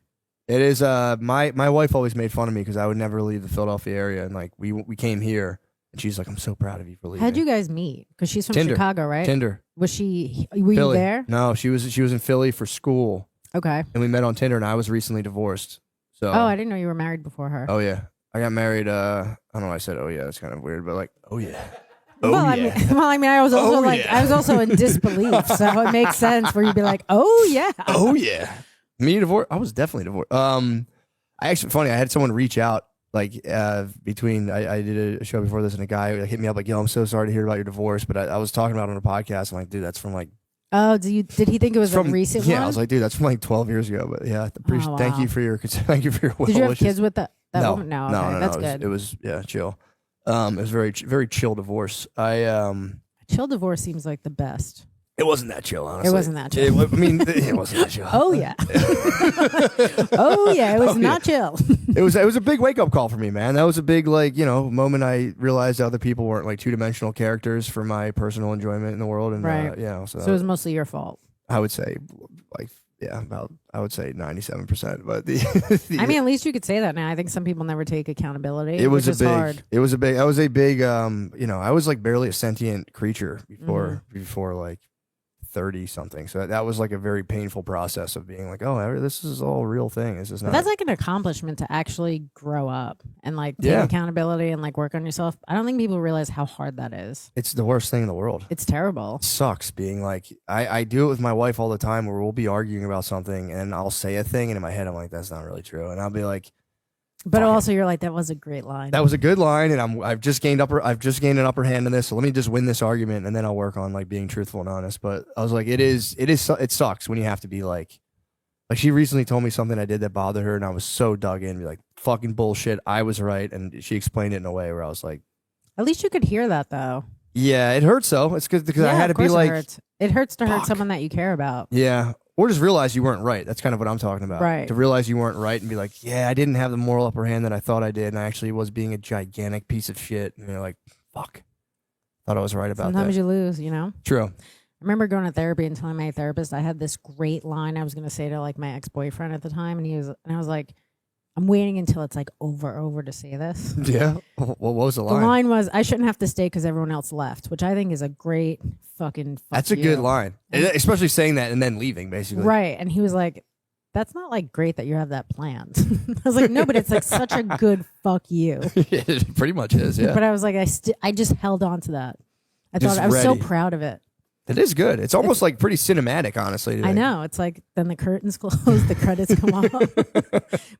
It is. My wife always made fun of me because I would never leave the Philadelphia area, and like we came here, and she's like, I'm so proud of you for leaving. How'd you guys meet? Because she's from Tinder. Chicago, right? Tinder. Was she? Were you Philly. there? No, she was in Philly for school, Okay. and we met on Tinder, and I was recently divorced. So. Oh, I didn't know you were married before her. Oh yeah, I got married. I don't know why I said oh yeah. That's kind of weird, but like oh yeah. Oh well, yeah. I mean, I was also Oh, like, yeah. I was also in disbelief, so it makes sense where you'd be like, oh yeah. Oh yeah. Me divorced. I was definitely divorced. I actually funny. I had someone reach out like between I did a show before this, and a guy hit me up like, "Yo, I'm so sorry to hear about your divorce," but I was talking about it on a podcast. I'm like, "Dude, that's from like Oh, did he think it was from a recent yeah." one? I was like, "Dude, that's from like 12 years ago." But yeah, Oh, thank wow. you for your well Did you have wishes. kids with that no, woman? No, okay, no. that's It was, good. it was yeah, chill. It was very chill divorce. Chill divorce seems like the best. It wasn't that chill, honestly. It wasn't that chill. I mean, it wasn't that chill. Oh yeah. Oh yeah, it was Oh, not chill. It was a big wake up call for me, man. That was a big moment. I realized other people weren't like 2-dimensional characters for my personal enjoyment in the world, and Right. so, So it was mostly your fault. I would say like I would say 97%, but the, I mean, at least you could say that now. I think some people never take accountability. it was which is hard. I was a big I was like barely a sentient creature before like 30 something. So that was like a very painful process of being like, oh, this is all a real thing. This is But not. that's like an accomplishment to actually grow up and like take Yeah. accountability and like work on yourself. I don't think people realize how hard that is. It's the worst thing in the world. It's terrible. It sucks being like I do it with my wife all the time where we'll be arguing about something and I'll say a thing and in my head I'm like, that's not really true. And I'll be like, But Fuck it. also, you're like, that was a great line. that was a good line, and I've just gained an upper hand in this. So let me just win this argument, and then I'll work on like being truthful and honest. But I was like, it sucks when you have to be like she recently told me something I did that bothered her, and I was so dug in, be like, fucking bullshit, I was right, and she explained it in a way where I was like, At least you could hear that, though. yeah, it hurts though. It's because I Yeah, had to of be course like, it hurts. It hurts to hurt fuck. someone that you care about. yeah. Or just realize you weren't right. That's kind of what I'm talking about. Right. To realize you weren't right and be like, yeah, I didn't have the moral upper hand that I thought I did, and I actually was being a gigantic piece of shit. And you're like, fuck. Thought I was right about Sometimes that. you lose, you know? True. I remember going to therapy and telling my therapist I had this great line I was going to say to like my ex-boyfriend at the time, and I was like, I'm waiting until it's like over to say this. Yeah. What was the The line? line was, I shouldn't have to stay because everyone else left, which I think is a great fucking fuck That's a you. good line. Especially saying that and then leaving, basically. Right. And he was like, that's not like great that you have that planned. I was like, no, but it's like such a good fuck you. It pretty much is, yeah. But I was like, I just held on to that. I Just thought I was so ready. proud of it. It is good. It's almost like pretty cinematic, honestly. I know. It's like then the curtains close, the credits come on.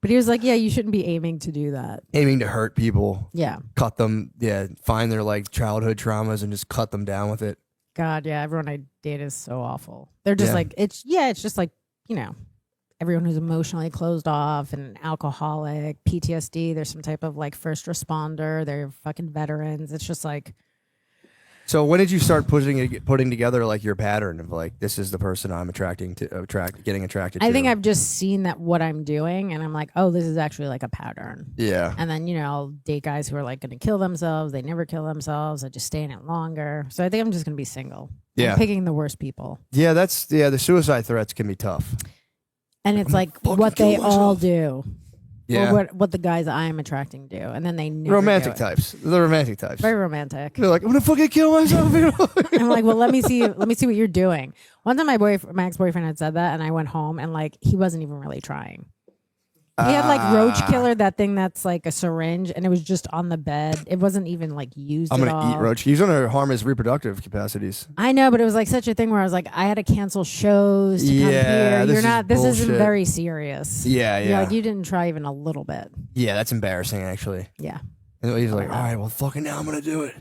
But he was like, yeah, you shouldn't be aiming to do that. Aiming to hurt people, Yeah. cut them, find their like childhood traumas and just cut them down with it. God, yeah. Everyone I date is so awful. They're just Yeah. like, it's just like, you know, everyone who's emotionally closed off and an alcoholic, PTSD, there's some type of like first responder, they're fucking veterans. It's just like, So when did you start putting together like your pattern of like this is the person I'm getting attracted to? I think I've just seen that what I'm doing, and I'm like, oh, this is actually like a pattern. Yeah. And then I'll date guys who are like going to kill themselves. They never kill themselves. I just stay in it longer. So I think I'm just going to be single. Yeah. I'm picking the worst people. Yeah, the suicide threats can be tough. And it's like what they all do. Yeah. Or what the guys I am attracting do, and then they never Romantic do it. types. The romantic types. Very romantic. They're like, I'm gonna fucking kill myself. I'm like, well, let me see what you're doing. One time, my ex-boyfriend had said that, and I went home, and like he wasn't even really trying. He had like roach killer, that thing that's like a syringe, and it was just on the bed. It wasn't even like used. I'm at gonna all. eat roach. He's gonna harm his reproductive capacities. I know, but it was like such a thing where I was like, I had to cancel shows to come here. This isn't bullshit. very serious. Yeah, You're yeah. like, you didn't try even a little bit. Yeah, that's embarrassing actually. Yeah. And he's like, all right, well, fucking now I'm gonna do it.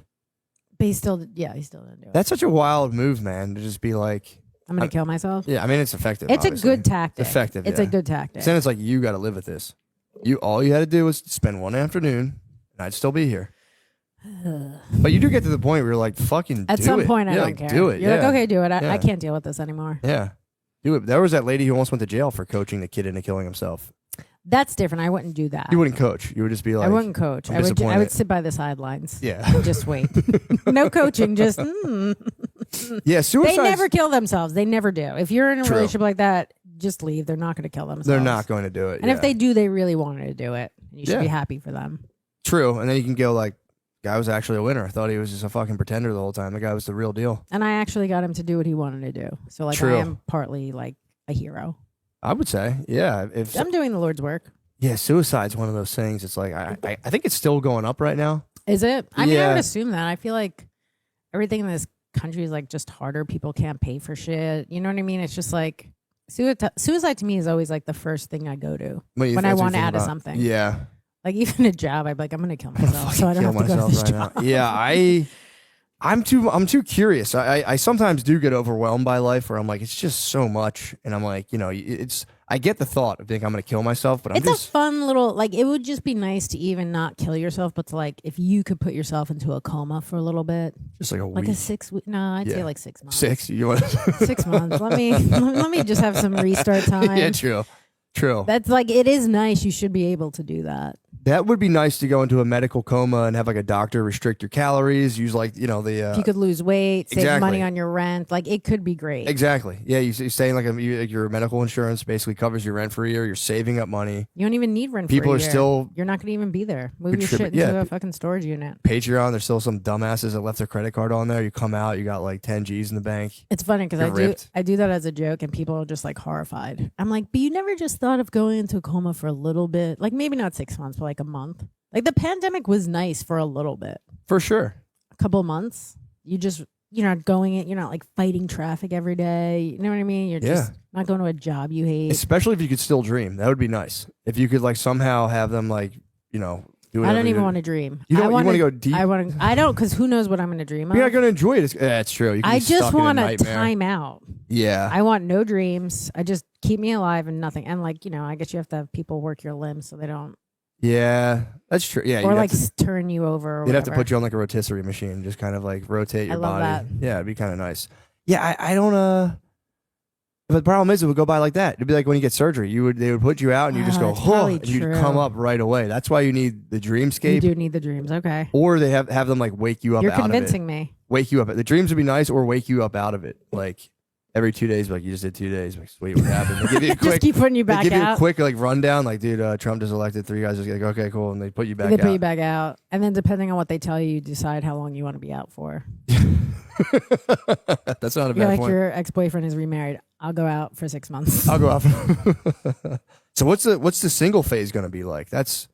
But he still didn't do it. That's such a wild move, man. To just be like, I'm gonna kill myself. yeah. I mean, it's effective. It's obviously. a good tactic. It's effective. It's yeah. a good tactic. Then it's like you got to live with this. All you had to do was spend one afternoon, and I'd still be here. But you do get to the point where you're like, fucking At do some it. point, I Yeah, don't like, care. Do it. You're yeah. like, okay, do it. Yeah. I can't deal with this anymore. Yeah. Do it. There was that lady who almost went to jail for coaching the kid into killing himself. That's different. I wouldn't do that. You wouldn't coach. You would just be like, I wouldn't coach. I'm I would disappointed. sit by the sidelines. Yeah. And just wait. No coaching. Just Yeah, suicide. they never kill themselves. They never do. If you're in a True. relationship like that, just leave. They're not going to kill themselves. They're not going to do it. And if they do, they really wanted to do it. And you should Yeah. be happy for them. True. And then you can go like, guy was actually a winner. I thought he was just a fucking pretender the whole time. The guy was the real deal. And I actually got him to do what he wanted to do. So like True. I am partly like a hero. I would say, yeah. If I'm doing the Lord's work. yeah, suicide's one of those things. It's like I think it's still going up right now. Is it? I mean, I Yeah. would assume that. I feel like everything in this country is like just harder. People can't pay for shit. You know what I mean? It's just like suicide to me is always like the first thing I go to When when I that's what you want to think add to about. something. Yeah. Like even a job, I'd be like, I'm gonna kill myself, so I don't Kill have to go to myself this right job. now. Yeah, I'm too curious. I sometimes do get overwhelmed by life where I'm like, it's just so much, and I'm like, I get the thought of thinking I'm gonna kill myself, but It's I'm a just fun little like. It would just be nice to even not kill yourself, but to like if you could put yourself into a coma for a little bit, like a like week. a 6 week. No, I'd Yeah. say like 6 months. 6. You want 6 months. Let me just have some restart time. Yeah, true. That's like it is nice. You should be able to do that. That would be nice to go into a medical coma and have like a doctor restrict your calories. Use like the If you could lose weight, save exactly. money on your rent, like it could be great. exactly. Yeah, you saying like your medical insurance basically covers your rent for a year. You're saving up money. You don't even need rent. People for a are year. still You're not going to even be there. Move your contribute- shit into yeah. a fucking storage unit. Patreon. There's still some dumbasses that left their credit card on there. You come out, you got like 10 G's in the bank. It's funny because You're ripped. I do that as a joke, and people are just like horrified. I'm like, but you never just thought of going into a coma for a little bit, like maybe not 6 months, but like a month. Like the pandemic was nice for a little bit, For sure. a couple of months. You're not going in, you're not like fighting traffic every day. You know what I mean? You're just not going to a job you hate. Especially if you could still dream. That would be nice. If you could like somehow have them like, do it. I don't even want to dream. You don't- I you wanna wanna go deep? I don't, because who knows what I'm going to dream of. You're not going to enjoy it. It's true. You can I be just stuck in a want a nightmare. time out. Yeah. I want no dreams. I just keep me alive and nothing. And like, I guess you have to have people work your limbs so they don't, Yeah. That's true. Yeah. or you'd like have to- turn you over. Or They'd have to whatever. put you on like a rotisserie machine, just kind of like rotate your I love body. that. Yeah, it'd be kind of nice. Yeah, I don't. But the problem is, it would go by like that. It'd be like when you get surgery, they would put you out and you just go, that's huh, probably and you'd true. come up right away. That's why you need the You dreamscape, do need the dreams. Okay. or they have them like wake you up You're out convincing of it. me. Wake you up. The dreams would be nice, or wake you up out of it. Like every 2 days, like you just did 2 days. Like, sweet, what happened? They give you a Just quick. keep putting you They back give you a out. quick like rundown, like dude, Trump just elected 3 guys. Just like okay, cool, and they put you back They out. put you back out. And then depending on what they tell you, you decide how long you want to be out for. That's not a You're bad like, point. your ex-boyfriend is remarried. I'll go out for 6 months. I'll go off. So what's the single phase going to be like? That's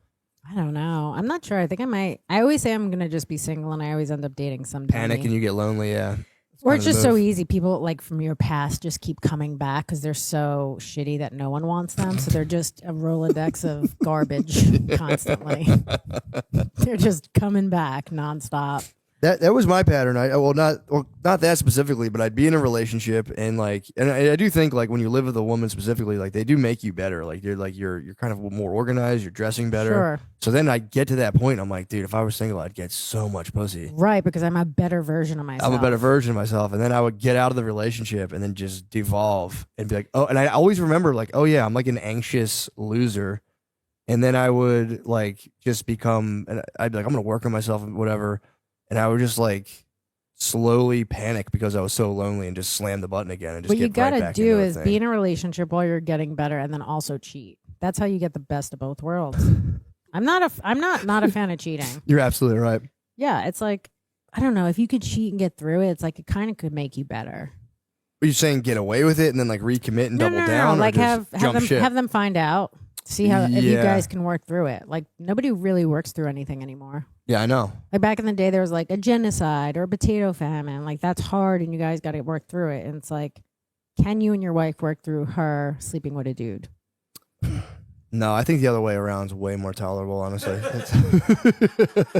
I don't know. I'm not sure. I think I might. I always say I'm going to just be single, and I always end up dating some panic dummy. and you get lonely. Yeah. Or kind it's of the just so move. easy. People like from your past just keep coming back because they're so shitty that no one wants them. So they're just a Rolodex of garbage constantly. They're just coming back nonstop. That was my pattern. Not that specifically, but I'd be in a relationship and I do think like when you live with a woman specifically, like they do make you better. Like you're kind of more organized, you're dressing better. Sure. So then I get to that point, I'm like, dude, if I was single, I'd get so much pussy. Right, because I'm a better version of myself. I'm a better version of myself, and then I would get out of the relationship and then just devolve and be like, oh, and I always remember like, oh yeah, I'm like an anxious loser, and then I would like just become, and I'd be like, I'm gonna work on myself and whatever. And I would just like slowly panic because I was so lonely and just slam the button again and just what you get right gotta back do into is the be thing. in a relationship while you're getting better, and then also cheat. That's how you get the best of both worlds. I'm not a fan of cheating. You're absolutely right. Yeah, it's like I don't know if you could cheat and get through it. It's like it kind of could make you better. Are you saying get away with it and then like recommit and double down? or Like just jump ship? have them find out. See how if you Yeah. guys can work through it. Like nobody really works through anything anymore. Yeah, I know. Like back in the day, there was like a genocide or a potato famine. Like that's hard, and you guys got to work through it. And it's like, can you and your wife work through her sleeping with a dude? No, I think the other way around is way more tolerable, honestly.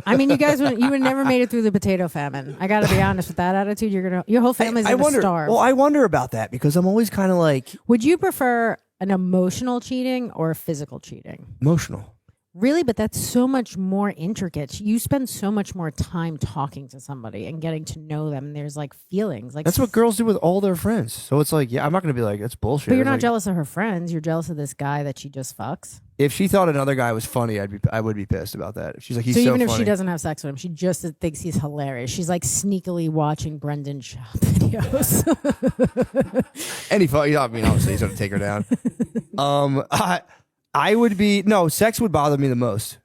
I mean, you guys would never made it through the potato famine. I got to be honest with that attitude. Your whole family's I gonna wonder. starve. Well, I wonder about that because I'm always kind of like Would you prefer an emotional cheating or physical cheating? emotional. Really, but that's so much more intricate. You spend so much more time talking to somebody and getting to know them. And there's like feelings. Like That's what girls do with all their friends. So it's like, yeah, I'm not going to be like, that's bullshit. But you're It's not like, jealous of her friends. You're jealous of this guy that she just fucks. If she thought another guy was funny, I would be pissed about that. If she's like, he's So so even if funny. she doesn't have sex with him, she just thinks he's hilarious. She's like sneakily watching Brendan Schaub videos. Any fuck, I mean, obviously he's gonna take her down. I would be sex would bother me the most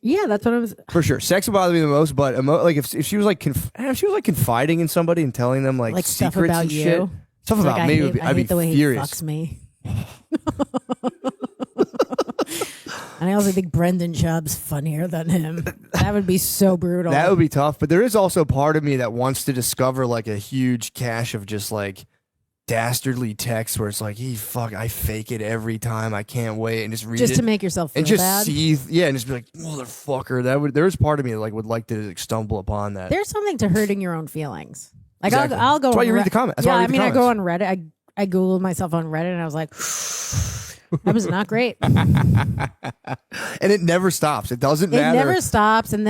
Yeah, that's what I was. for sure. Sex would bother me the most, but like if she was like if she was like confiding in somebody and telling them like Stuff secrets about and you. shit, stuff It's about like, me, I I'd be hate the way furious. he fucks me. And I also think Brendan Schaub's funnier than him. That would be so brutal. That would be tough. But there is also part of me that wants to discover like a huge cache of just like dastardly texts where it's like, I fake it every time. I can't wait and just read just it. to make yourself feel and just bad. seethe, and just be like, motherfucker. There's part of me that like would like to like, stumble upon that. There's something to hurting your own feelings. Like Exactly. I'll go. That's why on you read the comments. That's Yeah, why I I read the mean, I go on comments. Reddit. I googled myself on Reddit, and I was like, that was not great. And it never stops. It doesn't It matter. never stops, and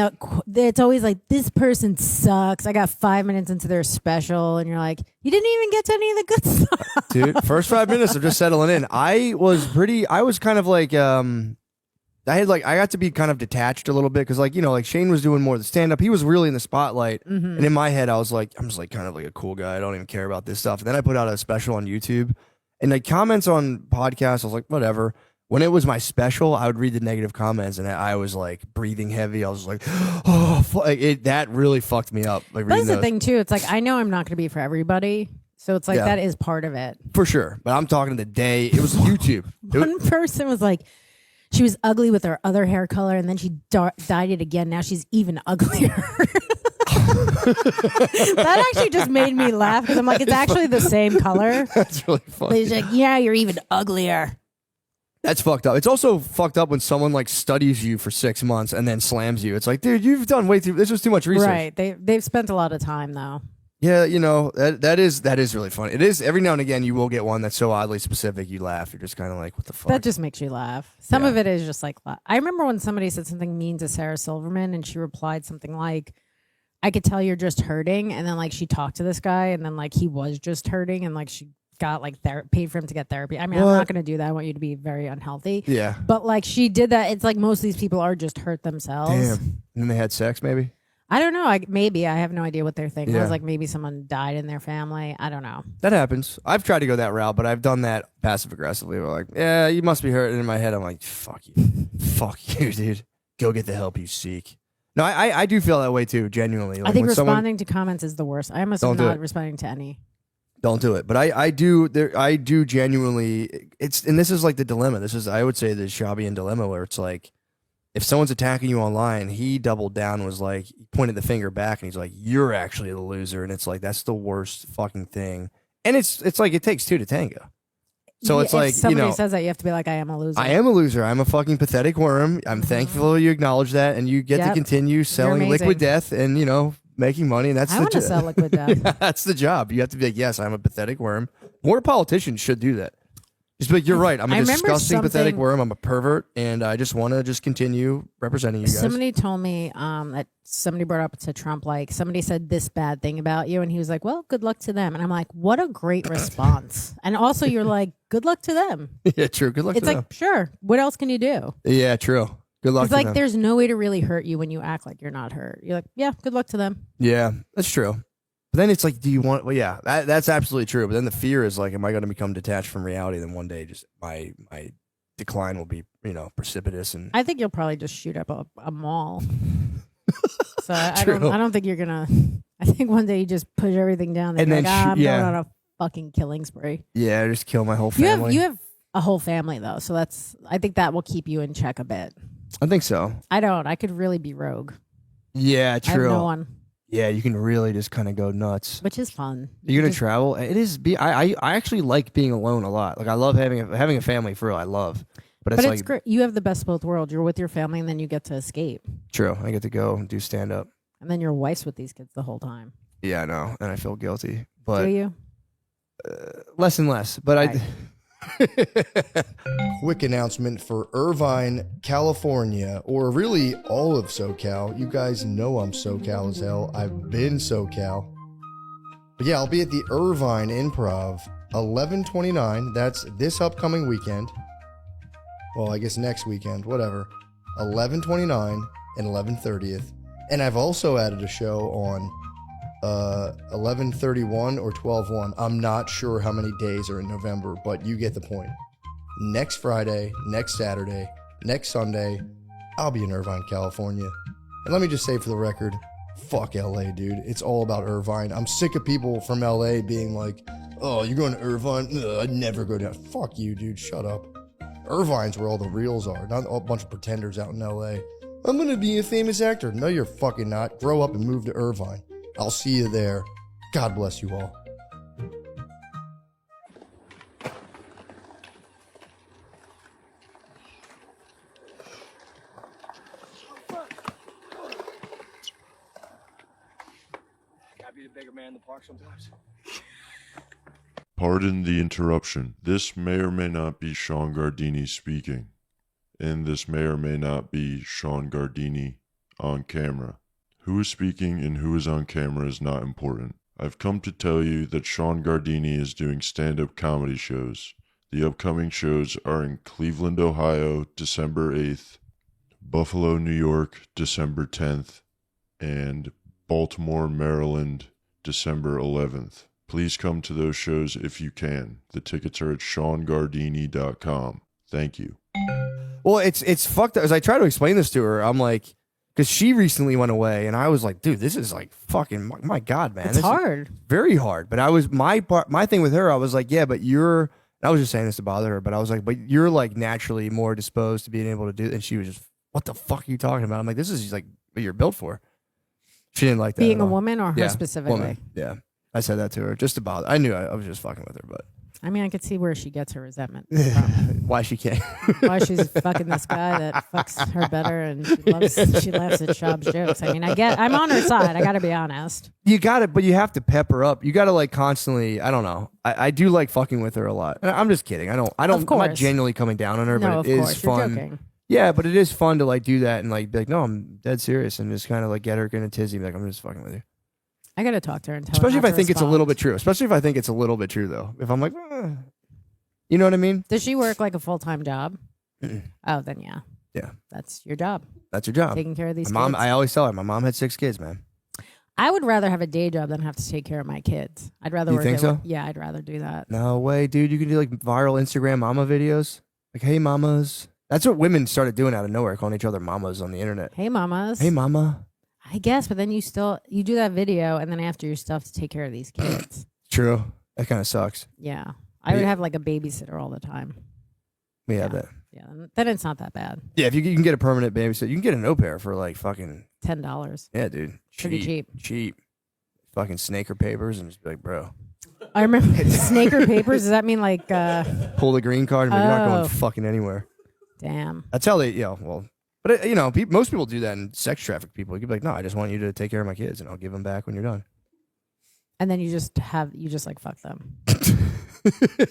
it's always like this person sucks. I got 5 minutes into their special, and you're like, you didn't even get to any of the good stuff. Dude, first 5 minutes of just settling in. I was kind of like I got to be kind of detached a little bit because like Shane was doing more of the stand up. He was really in the spotlight, and in my head I was like, I'm just like kind of like a cool guy. I don't even care about this stuff. And then I put out a special on YouTube, and like comments on podcasts, I was like, whatever. When it was my special, I would read the negative comments, and I was like breathing heavy. I was like, oh, that really fucked me up. Like, That's reading the those. thing too. It's like I know I'm not going to be for everybody, so it's like Yeah. that is part of it. For sure. But I'm talking the day it was YouTube. One person was like, she was ugly with her other hair color, and then she dyed it again. Now she's even uglier. That actually just made me laugh because I'm like, it's actually the same color. That's really But funny. he's like, yeah, you're even uglier. That's fucked up. It's also fucked up when someone like studies you for 6 months and then slams you. It's like, dude, you've done way too. This was too much research. Right? They've spent a lot of time though. Yeah, that is really funny. It is every now and again you will get one that's so oddly specific you laugh. You're just kind of like, what the fuck? That just makes you laugh. Some Yeah. of it is just like, I remember when somebody said something mean to Sarah Silverman, and she replied something like, I could tell you're just hurting. And then like she talked to this guy, and then like he was just hurting, and like she got like paid for him to get therapy. I mean, What? I'm not going to do that. I want you to be very unhealthy. Yeah. But like she did that. It's like most of these people are just hurt themselves. Damn. And then they had sex, maybe. I don't know. Maybe I have no idea what they're thinking. I Yeah. was like, maybe someone died in their family. I don't know. That happens. I've tried to go that route, but I've done that passive aggressively. We're like, yeah, you must be hurt. And in my head, I'm like, fuck you, dude. Go get the help you seek. No, I do feel that way too, genuinely. Like I think when someone- responding to comments is the worst. I'm Don't do not it. responding to any. Don't do it. But I do genuinely. And this is like the dilemma. I would say the Shabian dilemma, where it's like, if someone's attacking you online, he doubled down, was like, he pointed the finger back, and he's like, you're actually the loser. And it's like, that's the worst fucking thing. And it's like, it takes two to tango. So Yeah, it's like, if somebody says that, you have to be like, I am a loser. I am a loser. I'm a fucking pathetic worm. I'm thankful you acknowledge that, and you get to Yep. continue selling amazing. liquid death and making money, and that's I the want to sell liquid death. Yeah, that's the job. You have to be like, yes, I'm a pathetic worm. More politicians should do that. Just be like, you're right. I'm a I remember disgusting, pathetic something- worm. I'm a pervert, and I just want to just continue representing you guys. Somebody told me that somebody brought up to Trump, like somebody said this bad thing about you, and he was like, "Well, good luck to them." And I'm like, "What a great response!" And also, you're like, "Good luck to them." Yeah, true. Good luck It's to like, sure. What else can you do? them. Yeah, true. Good luck It's to like them. there's no way to really hurt you when you act like you're not hurt. You're like, "Yeah, good luck to them." Yeah, that's true. But then it's like, do you want? Well, yeah, that's absolutely true. But then the fear is like, am I going to become detached from reality? Then one day, just my decline will be, precipitous. And I think you'll probably just shoot up a mall. So I True. don't think you're gonna. I think one day you just push everything down And and then like, I'm yeah. going on a fucking killing spree. yeah, just kill my whole family. You have a whole family though, so I think that will keep you in check a bit. I think so. I don't. I could really be rogue. Yeah, I true. have no one, Yeah, you can really just kind of go nuts. which is fun. You're gonna Just- travel. It is. I actually like being alone a lot. Like I love having a family for real. I love, but it's But like it's great. You have the best of both worlds. You're with your family, and then you get to escape, true. I get to go and do stand up. and then your wife's with these kids the whole time. Yeah, I know, and I feel guilty, Do but you? less and less. But Right. Quick announcement for Irvine, California, or really all of SoCal. You guys know I'm SoCal as hell. I've been SoCal. But yeah, I'll be at the Irvine Improv, 11/29. That's this upcoming weekend. Well, I guess next weekend, whatever. 11/29 and 11/30th. And I've also added a show on 11/31 or 12/1. I'm not sure how many days are in November, but you get the point. Next Friday, next Saturday, next Sunday, I'll be in Irvine, California. And let me just say for the record, fuck LA, dude. It's all about Irvine. I'm sick of people from LA being like, oh, you're going to Irvine? Ugh, I'd never go down. Fuck you, dude. Shut up. Irvine's where all the reals are, not a bunch of pretenders out in LA. I'm going to be a famous actor. No, you're fucking not. Grow up and move to Irvine. I'll see you there. God bless you all. Pardon the interruption. This may or may not be Sean Gardini speaking, and this may or may not be Sean Gardini on camera. Who is speaking and who is on camera is not important. I've come to tell you that Sean Gardini is doing stand-up comedy shows. The upcoming shows are in Cleveland, Ohio, December 8th, Buffalo, New York, December 10th, and Baltimore, Maryland, December 11th. Please come to those shows if you can. The tickets are at SeanGardini.com. Thank you. well, it's fucked up. As I try to explain this to her, I'm like, because she recently went away, and I was like, dude, this is like fucking my God, man. It's This is hard. very hard. But I was my thing with her. I was like, yeah, but you're. I was just saying this to bother her, but I was like, but you're like naturally more disposed to being able to do. And she was just, what the fuck are you talking about? I'm like, this is like what you're built for. She didn't like that. Being at a all. woman or her Yeah, specifically? woman. Yeah, I said that to her just to bother. I knew I was just fucking with her, but I mean, I could see where she gets her resentment from. why she can't? Why she's fucking this guy that fucks her better, and she laughs at Shab's jokes. I mean, I'm on her side. I got to be honest. You got it, but you have to pep her up. You got to like constantly. I don't know. I do like fucking with her a lot. I'm just kidding. I don't. Of I'm not course. genuinely coming down on her, No, but of it is course. You're fun. joking. Yeah, but it is fun to like do that and like be like, no, I'm dead serious, and just kind of like get her in a tizzy. Be like, I'm just fucking with you. I got to talk to her and tell Especially her if not I to think it's a little bit respond. true. Especially if I think it's a little bit true, though. If I'm like, you know what I mean? Does she work like a full-time job? Mm-mm. Oh, then yeah. Yeah. That's your job. That's your job. Taking care of these My mom. kids. I always tell her, my mom had 6 kids, man. I would rather have a day job than have to take care of my kids. I'd rather You work think at so? work. Yeah, I'd rather do that. No way, dude. You can do like viral Instagram mama videos. Like, hey, mamas. That's what women started doing out of nowhere, calling each other mamas on the internet. Hey, mamas. Hey, mama. I guess, but then you do that video, and then after you still have to take care of these kids. True. That kind of sucks. Yeah, I would Yeah. have like a babysitter all the time. We have Yeah. that. Yeah, then it's not that bad. Yeah, if you can get a permanent babysitter, you can get an au pair for like fucking, $10. yeah, dude. Pretty cheap. Cheap. Fucking snaker papers and just be like, bro, I remember snaker papers. Does that mean like? pull the green card and be like, you're not Oh. going fucking anywhere. Damn. That's how they, yeah, well, but But most people do that in sex traffic people. You could be like, no, I just want you to take care of my kids, and I'll give them back when you're done. And then you just like fuck them.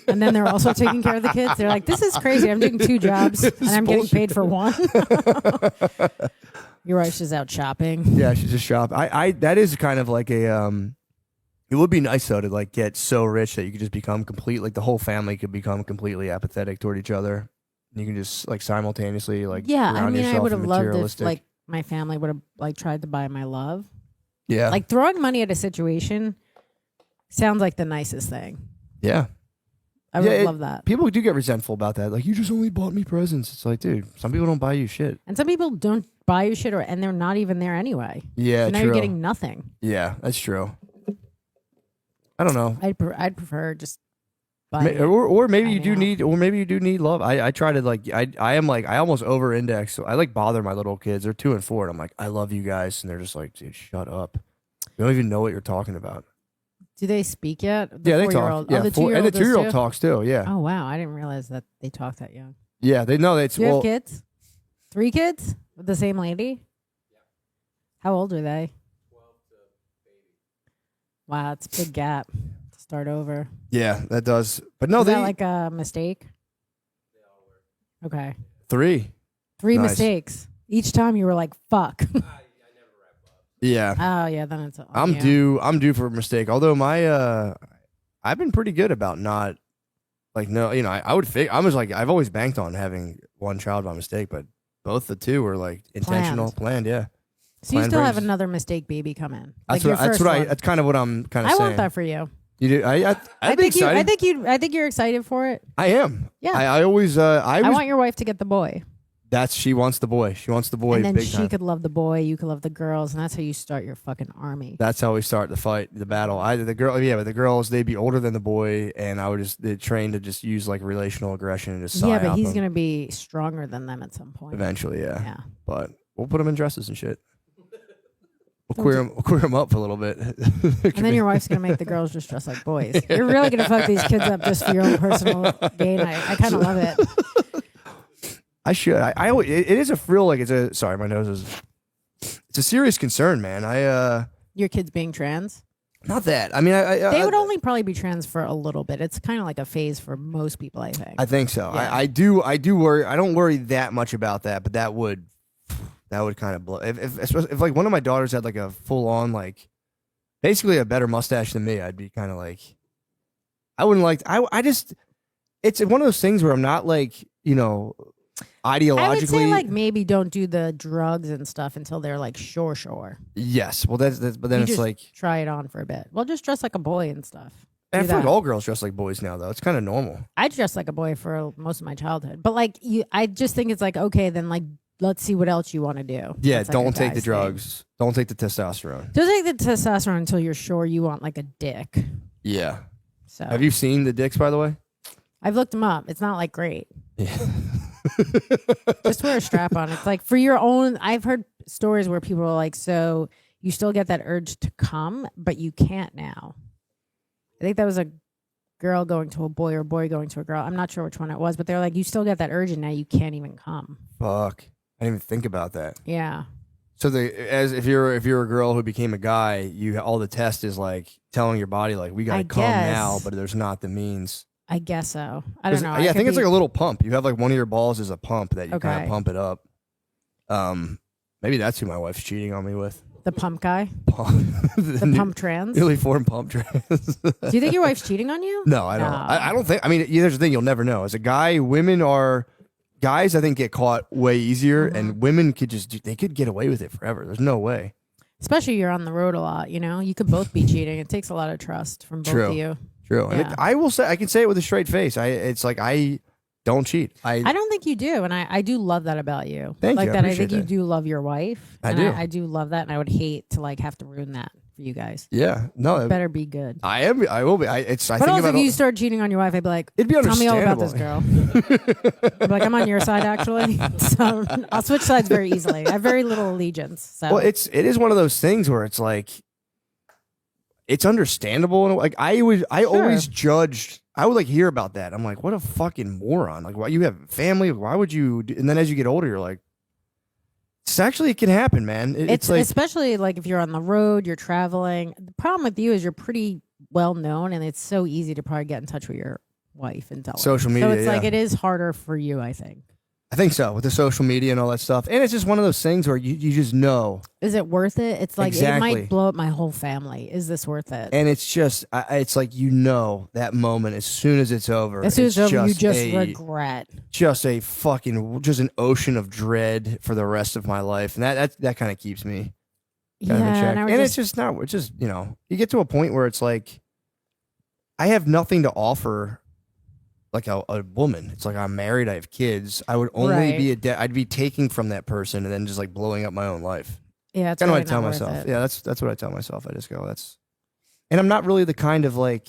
And then they're also taking care of the kids. They're like, this is crazy. I'm doing 2 jobs and I'm getting paid for 1. Your wife's just out shopping. Yeah, she's just shop. I that is kind of like a it would be nice though to like get so rich that you could just become complete, like the whole family could become completely apathetic toward each other. And you can just like simultaneously like Yeah, I surround mean, I yourself would in have loved if materialistic- like my family would have like tried to buy my love. Yeah. Like throwing money at a situation sounds like the nicest thing. Yeah. I would love that. People do get resentful about that. Like, you just only bought me presents. It's like, dude, some people don't buy you shit. And some people don't buy you shit, and they're not even there anyway. Yeah, so now true. you're getting nothing. Yeah, that's true. I don't know. I'd prefer just buying Or maybe you hanging do out. need love. I try to like I am like I almost over index. So I like bother my little kids. They're 2 and 4, and I'm like, I love you guys, and they're just like, dude, shut up. You don't even know what you're talking about. Do they speak yet? The Yeah, they 4-year-old? talk. Yeah, Oh, the 2-year-old and the does 2-year-old too? talks too. Yeah. Oh wow, I didn't realize that they talk that young. Yeah, they know that's Do you have kids? 3 kids with the same lady? How old are they? 12 to baby. Wow, it's a big gap to start over. Yeah, that does. But no, Is they that like a mistake? Okay. 3. 3 Nice. mistakes. Each time you were like, fuck. Yeah. Oh yeah, then it's on I'm you. due for a mistake. Although my I've been pretty good about not like no, I would I was like I've always banked on having 1 child by mistake, but both the 2 were like intentional, planned, yeah. So you Planned still have pregnancy. another mistake baby come in. That's Like your what, that's first what one. that's kind of what I'm kind of I saying. want that for you. You do? I'd be excited. I think you're excited for it. I am. Yeah. I always I want your wife to get the boy. she wants the boy. She wants the boy And then big she time. could love the boy, you could love the girls, and that's how you start your fucking army. That's how we start the fight, the battle. But the girls, they'd be older than the boy, and I would they train to just use like relational aggression and just Yeah, but psyop he's them. gonna be stronger than them at some point. Eventually, yeah. Yeah. But we'll put them in dresses and shit. We'll queer them up for a little bit. And then your wife's gonna make the girls just dress like boys. You're really gonna fuck these kids up just for your own personal gain. I kind of love it. I should. It is a thrill. Like sorry, my nose is. It's a serious concern, man. Your kids being trans. Not that. I mean, They would only probably be trans for a little bit. It's kind of like a phase for most people, I think. I think so. Yeah. I do worry. I don't worry that much about that, but that would kind of blow. If like one of my daughters had like a full on like, basically a better mustache than me, I'd be kind of like, I wouldn't like. I just, it's one of those things where I'm not like ideologically. I would say like maybe don't do the drugs and stuff until they're like sure. Yes. Well, that's but then You it's just like. try it on for a bit. Well, just dress like a boy and stuff. I Do feel like that. all girls dress like boys now, though. It's kind of normal. I dressed like a boy for most of my childhood, but like I just think it's like okay, then like let's see what else you want to do. Yeah, That's like don't a take the guy's drugs. Don't take the testosterone. thing. Don't take the testosterone until you're sure you want like a dick. Yeah. So Have you seen the dicks, by the way? I've looked them up. It's not like great. Yeah. Just wear a strap on. It's like for your own. I've heard stories where people are like, so you still get that urge to come, but you can't now. I think that was a girl going to a boy or a boy going to a girl. I'm not sure which one it was, but they're like, you still get that urge and now you can't even come. Fuck. I didn't even think about that. Yeah. So if you're a girl who became a guy, all the test is like telling your body like we gotta I come guess. now, but there's not the means. I guess so. I don't know. Yeah, I think could it's be- like a little pump. You have like one of your balls is a pump that you kind Okay. of pump it up. Maybe that's who my wife's cheating on me with. the pump guy, the the pump trans. newly formed pump trans. Do you think your wife's cheating on you? No, I don't. No. I don't think. I mean, here's the thing: you'll never know. As a guy, guys. I think get caught way easier, Mm-hmm. and women could they could get away with it forever. There's no way. Especially you're on the road a lot. You know, you could both be cheating. It takes a lot of trust from both True. of you. True. And Yeah. I will say, I can say it with a straight face. It's like I don't cheat. I don't think you do, and I do love that about you. Thank like you, I that. I think appreciate you that. do love your wife. I and do. I do love that, and I would hate to like have to ruin that for you guys. Yeah. No. It better be good. I am. I will be. I But think also, about if you start cheating on your wife, I'd be like, It'd be tell me all about this girl. understandable. I'd be like, I'm on your side actually. So I'll switch sides very easily. I have very little allegiance. So Well, it is one of those things where it's like it's understandable, and like I always judged. I would like hear about that. I'm like, what a fucking moron! Like, why you have family? Why would you? And then as you get older, you're like, It's actually, it can happen, man. It's like, especially like if you're on the road, you're traveling. The problem with you is you're pretty well known, and it's so easy to probably get in touch with your wife and tell her. Social media, So it's like yeah. it is harder for you, I think. I think so, with the social media and all that stuff. And it's just one of those things where you just know. Is it worth it? It's like it Exactly. might blow up my whole family. Is this worth it? And it's just, it's like, that moment as soon as it's over. As soon as it's over, you just a- regret. Just a fucking, just an ocean of dread for the rest of my life. And that kind of keeps me kind of in check. And it's just not, it's just, you get to a point where it's like, I have nothing to offer like a woman. It's like, I'm married, I have kids. I would only be I'd be taking from that person and then just like blowing up my own life. Yeah, it's kind of really what I tell not worth myself. it. Yeah, that's what I tell myself. I just go, and I'm not really the kind of like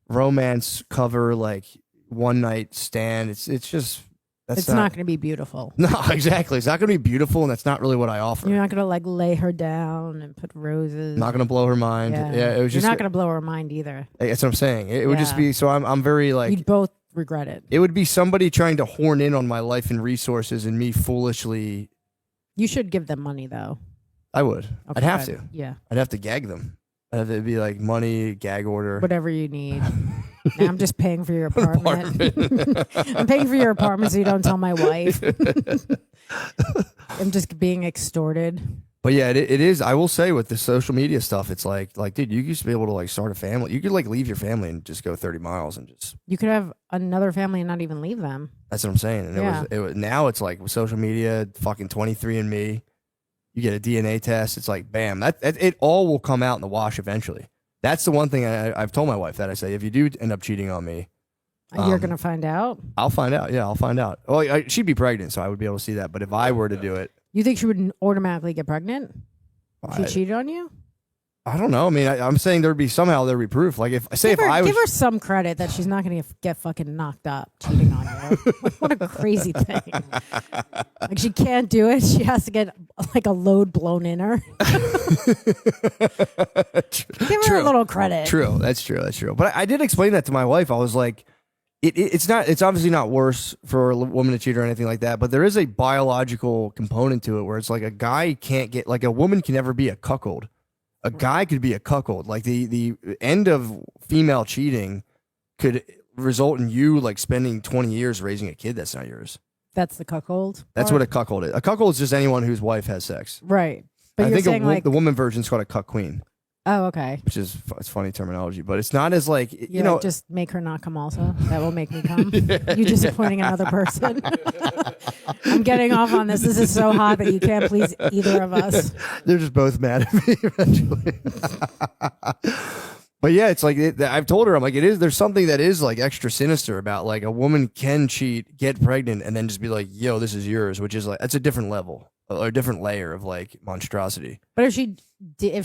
romance cover, like one night stand. It's just, It's not going to be beautiful. No, exactly. It's not going to be beautiful, and that's not really what I offer. You're not going to like lay her down and put roses. Not going to blow her mind. Yeah, it was You're just not going to blow her mind either. That's what I'm saying. It would just Yeah. be, so I'm very like, You'd both regret it. it would be somebody trying to horn in on my life and resources, and me foolishly. You should give them money though. I would. Okay, I'd have to. Yeah. I'd have to gag them. I'd have to be like money, gag order. Whatever you need. Now I'm just paying for your apartment. I'm paying for your apartment so you don't tell my wife. I'm just being extorted. But yeah, it is. I will say with the social media stuff, it's like, dude, you used to be able to like start a family. You could like leave your family and just go 30 miles and just. You could have another family and not even leave them. That's what I'm saying. And Yeah. it was now it's like with social media, fucking 23andMe. You get a DNA test. It's like, bam, that it all will come out in the wash eventually. That's the one thing I've told my wife that I say, if you do end up cheating on me, You're going to find out. I'll find out. Yeah, I'll find out. Well, she'd be pregnant, so I would be able to see that. But if I were to do it, You think she would automatically get pregnant? If she I- cheated on you? I don't know. I mean, I'm saying there'd be proof. Like if Give her some credit that she's not going to get fucking knocked up cheating on you. What a crazy thing. Like she can't do it. She has to get like a load blown in her. Give her a little credit. True. That's true. But I did explain that to my wife. I was like, it's obviously not worse for a woman to cheat or anything like that, but there is a biological component to it where it's like a guy can't get, like a woman can never be a cuckold. A guy could be a cuckold. Like the end of female cheating could result in you like spending 20 years raising a kid that's not yours. That's the cuckold. That's what a cuckold is. A cuckold is just anyone whose wife has sex. Right. But I you're think saying like, the woman version is called a cuck queen, oh, okay. which is it's funny terminology, but it's not as like You you know. just make her not come also. That will make me come. You disappointing another person. I'm getting off on this. This is so hot that you can't please either of us. They're just both mad at me eventually. But yeah, it's like I've told her, I'm like, there's something that is like extra sinister about like a woman can cheat, get pregnant, and then just be like, yo, this is yours, which is like, that's a different level or a different layer of like monstrosity. But if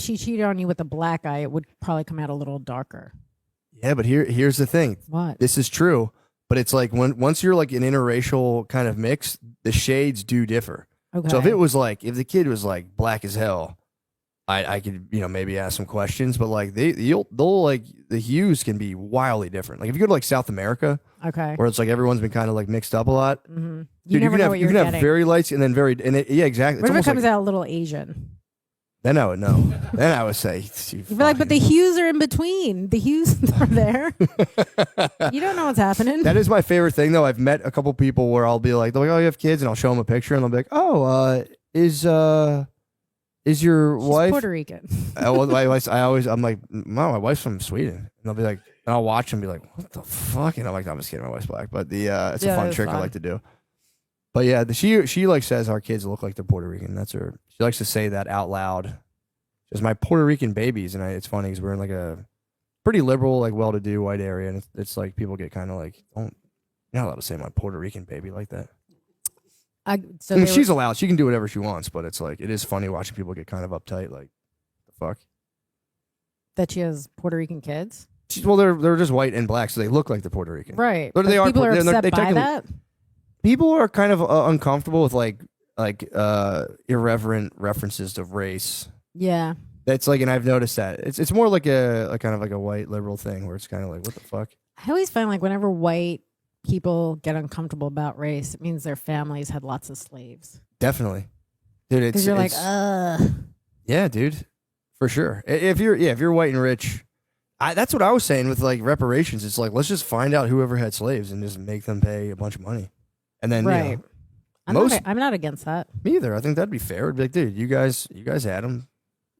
she cheated on you with a black eye, it would probably come out a little darker. Yeah, but here's the thing. What? This is true, but it's like once you're like an interracial kind of mix, the shades do differ. Okay. So if it was like, if the kid was like black as hell, I could, maybe ask some questions, but like they'll like the hues can be wildly different. Like if you go to like South America, Okay. where it's like everyone's been kind of like mixed up a lot. Mm-hmm. Dude, never can know have, what you you're can getting. have very lights and then yeah, exactly. What if it comes like, out a little Asian? Then I would know. Then I would say, You'd be like, but the hues are in between. The hues are there. You don't know what's happening. that is my favorite thing though. I've met a couple people where I'll be like, they're like, oh, you have kids, and I'll show them a picture, and they'll be like, oh, is your She's wife Puerto Rican? I'm like, no, my wife's from Sweden. And they'll be like, and I'll watch them be like, what the fuck? And I'm like, no, I'm just kidding, my wife's black. But it's a fun trick I like to do. But yeah, she like says our kids look like they're Puerto Rican. That's her. She likes to say that out loud. Just my Puerto Rican babies, and it's funny because we're in like a pretty liberal, like well-to-do white area, and it's like people get kind of like, you're not allowed to say my Puerto Rican baby like that. I mean, she's allowed. She can do whatever she wants, but it's like, it is funny watching people get kind of uptight. Like, the fuck? That she has Puerto Rican kids? Well, they're just white and black, so they look like they're Puerto Rican. Right. But they people are upset they by technically- that? People are kind of uncomfortable with like irreverent references to race. Yeah. That's like, and I've noticed that it's more like a kind of like a white liberal thing where it's kind of like, what the fuck? I always find like whenever white people get uncomfortable about race, it means their families had lots of slaves. Definitely. dude. Because you're like, yeah, dude, for sure. If you're white and rich, that's what I was saying with like reparations. It's like let's just find out whoever had slaves and just make them pay a bunch of money, and then right. you know, I'm not against that. me either. I think that'd be fair. It'd be like, dude, you guys had them,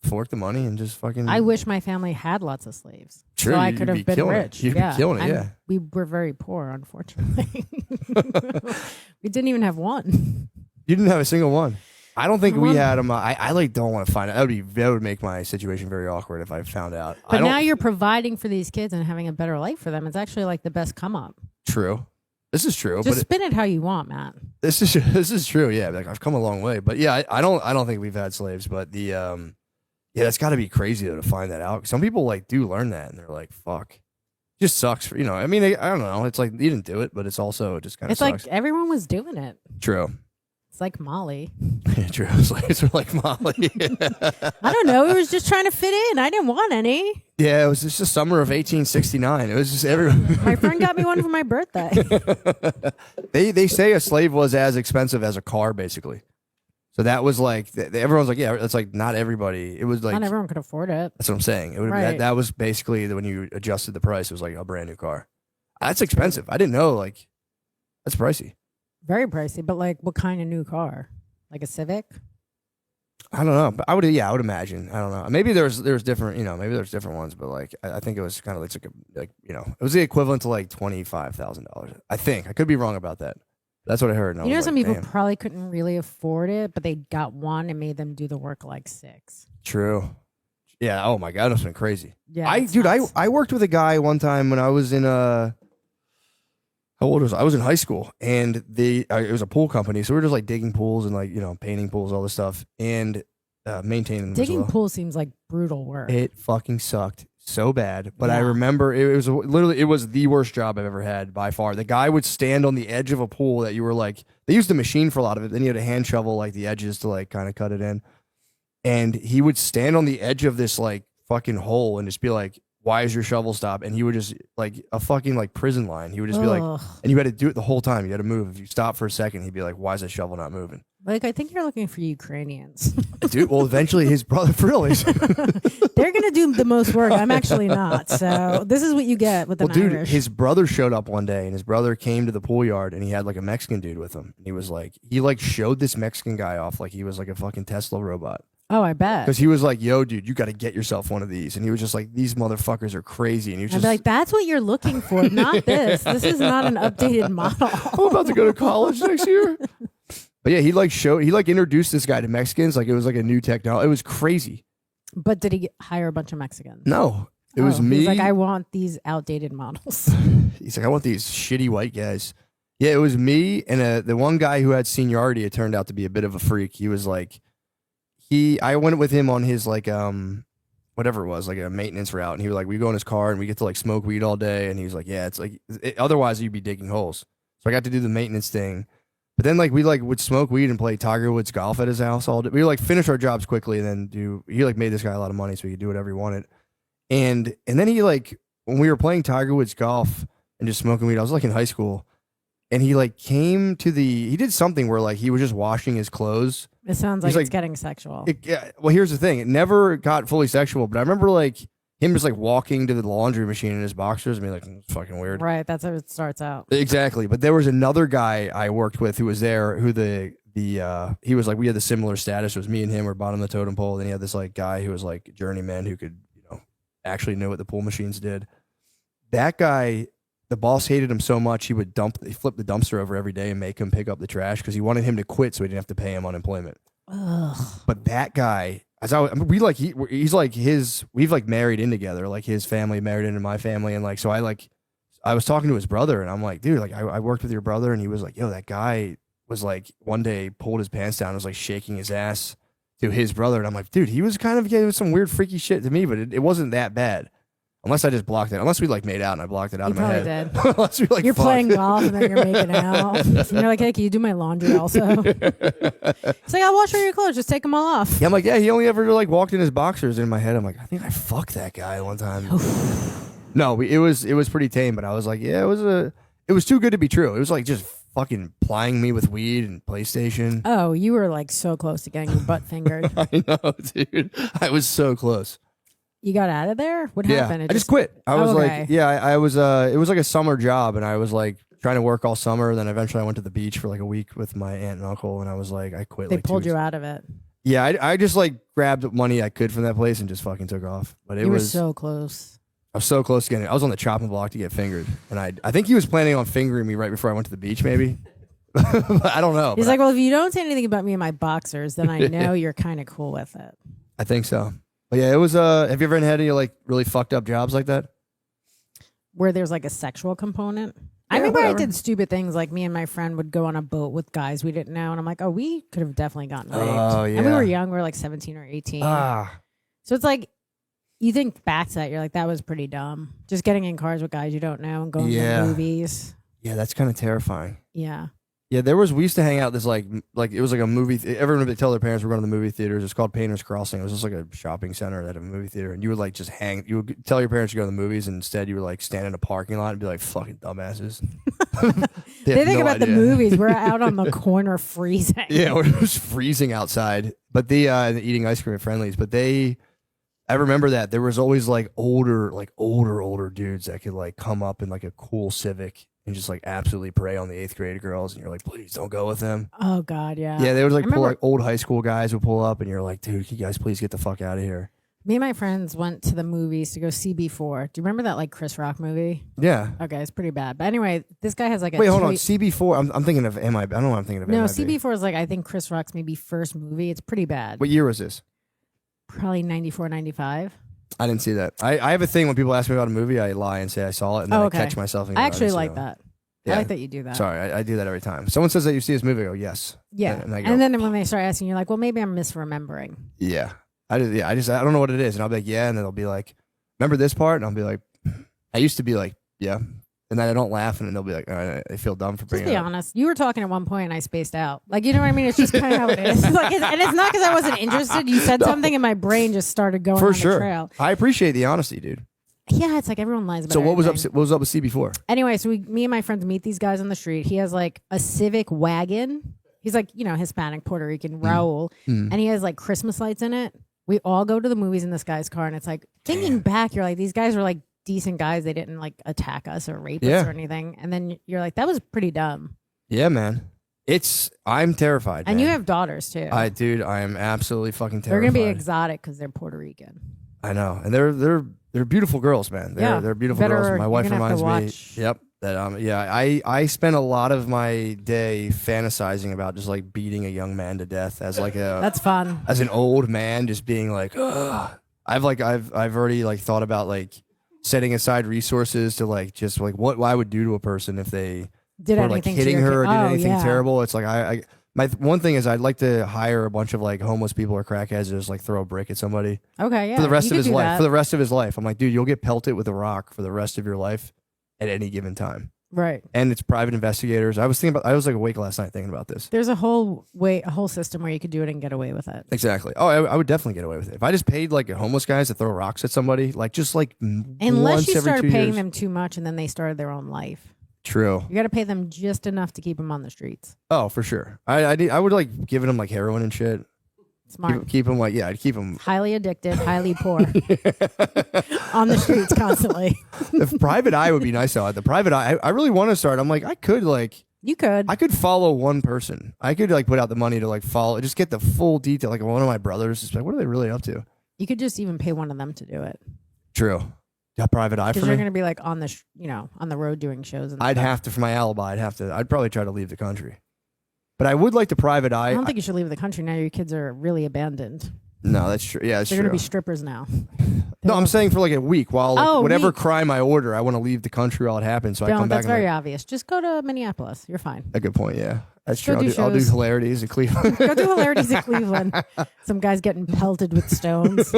fork the money, and just fucking. I wish my family had lots of slaves. Sure, so I you'd could be have been killing it. rich. You'd be yeah. killing it, yeah. We were very poor, unfortunately. We didn't even have one. You didn't have a single one. I don't think we One. had them. I like don't want to find out. That would make my situation very awkward if I found out. But now you're providing for these kids and having a better life for them. It's actually like the best come up. True. This is true. Just but spin it how you want, Matt. this is true. Yeah, like I've come a long way. But yeah, I don't think we've had slaves. But the yeah, that's got to be crazy though to find that out. Some people like do learn that and they're like, fuck. It just sucks for, I mean, I don't know. It's like you didn't do it, but it's also it just kind of It's sucks. like everyone was doing it. True. It's like Molly. True. Slaves are like Molly. I don't know. It was just trying to fit in. I didn't want any. Yeah, it was just the summer of 1869. It was just everyone. My friend got me one for my birthday. They say a slave was as expensive as a car, basically. So that was like everyone's like, yeah, it's like not everybody. It was like Not everyone could afford it. that's what I'm saying. It would Right. that was basically when you adjusted the price. It was like a brand new car. That's expensive. I didn't know. Like that's pricey. Very pricey, but like what kind of new car? Like a Civic? I don't know, but I would imagine. I don't know. Maybe there's different, maybe there's different ones, but like I think it was kind of like it was the equivalent to like $25,000. I think I could be wrong about that. That's what I heard. And I You know, was some like, people damn. probably couldn't really afford it, but they got one and made them do the work like 6. True. Yeah. Oh my god, that's been crazy. Yeah, it's Dude, nuts. I worked with a guy one time when I was in how old was I? I was in high school, and it was a pool company, so we were just like digging pools and like painting pools, all this stuff, and maintaining them. as Digging well. pool seems like brutal work. It fucking sucked so bad. But I Yeah. remember it was the worst job I've ever had by far. The guy would stand on the edge of a pool that you were like, they used a machine for a lot of it. Then you had a hand shovel like the edges to like kind of cut it in. And he would stand on the edge of this like fucking hole and just be like, why is your shovel stop? And he would just like a fucking like prison line. He would just be like, Ugh. and you had to do it the whole time. You had to move. If you stop for a second, he'd be like, why is that shovel not moving? Like, I think you're looking for Ukrainians. Dude, well, eventually his brother, for real, They're going to do the most work. I'm actually not. So this is what you get with an well, dude, Irish. his brother showed up one day, and his brother came to the pool yard, and he had like a Mexican dude with him. And he was like, he like showed this Mexican guy off like he was like a fucking Tesla robot. Oh, I bet. Because he was like, yo, dude, you got to get yourself one of these. And he was just like, these motherfuckers are crazy. And he was I'd just be like, that's what you're looking for, not this. This is not an updated model. I'm about to go to college next year. But yeah, he like introduced this guy to Mexicans. Like it was like a new technology. It was crazy. But did he hire a bunch of Mexicans? No, it was me. He's like, I want these outdated models. He's like, I want these shitty white guys. Yeah, it was me and the one guy who had seniority. It turned out to be a bit of a freak. He was like, I went with him on his like whatever it was, like a maintenance route, and he was like, we go in his car and we get to like smoke weed all day, and he was like, yeah, it's like otherwise you'd be digging holes. So I got to do the maintenance thing, but then like we like would smoke weed and play Tiger Woods golf at his house all day. We would like finish our jobs quickly and then he like made this guy a lot of money so he could do whatever he wanted, and then he like when we were playing Tiger Woods golf and just smoking weed, I was like in high school. And he like came to he did something where like he was just washing his clothes. It sounds He's like like- it's getting sexual. Well, here's the thing. It never got fully sexual, but I remember like him just like walking to the laundry machine in his boxers and being like, it's fucking weird. Right. That's how it starts out. Exactly. But there was another guy I worked with who was there who he was like, we had the similar status. It was me and him were bottom of the totem pole. Then he had this like guy who was like journeyman who could, actually know what the pool machines did. That guy, the boss hated him so much he flip the dumpster over every day and make him pick up the trash because he wanted him to quit so he didn't have to pay him unemployment. Ugh. But that guy, we've like married in together, like his family married into my family, and like so I was talking to his brother and I'm like, dude, like I worked with your brother, and he was like, yo, that guy was like one day pulled his pants down and was like shaking his ass to his brother, and I'm like, dude, he was kind of getting some weird freaky shit to me, but it wasn't that bad. Unless I just blocked it. Unless we like made out and I blocked it out You of my probably head. did. Unless we like You're fucked. playing golf and then you're making out. And you're like, hey, can you do my laundry also? It's like, I'll wash all your clothes. Just take them all off. Yeah, I'm like, yeah, he only ever like walked in his boxers. In my head, I'm like, I think I fucked that guy one time. No, it was pretty tame, but I was like, yeah, it was too good to be true. It was like just fucking plying me with weed and PlayStation. Oh, you were like so close to getting your butt fingered. I know, dude. I was so close. You got out of there? What happened? I just quit. I was okay. like, I was. It was like a summer job, and I was like trying to work all summer. Then eventually, I went to the beach for like a week with my aunt and uncle, and I was like, I quit. They like 2 pulled weeks. you out of it. Yeah, I just like grabbed what money I could from that place and just fucking took off. But You were so close. I was so close to getting it. I was on the chopping block to get fingered, and I think he was planning on fingering me right before I went to the beach, maybe. But I don't know. He's like, well, if you don't say anything about me and my boxers, then I know you're kind of cool with it. I think so. But yeah, it was. Have you ever had any like really fucked up jobs like that? Where there's like a sexual component. I Yeah, remember whatever. I did stupid things like me and my friend would go on a boat with guys we didn't know. And I'm like, oh, we could have definitely gotten raped. Oh, And we yeah. were young. We were like 17 or 18. Ah, So it's like, you think back to that, you're like, that was pretty dumb. Just getting in cars with guys you don't know and going Yeah. to movies. yeah, that's kind of terrifying. Yeah. Yeah, we used to hang out this like it was like a movie. Everyone would tell their parents we're going to the movie theaters. It's called Painters Crossing. It was just like a shopping center that had a movie theater, and you would like just hang. You would tell your parents to go to the movies, and instead you would like stand in a parking lot and be like fucking dumbasses. They think about the movies. We're out on the corner freezing. Yeah, it was freezing outside, but eating ice cream at Friendlies. But I remember that there was always like older dudes that could like come up in like a cool Civic and just like absolutely prey on the 8th grade girls, and you're like, please don't go with them. Oh God, yeah. Yeah, they would like I pull remember- like old high school guys would pull up, and you're like, dude, can you guys please get the fuck out of here? Me and my friends went to the movies to go see CB4. Do you remember that like Chris Rock movie? Yeah. Okay, it's pretty bad. But anyway, this guy has like a Wait, hold on. tweet- CB4. I'm thinking of MIB. I don't know what I'm thinking of. No, MIB. CB4 is like I think Chris Rock's maybe first movie. It's pretty bad. What year was this? Probably 94, 95. I didn't see that. I have a thing when people ask me about a movie, I lie and say I saw it, and then Oh, I okay. catch myself. And I go, actually didn't see like that. I like that you do that. Sorry, I do that every time. Someone says that you see this movie, I go, yes. Yeah. And I go, And then when they start asking, you're like, well, maybe I'm misremembering. yeah. I don't know what it is. And I'll be like, yeah. And then they'll be like, remember this part? And I'll be like, I used to be like, yeah. And then I don't laugh, and then they'll be like, all right, I feel dumb for Just bringing be it up. honest. You were talking at one point and I spaced out. Like, you know what I mean? It's just kind of how it is. Like, and it's not because I wasn't interested. You said something and my brain just started going For on sure. the trail. I appreciate the honesty, dude. Yeah, it's like everyone lies about So what was everything. up with CB4? Anyway, so me and my friends meet these guys on the street. He has like a Civic wagon. He's like, Hispanic, Puerto Rican, Raul. And he has like Christmas lights in it. We all go to the movies in this guy's car. And it's like, thinking back, you're like, these guys were like decent guys. They didn't like attack us or rape us or anything. And then you're like, that was pretty dumb. Yeah, man. I'm terrified. And man. you have daughters too. I am absolutely fucking They're terrified. going to be exotic because they're Puerto Rican. I know, and they're beautiful girls, man. They're beautiful Better- girls. My wife you're gonna have reminds to me. Yep. That I spend a lot of my day fantasizing about just like beating a young man to death as like a That's fun. as an old man, just being like, ugh. I've already like thought about like setting aside resources to like just like what I would do to a person if they Did were anything like to hitting your her or kid. did Oh, anything yeah. terrible. It's like my one thing is I'd like to hire a bunch of like homeless people or crackheads to just like throw a brick at somebody Okay, yeah. for the rest you of could his do life. that. For the rest of his life, I'm like, dude, you'll get pelted with a rock for the rest of your life at any given time. Right. And it's private investigators. I was like awake last night thinking about this. There's a whole system where you could do it and get away with it. Exactly. Oh, I would definitely get away with it if I just paid like homeless guys to throw rocks at somebody, like just like Unless once you every start 2 paying years. them too much and then they started their own life. True. You got to pay them just enough to keep them on the streets. Oh, for sure. I would like giving them like heroin and shit. Smart. Keep them like I'd keep them. Highly addicted, highly poor. On the streets constantly. The private eye would be nice though. The private eye, I really want to start. I'm like, I could follow one person. I could like put out the money to like follow, just get the full detail. Like one of my brothers, just like, what are they really up to? You could just even pay one of them to do it. True. Got private eye for Because you're me. going to be like on the, on the road doing shows. And I'd stuff. have to, for my alibi, I'd probably try to leave the country. But I would like the private eye. I don't think you should leave the country now. Your kids are really abandoned. No, that's true. Yeah, that's They're true. going to be strippers now. No, I'm saying for like a week while like, Oh, whatever week. crime I order, I want to leave the country while it happens. So I come back That's and very like, obvious. Just go to Minneapolis. You're fine. a good point. Yeah, that's Go true. do I'll do shows. hilarities in Cleveland. Go do hilarities in Cleveland. Some guys getting pelted with stones.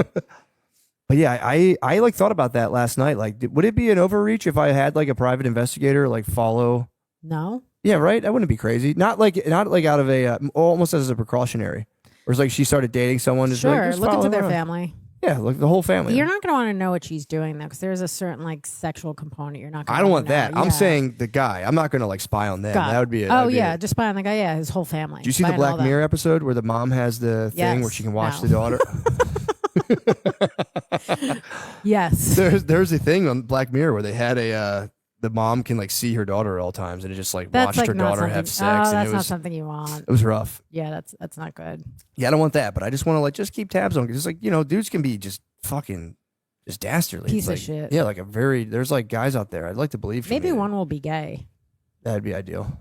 But yeah, I like thought about that last night. Like, would it be an overreach if I had like a private investigator like follow? No. Yeah, right. That wouldn't be crazy. Not like out of a almost as a precautionary. Or it's like she started dating someone. Just Sure. like, just Look into follow their her. family. Yeah, like the whole family. You're not going to want to know what she's doing though, because there's a certain like sexual component. You're not. Gonna I don't wanna want that. know. I'm Yeah. saying the guy. I'm not going to like spy on them. God. That would be it. Oh yeah, just spy on the guy. Yeah, his whole family. Do you see the Spy on Black all them. Mirror episode where the mom has the thing where she can watch the daughter? Yes. There's a thing on Black Mirror where they had the mom can like see her daughter at all times and it just like That's watched like her not daughter something. have sex. Oh, and that's it not was something you want. it was rough. Yeah, that's not good. Yeah, I don't want that, but I just want to like just keep tabs on because like dudes can be just fucking just dastardly. Piece of like, shit. Yeah, like there's like guys out there. I'd like to believe for Maybe me one will be gay. that'd be ideal.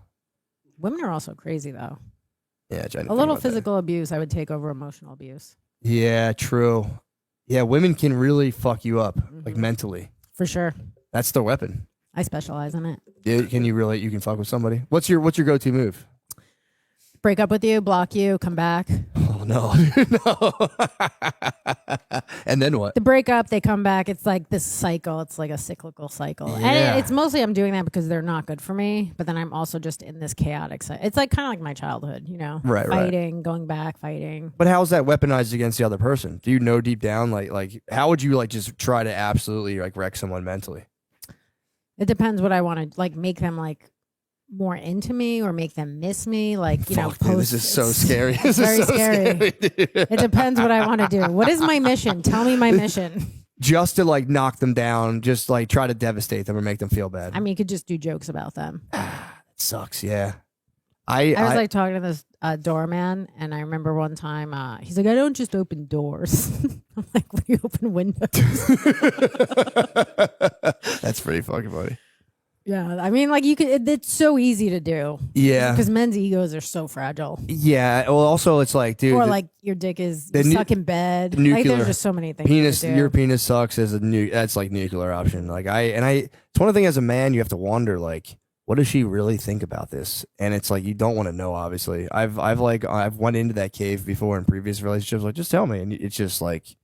Women are also crazy though. Yeah, I didn't A think little about that. physical abuse I would take over emotional abuse. Yeah, true. Yeah, women can really fuck you up like Mm-hmm. mentally. For sure. That's the weapon. I specialize in it. Yeah, can you really? You can fuck with somebody. What's your go-to move? Break up with you, block you, come back. Oh no, no. And then what? The breakup, they come back. It's like this cycle. It's like a cyclical cycle. Yeah. And it's mostly I'm doing that because they're not good for me. But then I'm also just in this chaotic cycle. It's like kind of like my childhood, Right, right. fighting, going back, fighting. But how's that weaponized against the other person? Do you know deep down, like how would you like just try to absolutely like wreck someone mentally? It depends what I want to like make them like more into me or make them miss me. Like, Fuck, dude, this is so scary. It's This is very so scary. dude. It depends what I want to do. What is my mission? Tell me my mission. Just to like knock them down, just like try to devastate them or make them feel bad. I mean, you could just do jokes about them. It sucks. Yeah. I was like talking to this doorman, and I remember one time he's like, "I don't just open doors." I'm like, "We open windows." That's pretty fucking funny. Yeah, I mean, like you could. It's so easy to do. Yeah. because men's egos are so fragile. Yeah. Well, also it's like, dude, Or like your dick is the you nu- suck in bed. Like nuclear there's just so many things. penis. you could do. Your penis sucks as that's like nuclear option. Like it's one of the things as a man you have to wonder like, what does she really think about this? And it's like you don't want to know. Obviously, I've went into that cave before in previous relationships. Like, just tell me, and it's just like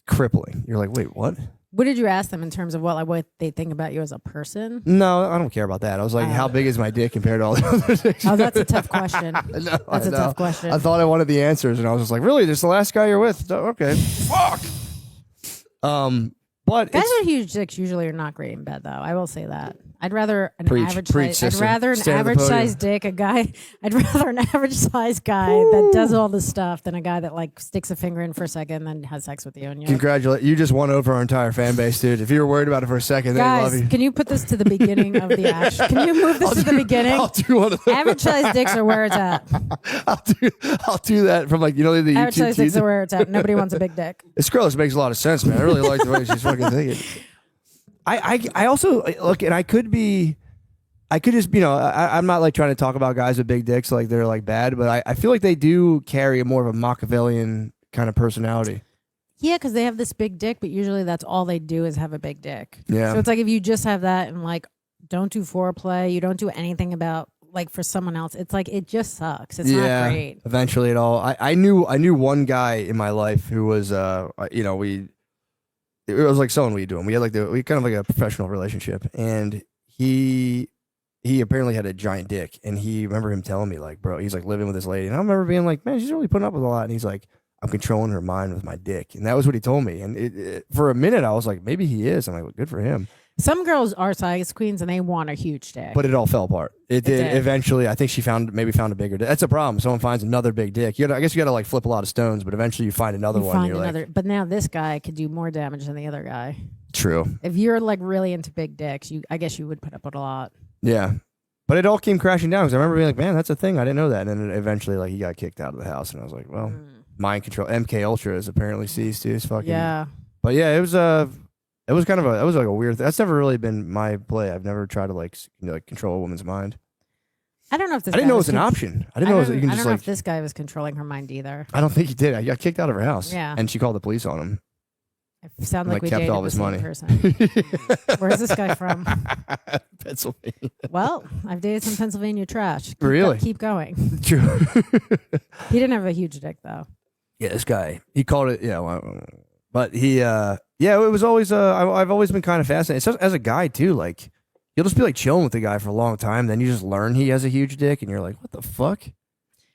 crippling. You're like, wait, what? What did you ask them in terms of what they think about you as a person? No, I don't care about that. I was like, how big is my dick compared to all the other dicks? Oh, that's a tough question. No, That's a know. tough question. I thought I wanted the answers, and I was just like, really? This is the last guy you're with? Okay, fuck. But Guys it's, with huge dicks usually are not great in bed, though. I will say that. I'd rather an Preach, average preach, size. I'd sister. rather an Stand at the average podium. size dick. I'd rather an average size guy that does all the stuff than a guy that like sticks a finger in for a second and then has sex with you. And you're like, congratulate you! Just won over our entire fan base, dude. If you were worried about it for a second, they love guys, you. can you put this to the beginning of the action? Can you move this to the beginning? I'll do one of those. Average size dicks are where it's at. I'll do that from like the Average YouTube. size dicks kids. are where it's at. Nobody wants a big dick. This girl just makes a lot of sense, man. I really like the way she's fucking thinking. I also look, and I could just, I'm not like trying to talk about guys with big dicks like they're like bad, but I feel like they do carry more of a Machiavellian kind of personality. Yeah, because they have this big dick, but usually that's all they do is have a big dick. Yeah. So it's like if you just have that and like don't do foreplay, you don't do anything about like for someone else. It's like it just sucks. It's not great. Eventually, it all. I knew one guy in my life who was, it was like someone we doing. We had like we kind of like a professional relationship, and he apparently had a giant dick, and he remember him telling me like, bro, he's like living with this lady, and I remember being like, man, she's really putting up with a lot, and he's like, I'm controlling her mind with my dick, and that was what he told me, and for a minute I was like, maybe he is. I'm like, well, good for him. Some girls are size queens and they want a huge dick. But it all fell apart. It did. did. Eventually. I think she found a bigger dick. That's a problem. Someone finds another big dick. I guess you got to like flip a lot of stones, but eventually you find another you one. find You're another, like, but now this guy could do more damage than the other guy. true. If you're like really into big dicks, I guess you would put up with a lot. Yeah. But it all came crashing down because I remember being like, man, that's a thing. I didn't know that. And then eventually, like, he got kicked out of the house, and I was like, well, mind control. MK Ultra is apparently seized too. It's fucking. Yeah. But yeah, it was kind of that was like a weird. That's never really been my play. I've never tried to like control a woman's mind. I don't know if this. I didn't guy know it was was an option. I didn't know you can I just don't know like. if this guy was controlling her mind either. I don't think he did. I got kicked out of her house. Yeah. And she called the police on him. It sounds And, like we kept dated all the his same money. person. Where's this guy from? Pennsylvania. Well, I've dated some Pennsylvania trash. Really? Keep going. True. He didn't have a huge dick though. Yeah, this guy. He called it. Yeah, but he. Yeah, it was always. I've always been kind of fascinated. So, as a guy too, like you'll just be like chilling with the guy for a long time, then you just learn he has a huge dick, and you're like, what the fuck?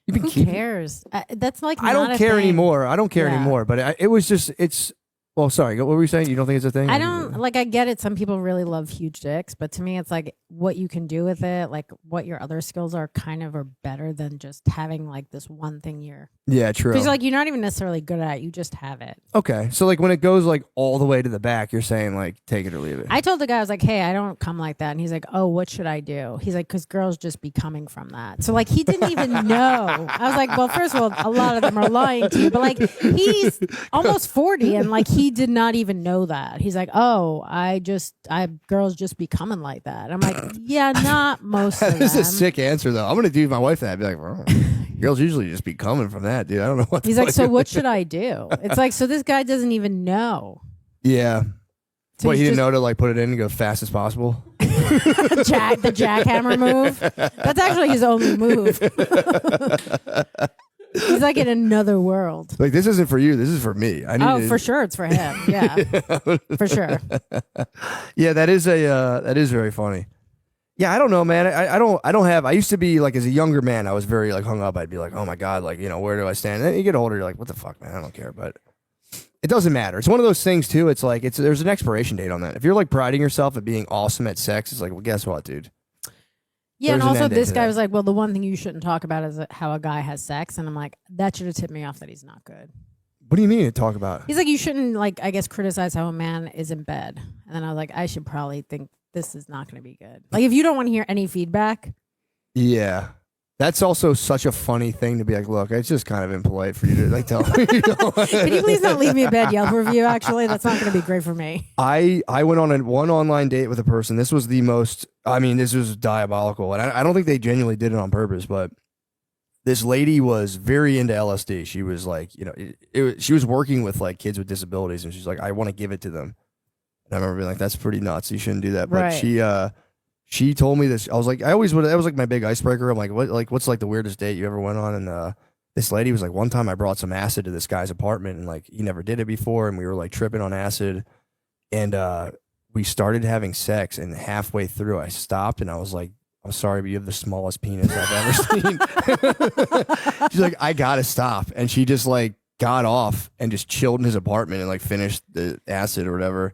You've been Who keeping. cares? That's like I not don't a care thing. anymore. I don't care Yeah. anymore. But it was just it's. Well, sorry. What were you saying? You don't think it's a thing? I don't like. I get it. Some people really love huge dicks, but to me, it's like what you can do with it, like what your other skills are, kind of are better than just having like this one thing you're. Yeah, true. Because like you're not even necessarily good at it. You just have it. Okay, so like when it goes like all the way to the back, you're saying like take it or leave it. I told the guy, I was like, hey, I don't come like that. And he's like, oh, what should I do? He's like, because girls just be coming from that. So like he didn't even know. I was like, well, first of all, a lot of them are lying to you. But like he's almost 40 and like he did not even know that. He's like, oh, girls just be coming like that. I'm like, yeah, not most of them. This is a sick answer though. I'm gonna do my wife that. I'd be like, oh, girls usually just be coming from that, dude. I don't know what. He's like, so what should I do? It's like, so this guy doesn't even know. Yeah. So What, he he's didn't just- know to like put it in and go fast as possible? the jackhammer move. That's actually his only move. He's like in another world. Like this isn't for you. This is for me. I need. Oh, for sure, it's for him. Yeah, for sure. Yeah, that is very funny. Yeah, I don't know, man. I don't have. I used to be like as a younger man, I was very like hung up. I'd be like, oh my god, like where do I stand? And then you get older, you're like, what the fuck, man? I don't care. But it doesn't matter. It's one of those things too. It's like there's an expiration date on that. If you're like priding yourself at being awesome at sex, it's like, well, guess what, dude? Yeah, and There's an also end date this to guy that. was like, well, the one thing you shouldn't talk about is how a guy has sex, and I'm like, that should have tipped me off that he's not good. What do you mean to talk about? He's like, you shouldn't like, I guess, criticize how a man is in bed, and then I was like, I should probably think this is not going to be good. Like, if you don't want to hear any feedback, Yeah. That's also such a funny thing to be like, look, it's just kind of impolite for you to like tell me. can you please not leave me a bad Yelp review? Actually, that's not going to be great for me. I went on one online date with a person. This was the most, I mean, this was diabolical. And I don't think they genuinely did it on purpose, but this lady was very into LSD. She was like, she was working with like kids with disabilities and she's like, I want to give it to them. And I remember being like, that's pretty nuts. You shouldn't do that. But Right. she told me this. I was like, I always would. That was like my big icebreaker. I'm like, what's like the weirdest date you ever went on? And this lady was like, one time I brought some acid to this guy's apartment, and like he never did it before, and we were like tripping on acid, and we started having sex, and halfway through I stopped, and I was like, I'm sorry, but you have the smallest penis I've ever seen. She's like, I gotta stop, and she just like got off and just chilled in his apartment and like finished the acid or whatever.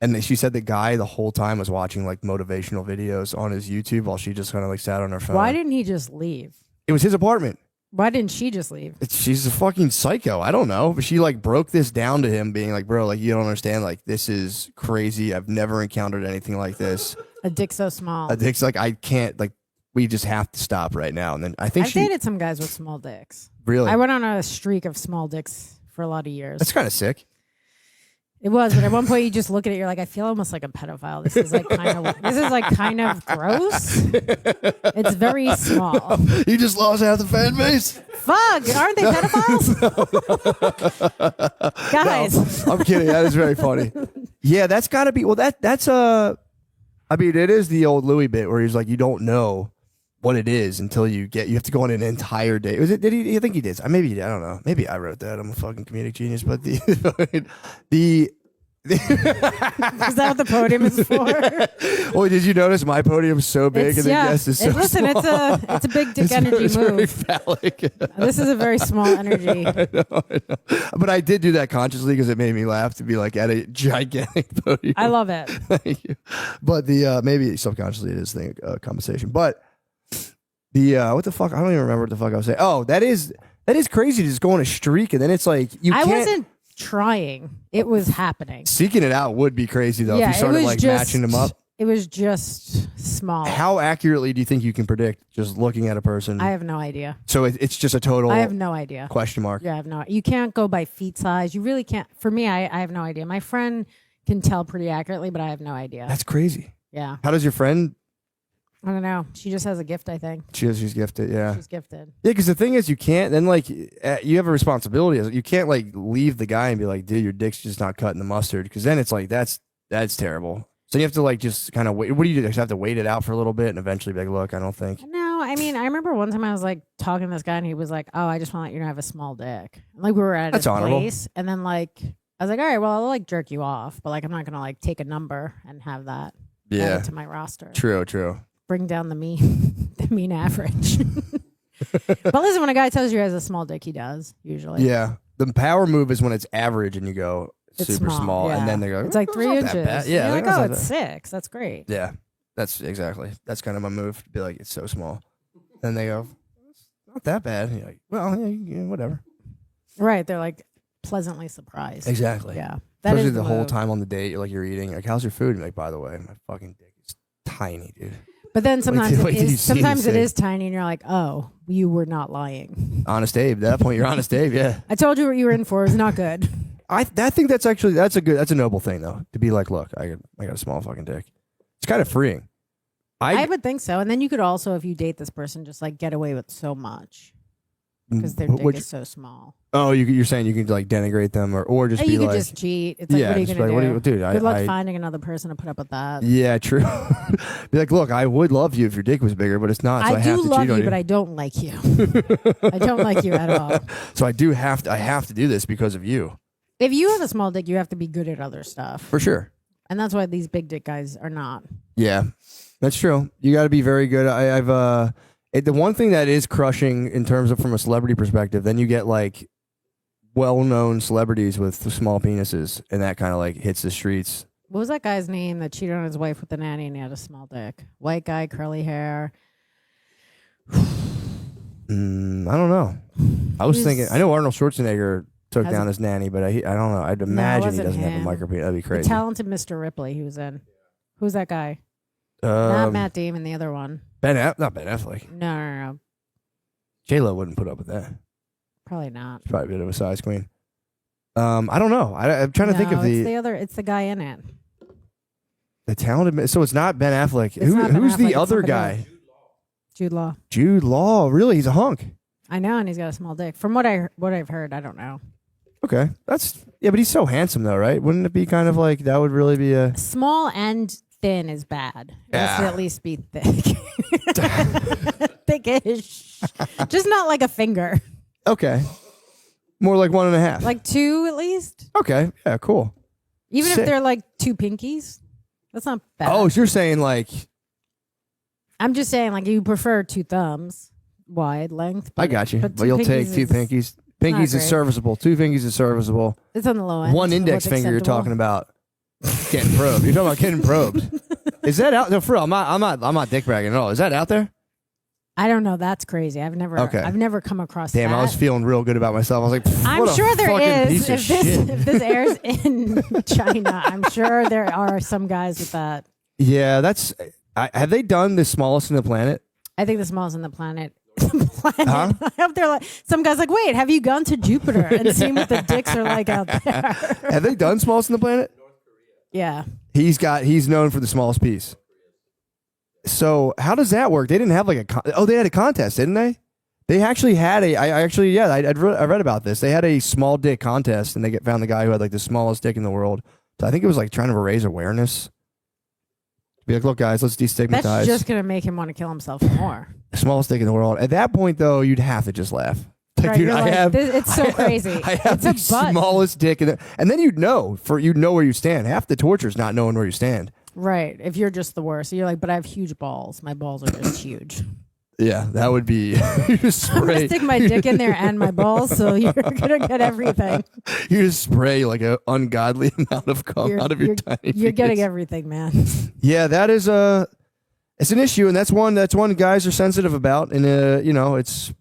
And she said the guy the whole time was watching like motivational videos on his YouTube while she just kind of like sat on her phone. Why didn't he just leave? It was his apartment. Why didn't she just leave? She's a fucking psycho. I don't know. But she like broke this down to him being like, bro, like you don't understand. Like this is crazy. I've never encountered anything like this. A dick so small. A dick's like, I can't, like, we just have to stop right now. And then I think I've she dated some guys with small dicks. really, I went on a streak of small dicks for a lot of years. that's kind of sick. It was, but at one point you just look at it, you're like, I feel almost like a pedophile. This is like kind of gross. It's very small. You just lost half the fan base. Fuck, aren't they pedophiles? Guys. I'm kidding. That is very funny. Yeah, that's got to be. Well, that's I mean, it is the old Louis bit where he's like, you don't know what it is until you have to go on an entire day. Was it? Did he? I think he did. Maybe I don't know. Maybe I wrote that. I'm a fucking comedic genius. But the Is that what the podium is for? Well, did you notice my podium's so big and the guest is so listen, small? it's a big dick energy It's very move. phallic. This is a very small energy. I know. But I did do that consciously because it made me laugh to be like at a gigantic podium. I love it. Thank you. But the maybe subconsciously it is thing compensation. But the what the fuck? I don't even remember what the fuck I was saying. Oh, that is crazy to just go on a streak and then it's like you I can't. wasn't trying. It was happening. Seeking it out would be crazy though Yeah, if you started it was like just, matching them up. It was just small. How accurately do you think you can predict just looking at a person? I have no idea. So it's just a total I have no idea. question mark. Yeah, I have no. You can't go by feet size. You really can't. For me, I have no idea. My friend can tell pretty accurately, but I have no idea. That's crazy. Yeah, How does your friend? I don't know. She just has a gift. I think She's gifted. Yeah. she's gifted. Yeah, because the thing is, you can't then like you have a responsibility. You can't like leave the guy and be like, "Dude, your dick's just not cutting the mustard," because then it's like that's terrible. So you have to like just kind of wait. What do you do? Just have to wait it out for a little bit and eventually be like, "Look, I don't think." No, I mean, I remember one time I was like talking to this guy and he was like, "Oh, I just want to let you know I have a small dick." And, like we were at That's his honorable. place, and then like I was like, "All right, well, I'll like jerk you off, but like I'm not gonna like take a number and have that added to my roster. True. Bring down the mean, the mean average." But listen, when a guy tells you he has a small dick, he does usually. Yeah. The power move is when it's average and you go It's super small, yeah. and then they go, it's like "Oh, 3 not that inches. bad." Yeah, You're like, like, "Oh, oh, it's it's 6. That's great. Yeah, that's kind of my move. To be like, it's so small. And they go, it's not that bad. And you're like, well, yeah, whatever. Right. They're like pleasantly surprised. Exactly. Yeah. That Especially is the whole move. time on the date, you're eating. Like, how's your food? And like, by the way, my fucking dick is tiny, dude. But then sometimes wait till you see sometimes this it thing. is tiny, and you're like, oh, you were not lying. Honest Abe. At that point, you're Honest Abe. Yeah. I told you what you were in for. It was not good. I think that's a noble thing though, to be like, look, I got a small fucking dick. It's kind of freeing. I would think so. And then you could also, if you date this person, just like get away with so much because their dick is so small. Oh, you're saying you can like denigrate them or just Hey, be you could like, just cheat. It's like, yeah, what are you just gonna like, do? dude? Good luck finding another person to put up with that. Yeah, true. Be like, look, I would love you if your dick was bigger, but it's not. So I I have do to love cheat on you, you. but I don't like you. I don't like you at all. So I have to do this because of you. If you have a small dick, you have to be good at other stuff. For sure. And that's why these big dick guys are not. Yeah, that's true. You got to be very good. The one thing that is crushing in terms of from a celebrity perspective, then you get like well-known celebrities with small penises, and that kind of like hits the streets. What was that guy's name that cheated on his wife with the nanny and he had a small dick? White guy, curly hair. I don't know. I was thinking. I know Arnold Schwarzenegger took down his nanny, but I don't know. I'd imagine he wasn't doesn't have a him. micro penis. That'd be The crazy. talented Mr. Ripley he was in. Who's that guy? Not Matt Damon, the other one. Not Ben Affleck. No. J-Lo wouldn't put up with that. Probably not. Probably a bit of a size queen. I don't know. I'm trying to think of It's the guy in it. the talented. So it's not Ben Affleck. It's not Ben Who's Affleck, the it's other somebody guy? else. Jude Law. Jude Law. Really, he's a hunk. I know, and he's got a small dick. From what I've heard, I don't know. Okay, but he's so handsome though, right? Wouldn't it be kind of like that would really be a Small and thin is bad. It has to Yeah. at least be thick. Thickish. Just not like a finger. okay, more like 1.5. Like 2 at least. Okay, yeah, cool. Even Sick. if they're like 2 pinkies. That's not bad. Oh, so you're saying like I'm just saying like you prefer 2 thumbs wide length. I got you, but 2 you'll take pinkies 2 is- pinkies. Pinkies is great. serviceable. 2 pinkies is serviceable. It's on the low end. 1 index What's finger you're acceptable. talking about getting probed. You're talking about getting probed. Is that out? No, for real. I'm not dick bragging at all. Is that out there? I don't know. That's crazy. I've never come across Damn, that. I was feeling real good about myself. I was like, I'm what a sure there fucking is. piece of shit. If this airs in China, I'm sure there are some guys with that. Yeah, that's. Have they done the smallest in the planet? I think the smallest on the planet. Huh? I hope they're like some guys like, wait, have you gone to Jupiter and seen what the dicks are like out there? Have they done smallest in the planet? Yeah. He's known for the smallest piece. So how does that work? They didn't have like they had a contest, didn't they? They actually had I read about this. They had a small dick contest, and they found the guy who had like the smallest dick in the world. So I think it was like trying to raise awareness. Be like, look, guys, let's destigmatize. That's just gonna make him want to kill himself more. Smallest dick in the world. At that point, though, you'd have to just laugh. Like, Right, dude, you're I like, have. it's so crazy. I have It's the a butt. smallest dick, and then you'd know where you stand. Half the torture is not knowing where you stand. Right. If you're just the worst. You're like, but I have huge balls. My balls are just huge. Yeah, that would be. You just I'm gonna spray. stick my dick in there and my balls, so you're gonna get everything. You just spray like an ungodly amount of cum out of your tiny. You're getting penis. everything, man. Yeah, that is it's an issue, and that's one guys are sensitive about, and it's.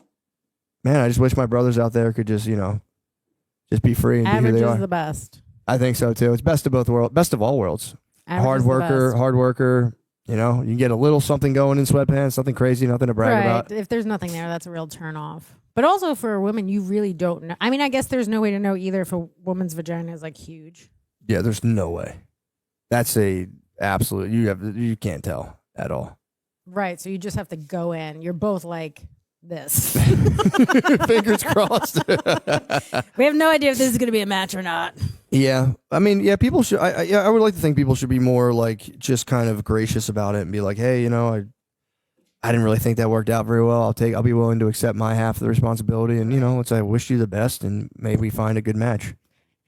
Man, I just wish my brothers out there could just just be free and be Average who they is are. the best. I think so too. It's best of both worlds, best of all worlds. Average Hard is the worker, best. you can get a little something going in sweatpants, nothing crazy, nothing to brag Right. about. If there's nothing there, that's a real turn off. But also for a woman, you really don't know. I mean, I guess there's no way to know either if a woman's vagina is like huge. Yeah, there's no way. That's a absolute. You can't tell at all. Right. So you just have to go in. You're both like this. Fingers crossed. We have no idea if this is going to be a match or not. Yeah, I mean, yeah, people should. I would like to think people should be more like just kind of gracious about it and be like, hey, I didn't really think that worked out very well. I'll be willing to accept my half of the responsibility, and I wish you the best, and maybe we find a good match.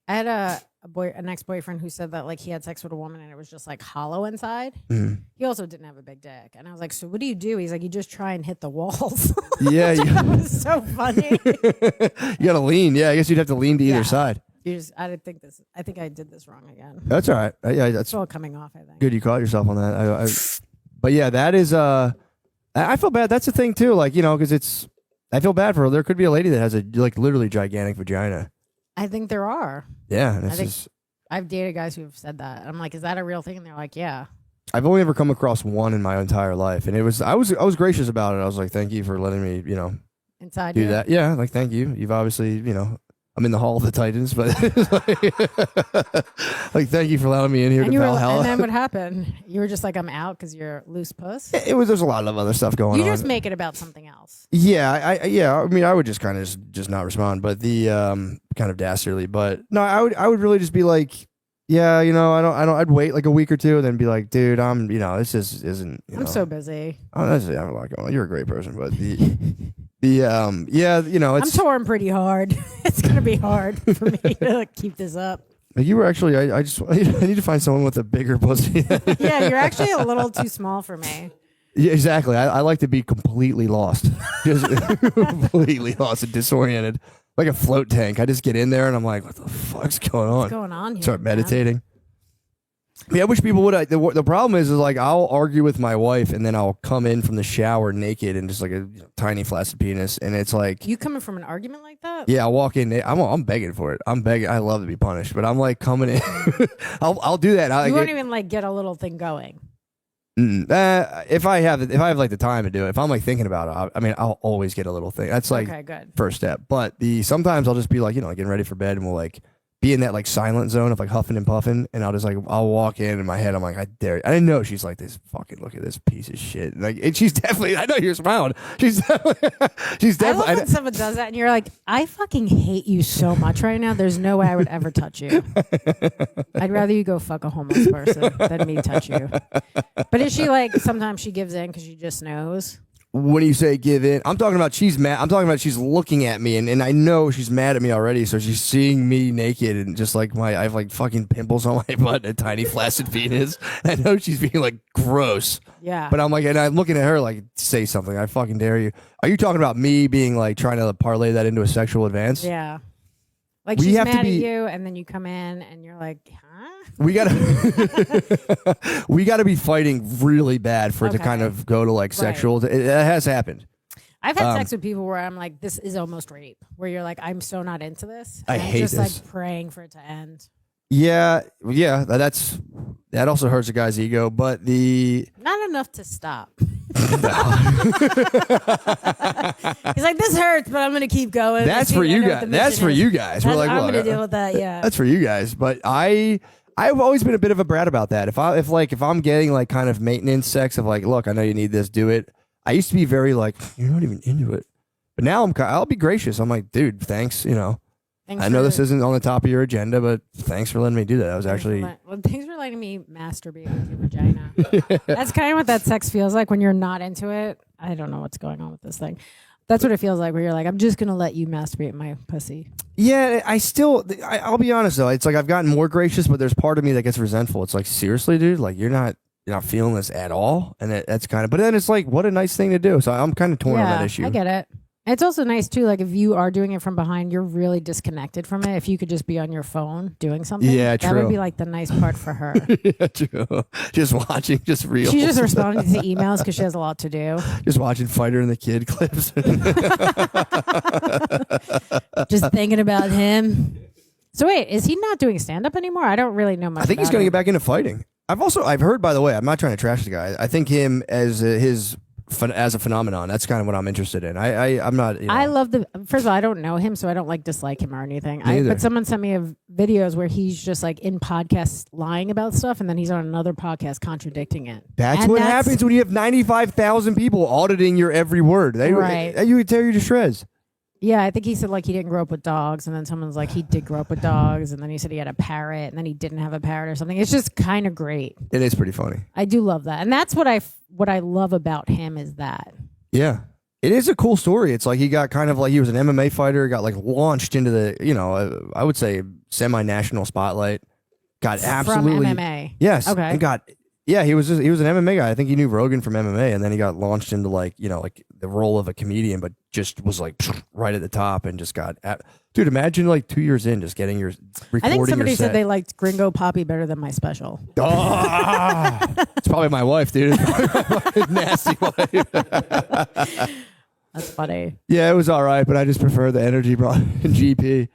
I had an ex-boyfriend who said that like he had sex with a woman and it was just like hollow inside. He also didn't have a big dick, and I was like, so what do you do? He's like, you just try and hit the walls. Yeah, That was so funny. you gotta lean. Yeah, I guess you'd have to lean to either side. I didn't think this. I think I did this wrong again. That's all right. Yeah, that's It's all coming off. I think. good. You caught yourself on that. But yeah, that is. I feel bad. That's the thing too. Like because I feel bad for her. There could be a lady that has a like literally gigantic vagina. I think there are. Yeah, and I it's think just, I've dated guys who have said that. I'm like, is that a real thing? And they're like, yeah. I've only ever come across one in my entire life, and I was gracious about it. I was like, thank you for letting me, Inside do you. that. Yeah, like thank you. You've obviously, I'm in the Hall of the Titans, but like thank you for allowing me in here And to you were, Valhalla. and then what happened? You were just like, I'm out because you're loose puss. There's a lot of other stuff going You on. just make it about something else. Yeah, I mean, I would just kind of just not respond, but the kind of dastardly. But no, I would really just be like, yeah, I'd wait like a week or two, and then be like, dude, this just isn't. I'm so busy. I have a lot going on. You're a great person, but it's. I'm torn pretty hard. It's gonna be hard for me to keep this up. You were actually. I need to find someone with a bigger pussy. Yeah, you're actually a little too small for me. Yeah, exactly. I like to be completely lost, just completely lost and disoriented, like a float tank. I just get in there and I'm like, what the fuck's going on? What's going on here? Start man? meditating. Yeah, I wish people would. The problem is like I'll argue with my wife and then I'll come in from the shower naked and just like a tiny flaccid penis, and it's like You coming from an argument like that? yeah, I'll walk in. I'm begging for it. I'm begging. I love to be punished, but I'm like coming in. I'll do that. You won't even like get a little thing going. If I have like the time to do it, if I'm like thinking about it, I'll always get a little thing. That's like Okay, good. first step. But sometimes I'll just be like, getting ready for bed, and we'll like be in that like silent zone of like huffing and puffing, and I'll walk in my head, I'm like, I dare you. I didn't know she's like this fucking look at this piece of shit. Like she's definitely. I know you're smiling. She's definitely. I love when someone does that and you're like, I fucking hate you so much right now. There's no way I would ever touch you. I'd rather you go fuck a homeless person than me touch you. But is she like, sometimes she gives in because she just knows? When you say give in, I'm talking about she's mad. I'm talking about she's looking at me, and I know she's mad at me already. So she's seeing me naked, and just like I have like fucking pimples on my butt, and a tiny flaccid penis. I know she's being like gross. Yeah. But I'm like, and I'm looking at her like, say something. I fucking dare you. Are you talking about me being like trying to parlay that into a sexual advance? Yeah. Like We she's have to mad at be- you, and then you come in and you're like, huh? We gotta be fighting really bad for it to Okay. kind of go to like sexual. It has happened. I've had sex with people where I'm like, this is almost rape. Where you're like, I'm so not into this. I And I'm hate just this. like praying for it to end. Yeah. That also hurts a guy's ego. But Not enough to stop. He's like, this hurts, but I'm gonna keep going. that's I for see- I you know what guys. the That's mission for is. you guys. We're like, I'm look, gonna deal with that. Yeah. that's for you guys. But I've always been a bit of a brat about that. If I'm getting like kind of maintenance sex of like, look, I know you need this, do it. I used to be very like, you're not even into it. But now I'll be gracious. I'm like, dude, thanks. Thanks I know for- this isn't on the top of your agenda, but thanks for letting me do that. That was thanks for actually. thanks for letting me masturbate with your vagina. That's kind of what that sex feels like when you're not into it. I don't know what's going on with this thing. That's what it feels like where you're like, I'm just gonna let you masturbate my pussy. Yeah, I'll be honest though. It's like I've gotten more gracious, but there's part of me that gets resentful. It's like, seriously, dude, like you're not feeling this at all, and that's kind of. But then it's like, what a nice thing to do. So I'm kind of torn on that issue. I get it. It's also nice too, like if you are doing it from behind, you're really disconnected from it. If you could just be on your phone doing something, Yeah, that would true. be like the nice part for her. Yeah, true. Just watching, just real. She's just responding to emails because she has a lot to do. Just watching Fighter and the Kid clips. Just thinking about him. So wait, is he not doing stand up anymore? I don't really know much. I think he's about going to him. get back into fighting. I've heard, by the way, I'm not trying to trash the guy. I think him as as a phenomenon. That's kind of what I'm interested in. I'm not. I love first of all, I don't know him, so I don't like dislike him or anything. Neither. But someone sent me videos where he's just like in podcasts lying about stuff, and then he's on another podcast contradicting it. That's what happens when you have 95,000 people auditing your every word. You would tear you to shreds. Yeah, I think he said like he didn't grow up with dogs, and then someone's like he did grow up with dogs, and then he said he had a parrot, and then he didn't have a parrot or something. It's just kind of great. It is pretty funny. I do love that, and that's what I love about him is that. Yeah. It is a cool story. It's like he got kind of like he was an MMA fighter, got like launched into the I would say semi-national spotlight. Got absolutely from MMA. Yes. Okay. And he was an MMA guy. I think he knew Rogan from MMA, and then he got launched into like the role of a comedian, but just was like right at the top and just got dude. Imagine like 2 years in, just getting your recording. I think somebody your set. said they liked Gringo Poppy better than my special. It's probably my wife, dude. Nasty wife. That's funny. Yeah, it was all right, but I just prefer the energy brought in GP.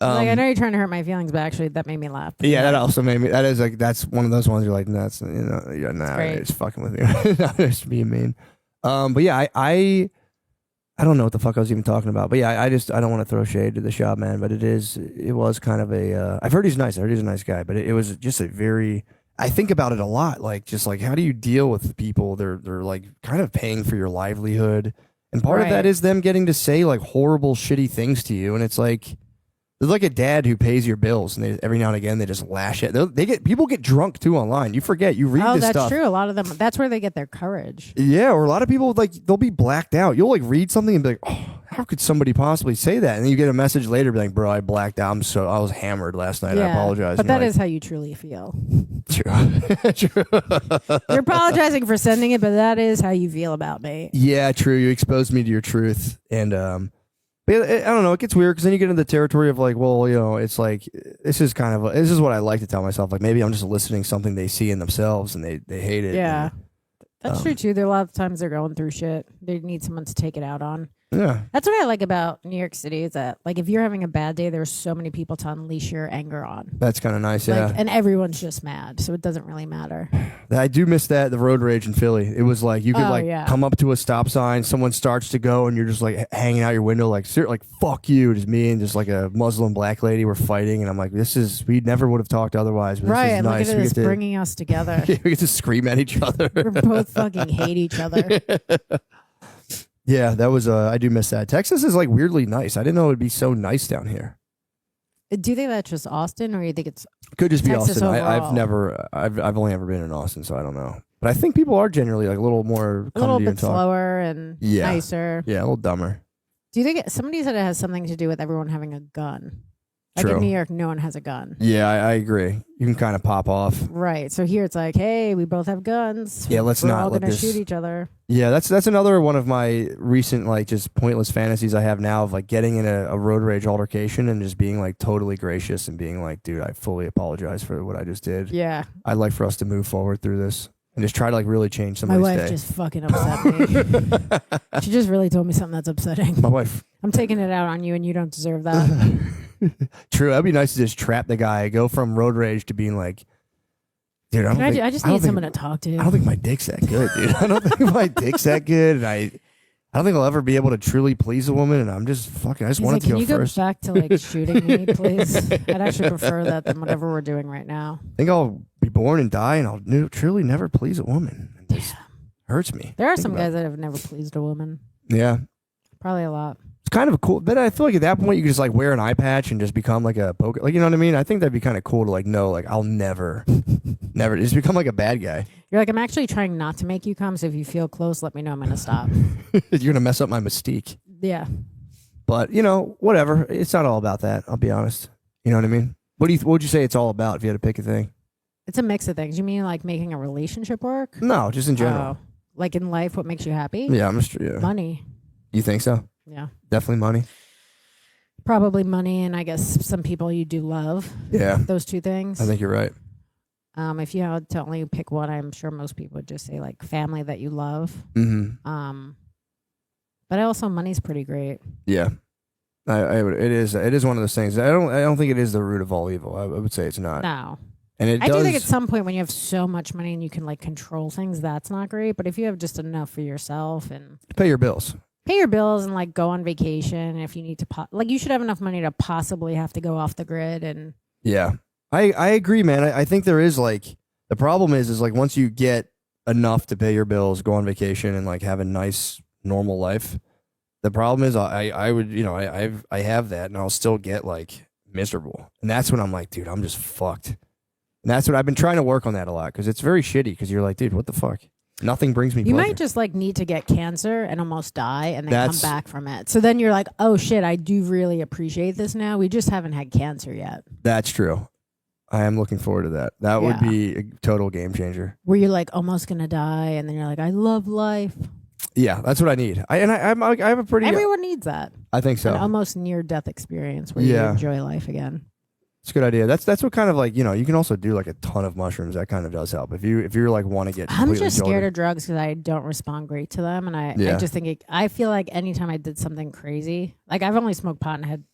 Like I know you're trying to hurt my feelings, but actually that made me laugh. Yeah, that also made me. That is like that's one of those ones you're like, that's you're nah, great. it's fucking with you. Just being mean. But yeah, I don't know what the fuck I was even talking about. But yeah, I don't want to throw shade to the shop, man. But it was kind of a. I've heard he's nice. I heard he's a nice guy. But it was just a very. I think about it a lot. Like just like how do you deal with people? They're like kind of paying for your livelihood, and part of that is them getting to say like horrible, shitty things to you, and it's like. They're like a dad who pays your bills, and every now and again they just lash it. People get drunk too online. You forget you read this that's stuff. true. A lot of them. That's where they get their courage. Yeah, or a lot of people like they'll be blacked out. You'll like read something and be like, "Oh, how could somebody possibly say that?" And then you get a message later, be like, "Bro, I blacked out. I was hammered last night. I apologize." But that is how you truly feel. True. True. You're apologizing for sending it, but that is how you feel about me. Yeah, true. You exposed me to your truth, and but I don't know. It gets weird because then you get into the territory of like, well, it's like this is what I like to tell myself. Like maybe I'm just eliciting something they see in themselves and they hate it. Yeah, and, that's true too. There are a lot of times they're going through shit. They need someone to take it out on. Yeah, that's what I like about New York City. Is that like if you're having a bad day, there's so many people to unleash your anger on. That's kind of nice. Yeah, and everyone's just mad, so it doesn't really matter. I do miss the road rage in Philly. It was like you could come up to a stop sign, someone starts to go, and you're just like hanging out your window, like fuck you. Just me and just like a Muslim black lady were fighting, and I'm like, we never would have talked otherwise. But right, this is and nice. look at this bringing us together. We get to scream at each other. We both fucking hate each other. Yeah, that was. I do miss that. Texas is like weirdly nice. I didn't know it would be so nice down here. Do you think that's just Austin, or you think it's could just Texas be Austin? overall? I've only ever been in Austin, so I don't know. But I think people are generally like a little more, a little bit slower and nicer. Yeah, a little dumber. Do you think somebody said it has something to do with everyone having a gun? Like True. in New York, no one has a gun. Yeah, I agree. You can kind of pop off. Right. So here it's like, hey, we both have guns. Yeah, we're all let gonna this shoot each other. Yeah, that's another one of my recent like just pointless fantasies I have now of like getting in a road rage altercation and just being like totally gracious and being like, dude, I fully apologize for what I just did. Yeah. I'd like for us to move forward through this and just try to like really change My somebody's wife day. just fucking upset me. She just really told me something that's upsetting. My wife. I'm taking it out on you, and you don't deserve that. True. That'd be nice to just trap the guy, go from road rage to being like, dude, I just need someone to talk to. I don't think my dick's that good, dude. I don't think my dick's that good, and I don't think I'll ever be able to truly please a woman. And I'm just fucking. I just wanted to go Can you first. go back to like shooting me, please? I'd actually prefer that than whatever we're doing right now. I think I'll be born and die, and I'll truly never please a woman. It just hurts me. There are some guys that have never pleased a woman. Yeah. Probably a lot. It's kind of a cool, but I feel like at that point you could just like wear an eye patch and just become like a poker, like you know what I mean. I think that'd be kind of cool to like know, like I'll never just become like a bad guy. You're like, I'm actually trying not to make you come. So if you feel close, let me know. I'm gonna stop. You're gonna mess up my mystique. Yeah. But you know, whatever. It's not all about that. I'll be honest. You know what I mean? What would you say it's all about if you had to pick a thing? It's a mix of things. You mean like making a relationship work? No, just in general. Oh, like in life, what makes you happy? Yeah, I'm just yeah. Money. You think so? Yeah. Definitely money. Probably money, and I guess some people you do love. Yeah. Those two things. I think you're right. If you had to only pick one, I'm sure most people would just say like family that you love. Mm-hmm. But also money's pretty great. Yeah. I would. It is one of those things. I don't think it is the root of all evil. I would say it's not. No. And I do think at some point when you have so much money and you can like control things, that's not great. But if you have just enough for yourself and pay your bills. Pay your bills and like go on vacation if you need to. Like you should have enough money to possibly have to go off the grid and. Yeah, I agree, man. I think there is like the problem is like once you get enough to pay your bills, go on vacation, and like have a nice normal life. The problem is I would I have that and I'll still get like miserable, and that's when I'm like, dude, I'm just fucked. And that's what I've been trying to work on that a lot because it's very shitty because you're like, dude, what the fuck? Nothing brings me You pleasure. might just like need to get cancer and almost die and then come back from it. So then you're like, oh shit, I do really appreciate this now. We just haven't had cancer yet. That's true. I am looking forward to that. That would be a total game changer. Where you're like almost gonna die, and then you're like, I love life. Yeah, that's what I need. I have a pretty. Everyone needs that. I think so. An almost near death experience where you enjoy life again. It's a good idea. That's what kind of like, you can also do like a ton of mushrooms. That kind of does help. If you're like want to get. I'm just scared of drugs because I don't respond great to them, and I just think I feel like anytime I did something crazy, like I've only smoked pot and had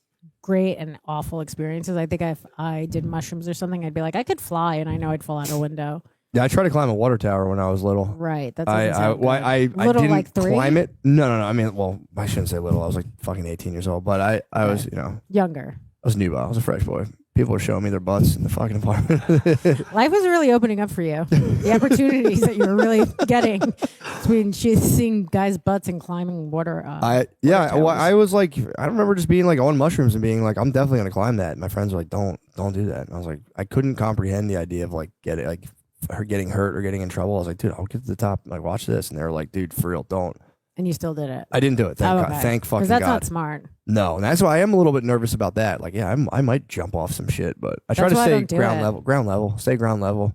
great and awful experiences. I think if I did mushrooms or something, I'd be like, I could fly, and I know I'd fall out a window. Yeah, I tried to climb a water tower when I was little. Right. That's I little, didn't like 3? climb it. No. I mean, well, I shouldn't say little. I was like fucking 18 years old, but I was, younger. I was new. I was a fresh boy. People were showing me their butts in the fucking apartment. Life was really opening up for you. The opportunities that you were really getting between seeing guys' butts and climbing water. I was like, I remember just being like on mushrooms and being like, I'm definitely gonna climb that. And my friends were like, don't do that. And I was like, I couldn't comprehend the idea of like her getting hurt or getting in trouble. I was like, dude, I'll get to the top. Like, watch this. And they were like, dude, for real, don't. And you still did it. I didn't do it. Thank God. Okay. Thank fucking God. Because that's not smart. No, and that's why I am a little bit nervous about that. Like, yeah, I might jump off some shit, but I try to stay ground level, stay ground level.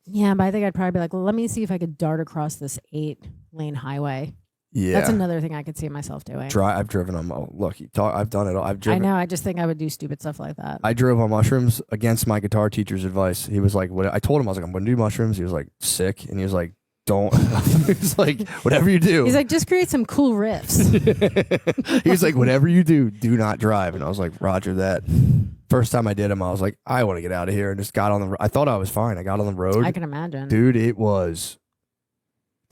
Yeah, but I think I'd probably be like, let me see if I could dart across this 8-lane highway. Yeah, that's another thing I could see myself doing. I've driven on. Look, I've done it all. I know. I just think I would do stupid stuff like that. I drove on mushrooms against my guitar teacher's advice. He was like, "What?" I told him I was like, "I'm going to do mushrooms." He was like, "Sick," and he was like, "Don't." He's like, "Whatever you do." He's like, "Just create some cool riffs." He was like, "Whatever you do, do not drive." And I was like, "Roger that." First time I did them, I was like, "I want to get out of here," and just got on the. I thought I was fine. I got on the road. I can imagine, dude. It was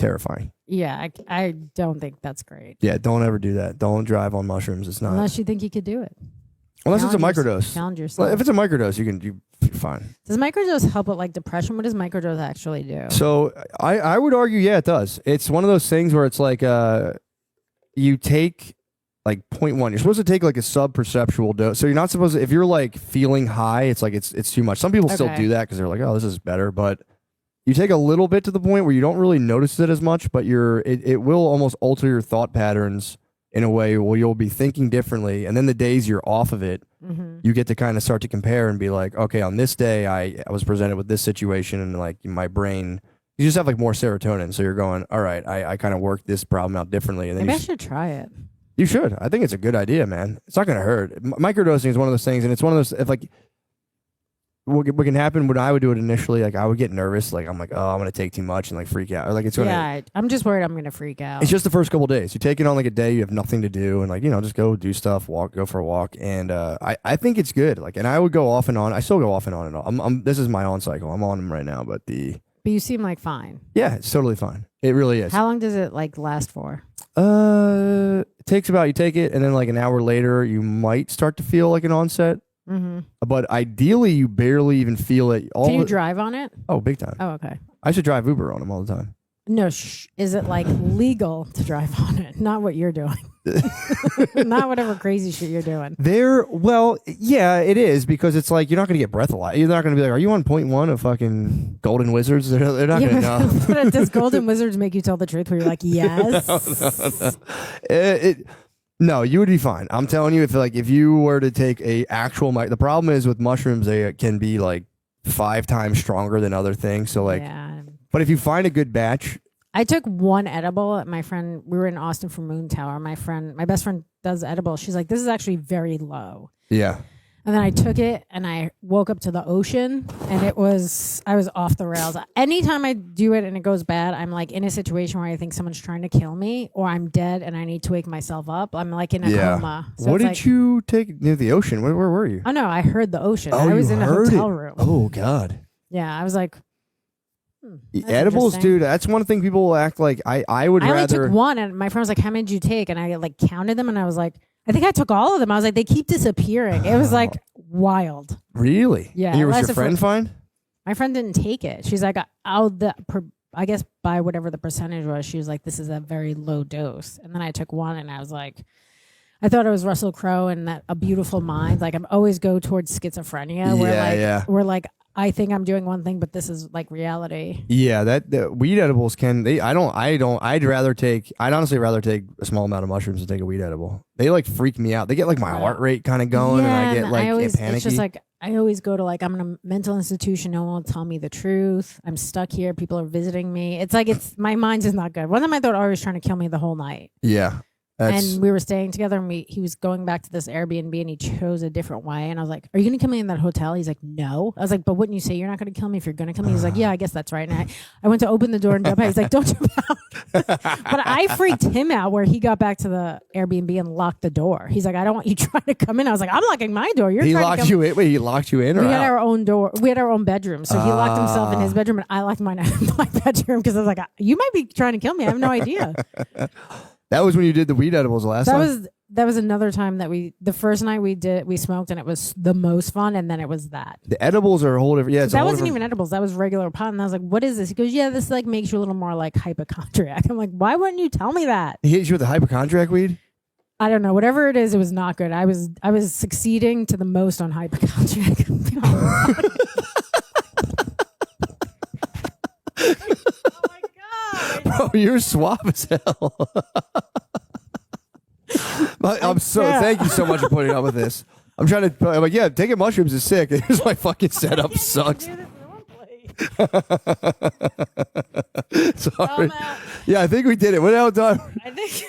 terrifying. Yeah, I don't think that's great. Yeah, don't ever do that. Don't drive on mushrooms. It's not unless you think you could do it. Unless it's a microdose. Challenge yourself. Well, if it's a microdose, you're fine. Does microdose help with like depression? What does microdose actually do? So I would argue, yeah, it does. It's one of those things where it's like you take like 0.1. You're supposed to take like a sub-perceptual dose. So you're not supposed to, if you're like feeling high, it's like it's too much. Some people still do that because they're like, oh, this is better. But you take a little bit to the point where you don't really notice it as much, but it will almost alter your thought patterns in a way where you'll be thinking differently. And then the days you're off of it, you get to kind of start to compare and be like, okay, on this day I was presented with this situation, and like my brain, you just have like more serotonin. So you're going, all right, I kind of worked this problem out differently. And then maybe I should try it. You should. I think it's a good idea, man. It's not going to hurt. Microdosing is one of those things, and it's one of those, if like, what can happen when I would do it initially, like I would get nervous, like I'm like, oh, I'm gonna take too much and like freak out, or like it's gonna. Yeah, I'm just worried I'm gonna freak out. It's just the first couple days. You take it on like a day, you have nothing to do, and like just go do stuff, go for a walk, and I think it's good. Like, and I would go off and on. I still go off and on and on. This is my on cycle. I'm on them right now, but you seem like fine. Yeah, it's totally fine. It really is. How long does it like last for? It takes about, you take it, and then like an hour later, you might start to feel like an onset. Mm-hmm. But ideally, you barely even feel it. Can you drive on it? Oh, big time. Oh, okay. I should drive Uber on them all the time. No, is it like legal to drive on it? Not what you're doing. Not whatever crazy shit you're doing. Well, yeah, it is, because it's like you're not going to get breathalyzed. You're not going to be like, are you on 0.1 of fucking Golden Wizards? They're not going to know. But does Golden Wizards make you tell the truth where you're like, yes? No. No, you would be fine. I'm telling you, if you were to take a actual the problem is with mushrooms, they can be like 5 times stronger than other things. So like, but if you find a good batch. I took one edible. My friend, we were in Austin for Moon Tower. My best friend does edible. She's like, this is actually very low. Yeah. And then I took it and I woke up to the ocean, and I was off the rails. Anytime I do it and it goes bad, I'm like in a situation where I think someone's trying to kill me, or I'm dead and I need to wake myself up. I'm like in a coma. So what did you take near the ocean? Where were you? Oh no, I heard the ocean. Oh, I was in a hotel room. Oh God. Yeah, I was like, edibles, dude. That's one thing people will act like. I would rather. I only took one, and my friend was like, "How many did you take?" And I like counted them, and I was like, I think I took all of them. I was like, they keep disappearing. It was like wild. Really? Yeah. And was your friend fine? My friend didn't take it. She's like, I guess by whatever the percentage was, she was like, this is a very low dose. And then I took one, and I was like, I thought it was Russell Crowe and that A Beautiful Mind. Like I'm always go towards schizophrenia, where like I think I'm doing one thing, but this is like reality. Yeah, the weed edibles can. I'd honestly rather take a small amount of mushrooms than take a weed edible. They like freak me out. They get like my heart rate kind of going, and I get like panicky. It's just like I always go to like I'm in a mental institution. No one will tell me the truth. I'm stuck here. People are visiting me. It's like my mind's just not good. One time I thought Ari was trying to kill me the whole night. Yeah. And we were staying together, and he was going back to this Airbnb, and he chose a different way. And I was like, "Are you going to kill me in that hotel?" He's like, "No." I was like, "But wouldn't you say you're not going to kill me if you're going to kill me?" He's like, "Yeah, I guess that's right." And I went to open the door and jump out. He's like, "Don't jump out." But I freaked him out where he got back to the Airbnb and locked the door. He's like, "I don't want you trying to come in." I was like, "I'm locking my door. You're he trying locked to come you in. Wait, he locked you in, or we had out? our own door. We had our own bedroom, so he locked himself in his bedroom, and I locked mine in my bedroom because I was like, "You might be trying to kill me. I have no idea." That was when you did the weed edibles last time. That was another time that the first night we smoked, and it was the most fun, and then it was that. The edibles are a whole different. Yeah, That wasn't even edibles. That was regular pot, and I was like, "What is this?" He goes, "Yeah, this like makes you a little more like hypochondriac." I'm like, "Why wouldn't you tell me that?" He hit you with the hypochondriac weed. I don't know. Whatever it is, it was not good. I was succeeding to the most on hypochondriac. Oh my god! Bro, you're suave as hell. Thank you so much for putting up with this. I'm trying to. I'm like, yeah, taking mushrooms is sick. Here's my fucking setup sucks. Sorry. Yeah, I think we did it. What else done? I think.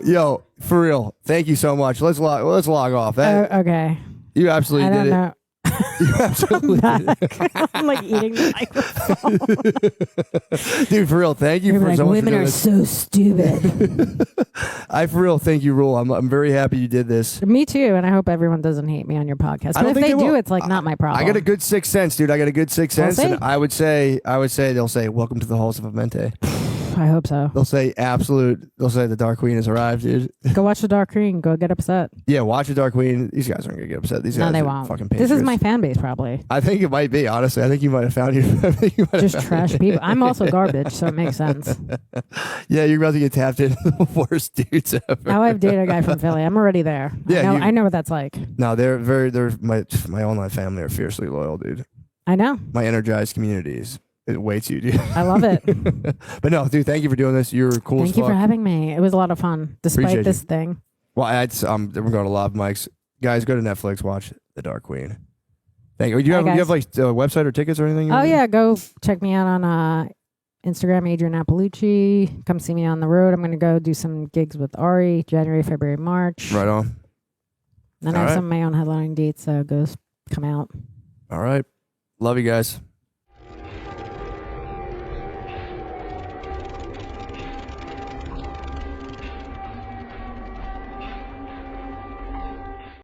Yo, for real. Thank you so much. Let's log off. Okay. You absolutely I don't did know. You absolutely did it. I'm like eating the microphone. Dude, for real, thank you for like, so much. Women are so stupid. I for real thank you, Rule. I'm very happy you did this. Me too, and I hope everyone doesn't hate me on your podcast. But if they do, it's like not my problem. I got a good sixth sense, dude. I got a good sixth sense, and I would say they'll say, "Welcome to the halls of Amente." I hope so. They'll say They'll say the Dark Queen has arrived, dude. Go watch the Dark Queen. Go get upset. Yeah, watch the Dark Queen. These guys aren't gonna get upset. These guys they are won't. fucking This is patriots. my fan base, probably. I think it might be, honestly. I think you might have found Just trash people. I'm also garbage, so it makes sense. Yeah, you're about to get tapped into the worst dudes ever. Now I've dated a guy from Philly. I'm already there. Yeah, I know what that's like. No, they're my online family are fiercely loyal, dude. I know. My energized communities. It waits you, dude. I love it. But no, dude, thank you for doing this. You're cool as Thank you fuck. for having me. It was a lot of fun, despite Appreciate this you. thing. Well, we're going to Live Mics. Guys, go to Netflix, watch The Dark Queen. Thank you. Do you have like a website or tickets or anything? Oh, yeah. Go check me out on Instagram, Adrian Appalucci. Come see me on the road. I'm going to go do some gigs with Ari, January, February, March. Right on. Then I have some of my own headlining dates, so come out. All right. Love you guys.